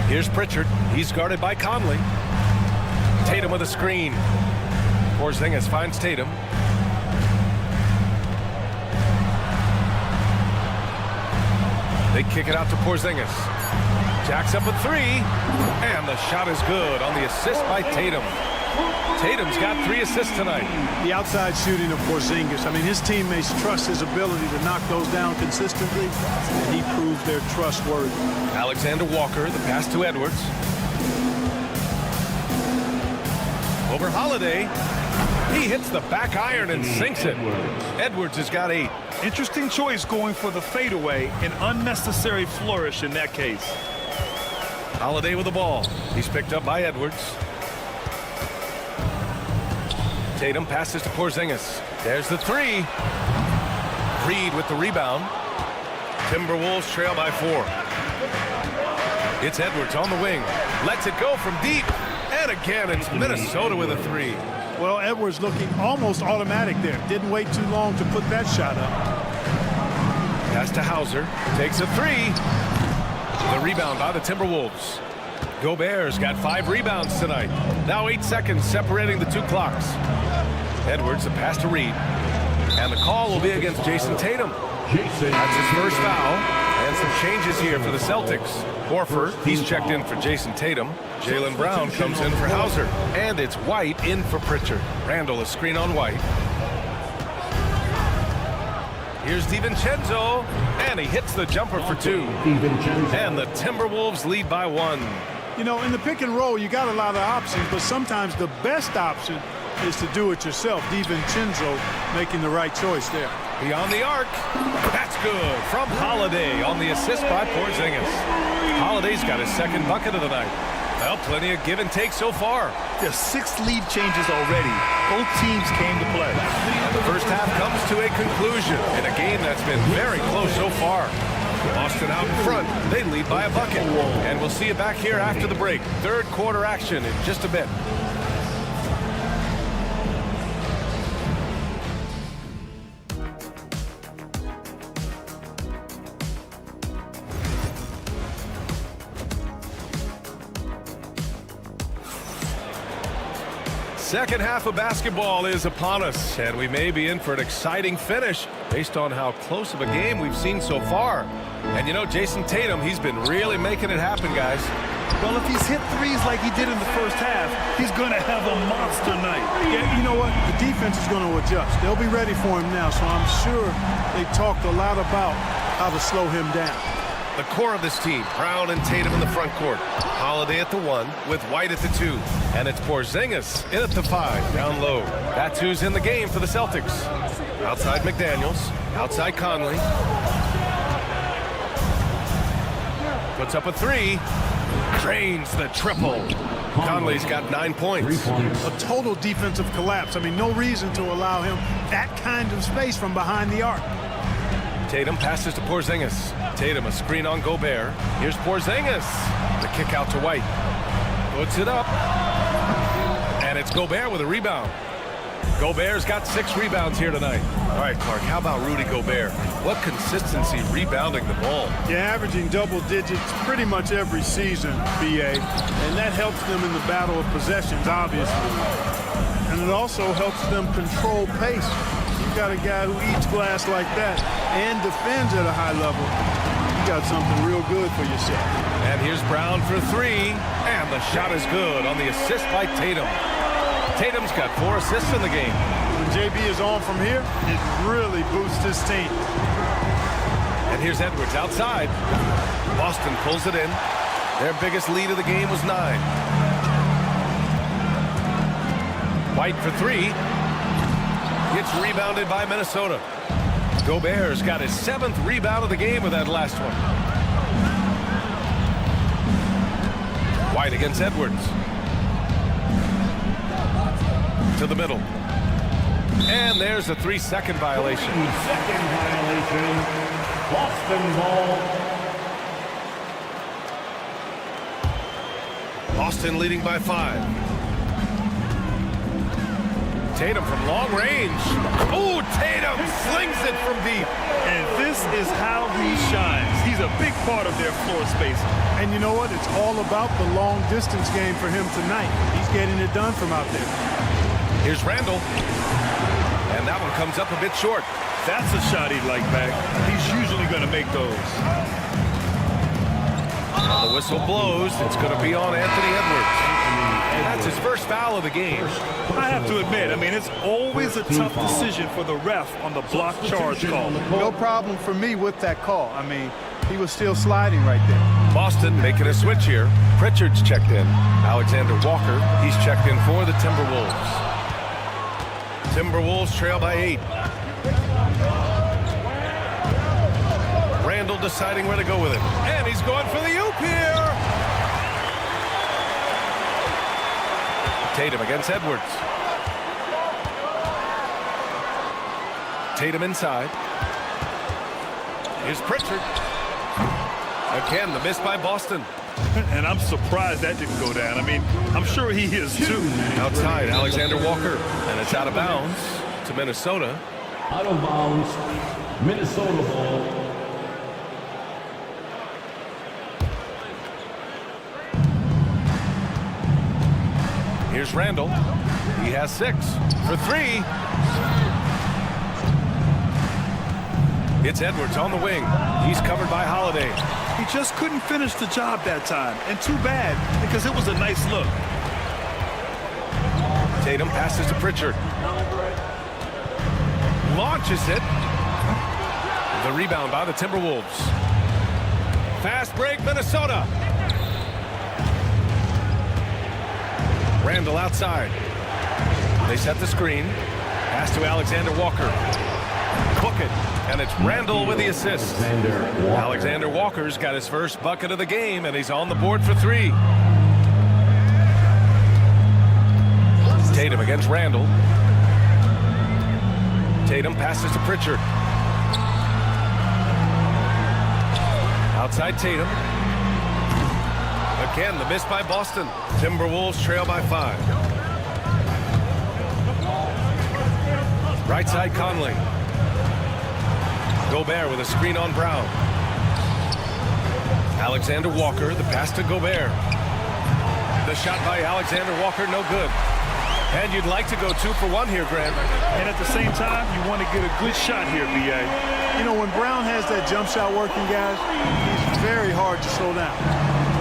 Here's Pritchard. He's guarded by Conley. Tatum with a screen. Porzingis finds Tatum. They kick it out to Porzingis. Jacks up a three, and the shot is good on the assist by Tatum. Tatum's got 3 assists tonight. The outside shooting of Porzingis. I mean, his teammates trust his ability to knock those down consistently, and he proves they're trustworthy. Alexander Walker, the pass to Edwards. Over Holiday. He hits the back iron and sinks it. Edwards has got 8. Interesting choice going for the fadeaway. An unnecessary flourish in that case. Holiday with the ball. He's picked up by Edwards. Tatum passes to Porzingis. There's the 3. Reed with the rebound. Timberwolves trail by 4. It's Edwards on the wing. Lets it go from deep. And again, it's Minnesota with a 3. Well, Edwards looking almost automatic there. Didn't wait too long to put that shot up. Pass to Hauser. Takes a 3. The rebound by the Timberwolves. Gobert's got 5 rebounds tonight. Now 8 seconds separating the 2 clocks. Edwards, the pass to Reed. And the call will be against Jason Tatum. That's his first foul. And some changes here for the Celtics. Horford, he's checked in for Jason Tatum. Jaylen Brown comes in for Hauser. And it's White in for Pritchard. Randall, a screen on White. Here's DiVincenzo. And he hits the jumper for 2. And the Timberwolves lead by 1. You know, in the pick and roll, you got a lot of options, but sometimes the best option is to do it yourself. DiVincenzo making the right choice there. Beyond the arc. That's good from Holiday on the assist by Porzingis. Holiday's got his 2nd bucket of the night. Well, plenty of give and take so far. There's 6 lead changes already. Both teams came to play. And the first half comes to a conclusion in a game that's been very close so far. Boston out in front. They lead by a bucket. And we'll see you back here after the break. 3rd quarter action in just a bit. Second half of basketball is upon us, and we may be in for an exciting finish based on how close of a game we've seen so far. And you know, Jason Tatum, he's been really making it happen, guys. Well, if he's hit threes like he did in the first half, he's going to have a monster night. Yeah, you know what? The defense is going to adjust. They'll be ready for him now, so I'm sure they talked a lot about how to slow him down. The core of this team, Brown and Tatum in the front court. Holiday at the 1 with White at the 2. And it's Porzingis in at the 5, down low. That's who's in the game for the Celtics. Outside McDaniels, outside Conley. Puts up a 3. Drains the triple. Conley's got 9 points. A total defensive collapse. I mean, no reason to allow him that kind of space from behind the arc. Tatum passes to Porzingis. Tatum, a screen on Gobert. Here's Porzingis. The kick out to White. Puts it up. And it's Gobert with a rebound. Gobert's got 6 rebounds here tonight. All right, Clark, how about Rudy Gobert? What consistency rebounding the ball. You're averaging double digits pretty much every season, BA. And that helps them in the battle of possessions, obviously. And it also helps them control pace. Got a guy who eats glass like that and defends at a high level. You got something real good for yourself. And here's Brown for 3, and the shot is good on the assist by Tatum. Tatum's got 4 assists in the game. When JB is on from here, it really boosts his team. And here's Edwards outside. Boston pulls it in. Their biggest lead of the game was 9. White for 3. Gets rebounded by Minnesota. Gobert's got his 7th rebound of the game with that last one. White against Edwards. To the middle. And there's a 3-second violation. 3-second violation. Boston ball. Boston leading by 5. Tatum from long range. Oh, Tatum slings it from deep. And this is how he shines. He's a big part of their floor space. And you know what? It's all about the long distance game for him tonight. He's getting it done from out there. Here's Randall. And that one comes up a bit short. That's a shot he'd like back. He's usually going to make those. The whistle blows. It's going to be on Anthony Edwards. And that's his first foul of the game. I have to admit, I mean, it's always a tough decision for the ref on the block charge call. No problem for me with that call. I mean, he was still sliding right there. Boston making a switch here. Pritchard's checked in. Alexander Walker, he's checked in for the Timberwolves. Timberwolves trail by 8. Randall deciding where to go with it. And he's going for the oop here. Tatum against Edwards. Tatum inside. Here's Pritchard. Again, the miss by Boston. And I'm surprised that didn't go down. I mean, I'm sure he is too. Outside, Alexander Walker. And it's out of bounds to Minnesota. Out of bounds, Minnesota ball. Here's Randall. He has 6 for 3. It's Edwards on the wing. He's covered by Holiday. He just couldn't finish the job that time. And too bad, because it was a nice look. Tatum passes to Pritchard. Launches it. The rebound by the Timberwolves. Fast break, Minnesota. Randall outside. They set the screen. Pass to Alexander Walker. Cook it. And it's Randall with the assist. Alexander Walker's got his first bucket of the game, and he's on the board for 3. Tatum against Randall. Tatum passes to Pritchard. Outside Tatum. Again, the miss by Boston. Timberwolves trail by 5. Right side Conley. Gobert with a screen on Brown. Alexander Walker, the pass to Gobert. The shot by Alexander Walker, no good. And you'd like to go 2 for 1 here, Grant. And at the same time, you want to get a good shot here, B.A. You know, when Brown has that jump shot working, guys, he's very hard to slow down.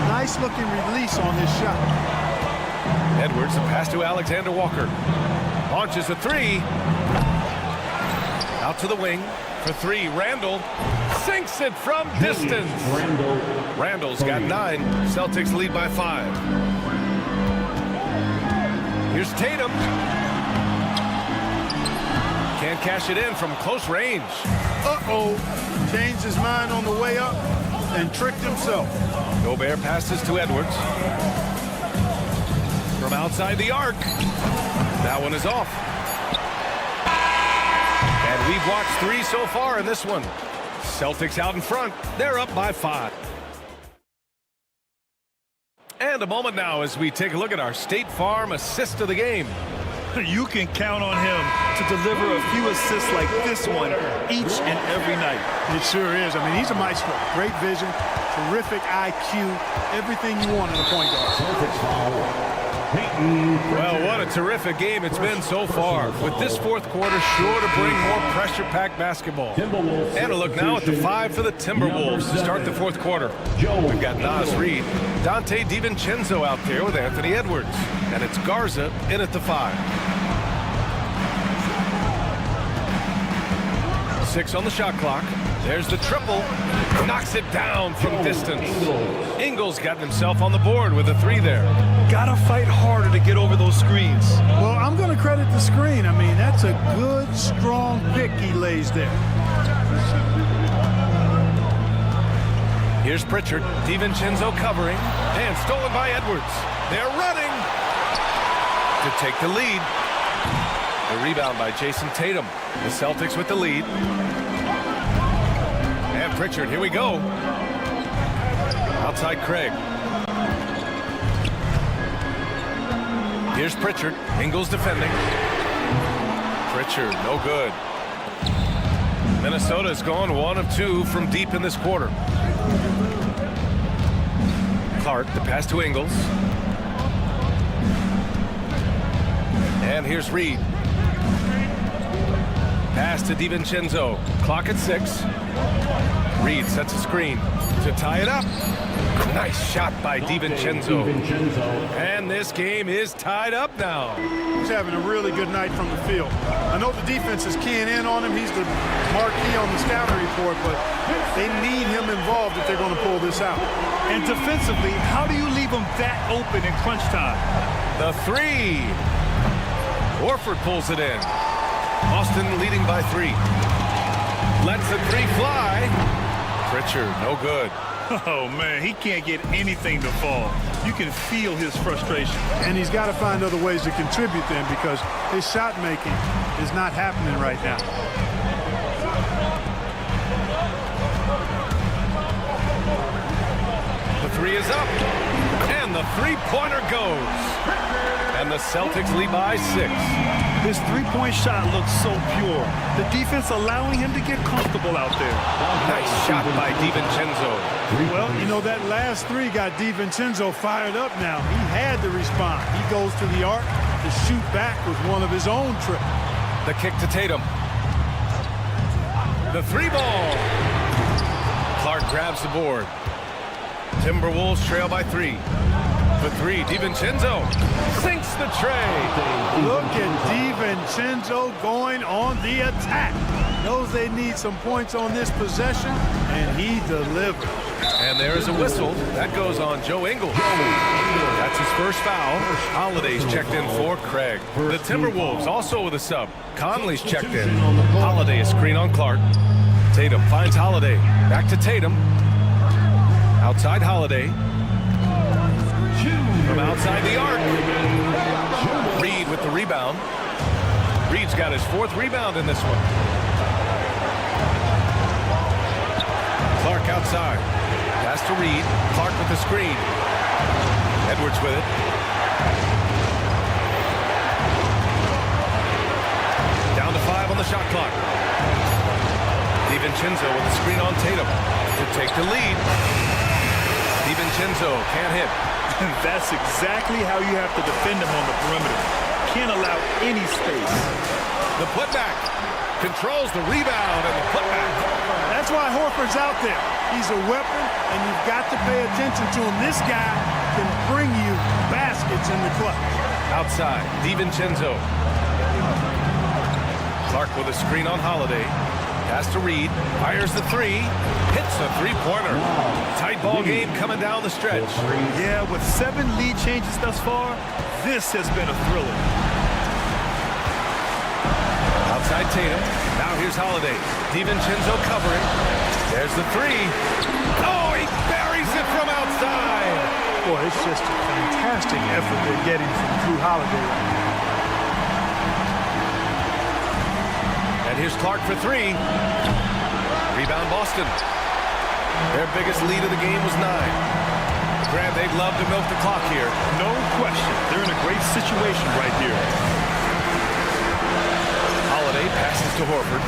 Nice looking release on this shot. Edwards, the pass to Alexander Walker. Launches a 3. Out to the wing for 3. Randall sinks it from distance. Randall's got 9. Celtics lead by 5. Here's Tatum. Can't cash it in from close range. Uh-oh. Changed his mind on the way up and tricked himself. Gobert passes to Edwards. From outside the arc. That one is off. And we've watched 3 so far in this one. Celtics out in front. They're up by 5. And a moment now as we take a look at our State Farm assist of the game. You can count on him to deliver a few assists like this one each and every night. It sure is. I mean, he's a maestro. Great vision, terrific IQ, everything you want in a point guard. Well, what a terrific game it's been so far. With this fourth quarter sure to bring more pressure-packed basketball. And a look now at the 5 for the Timberwolves to start the fourth quarter. We've got Nas Reed, Dante DiVincenzo out there with Anthony Edwards. And it's Garza in at the 5. 6 on the shot clock. There's the triple. Knocks it down from distance. Ingles got himself on the board with a 3 there. Gotta fight harder to get over those screens. Well, I'm going to credit the screen. I mean, that's a good, strong pick he lays there. Here's Pritchard. DiVincenzo covering. And stolen by Edwards. They're running to take the lead. The rebound by Jason Tatum. The Celtics with the lead. And Pritchard, here we go. Outside Craig. Here's Pritchard. Ingles defending. Pritchard, no good. Minnesota's gone 1 of 2 from deep in this quarter. Clark, the pass to Ingles. And here's Reed. Pass to DiVincenzo. Clock at 6. Reed sets a screen to tie it up. Nice shot by DiVincenzo. And this game is tied up now. He's having a really good night from the field. I know the defense is keying in on him. He's the marquee on the scouting report, but they need him involved if they're going to pull this out. And defensively, how do you leave him that open in crunch time? The three. Horford pulls it in. Boston leading by 3. Lets the three fly. Pritchard, no good. Oh, man, he can't get anything to fall. You can feel his frustration. And he's got to find other ways to contribute then, because his shot making is not happening right now. The three is up. And the three-pointer goes. And the Celtics lead by 6. His three-point shot looks so pure. The defense allowing him to get comfortable out there. Nice shot by DiVincenzo. Well, you know, that last three got DiVincenzo fired up now. He had to respond. He goes to the arc to shoot back with one of his own tricks. The kick to Tatum. The three ball. Clark grabs the board. Timberwolves trail by 3. The three, DiVincenzo sinks the tray. Look at DiVincenzo going on the attack. Knows they need some points on this possession, and he delivered. And there is a whistle. That goes on Joe Ingles. That's his first foul. Holiday's checked in for Craig. The Timberwolves also with a sub. Conley's checked in. Holiday, a screen on Clark. Tatum finds Holiday. Back to Tatum. Outside Holiday. From outside the arc. Reed with the rebound. Reed's got his 4th rebound in this one. Clark outside. Pass to Reed. Clark with the screen. Edwards with it. Down to 5 on the shot clock. DiVincenzo with the screen on Tatum to take the lead. DiVincenzo can't hit. And that's exactly how you have to defend him on the perimeter. Can't allow any space. The putback controls the rebound and the putback. That's why Horford's out there. He's a weapon, and you've got to pay attention to him. This guy can bring you baskets in the clutch. Outside, DiVincenzo. Clark with a screen on Holiday. Pass to Reed. Fires the three. Hits the three-pointer. Tight ball game coming down the stretch. Yeah, with 7 lead changes thus far, this has been a thriller. Outside Tatum. Now here's Holiday. DiVincenzo covering. There's the three. Oh, he buries it from outside. Boy, it's just a fantastic effort they're getting from Drew Holiday right now. And here's Clark for 3. Rebound Boston. Their biggest lead of the game was 9. Grant, they'd love to milk the clock here. No question. They're in a great situation right here. Holiday passes to Horford.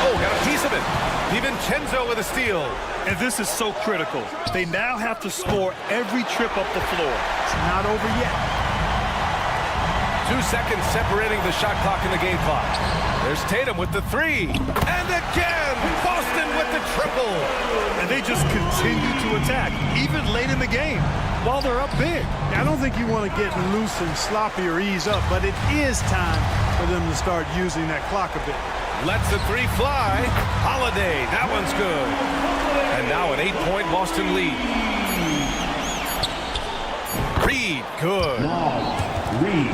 Oh, got a piece of it. DiVincenzo with a steal. And this is so critical. They now have to score every trip up the floor. It's not over yet. 2 seconds separating the shot clock and the game clock. There's Tatum with the 3. And again, Boston with the triple. And they just continue to attack, even late in the game, while they're up big. I don't think you want to get loose and sloppy or ease up, but it is time for them to start using that clock a bit. Lets the 3 fly. Holiday, that one's good. And now an 8-point Boston lead. Reed, good. Reed.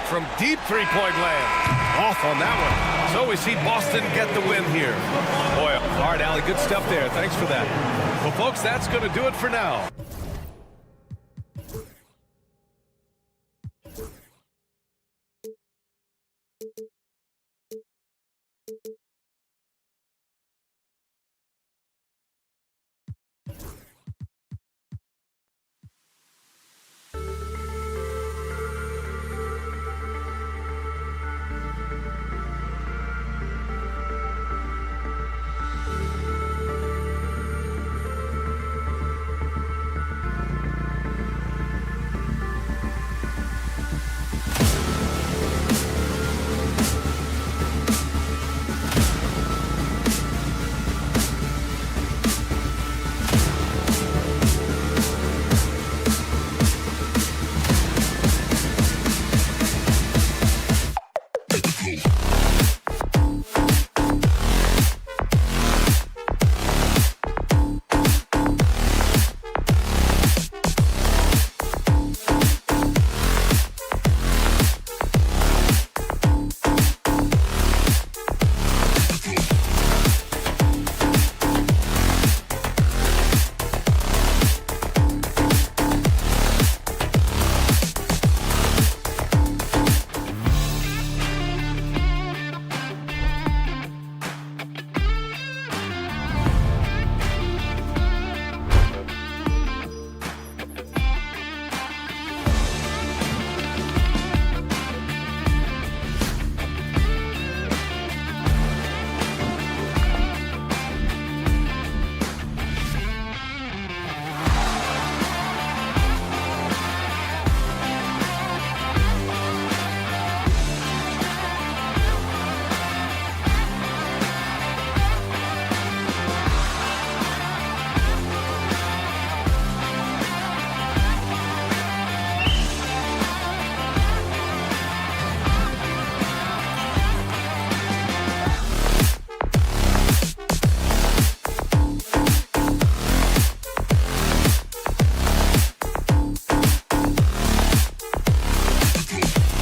From deep three-point land. Off on that one. So we see Boston get the win here. Boy, hard alley. Good stuff there. Thanks for that. Well, folks, that's going to do it for now.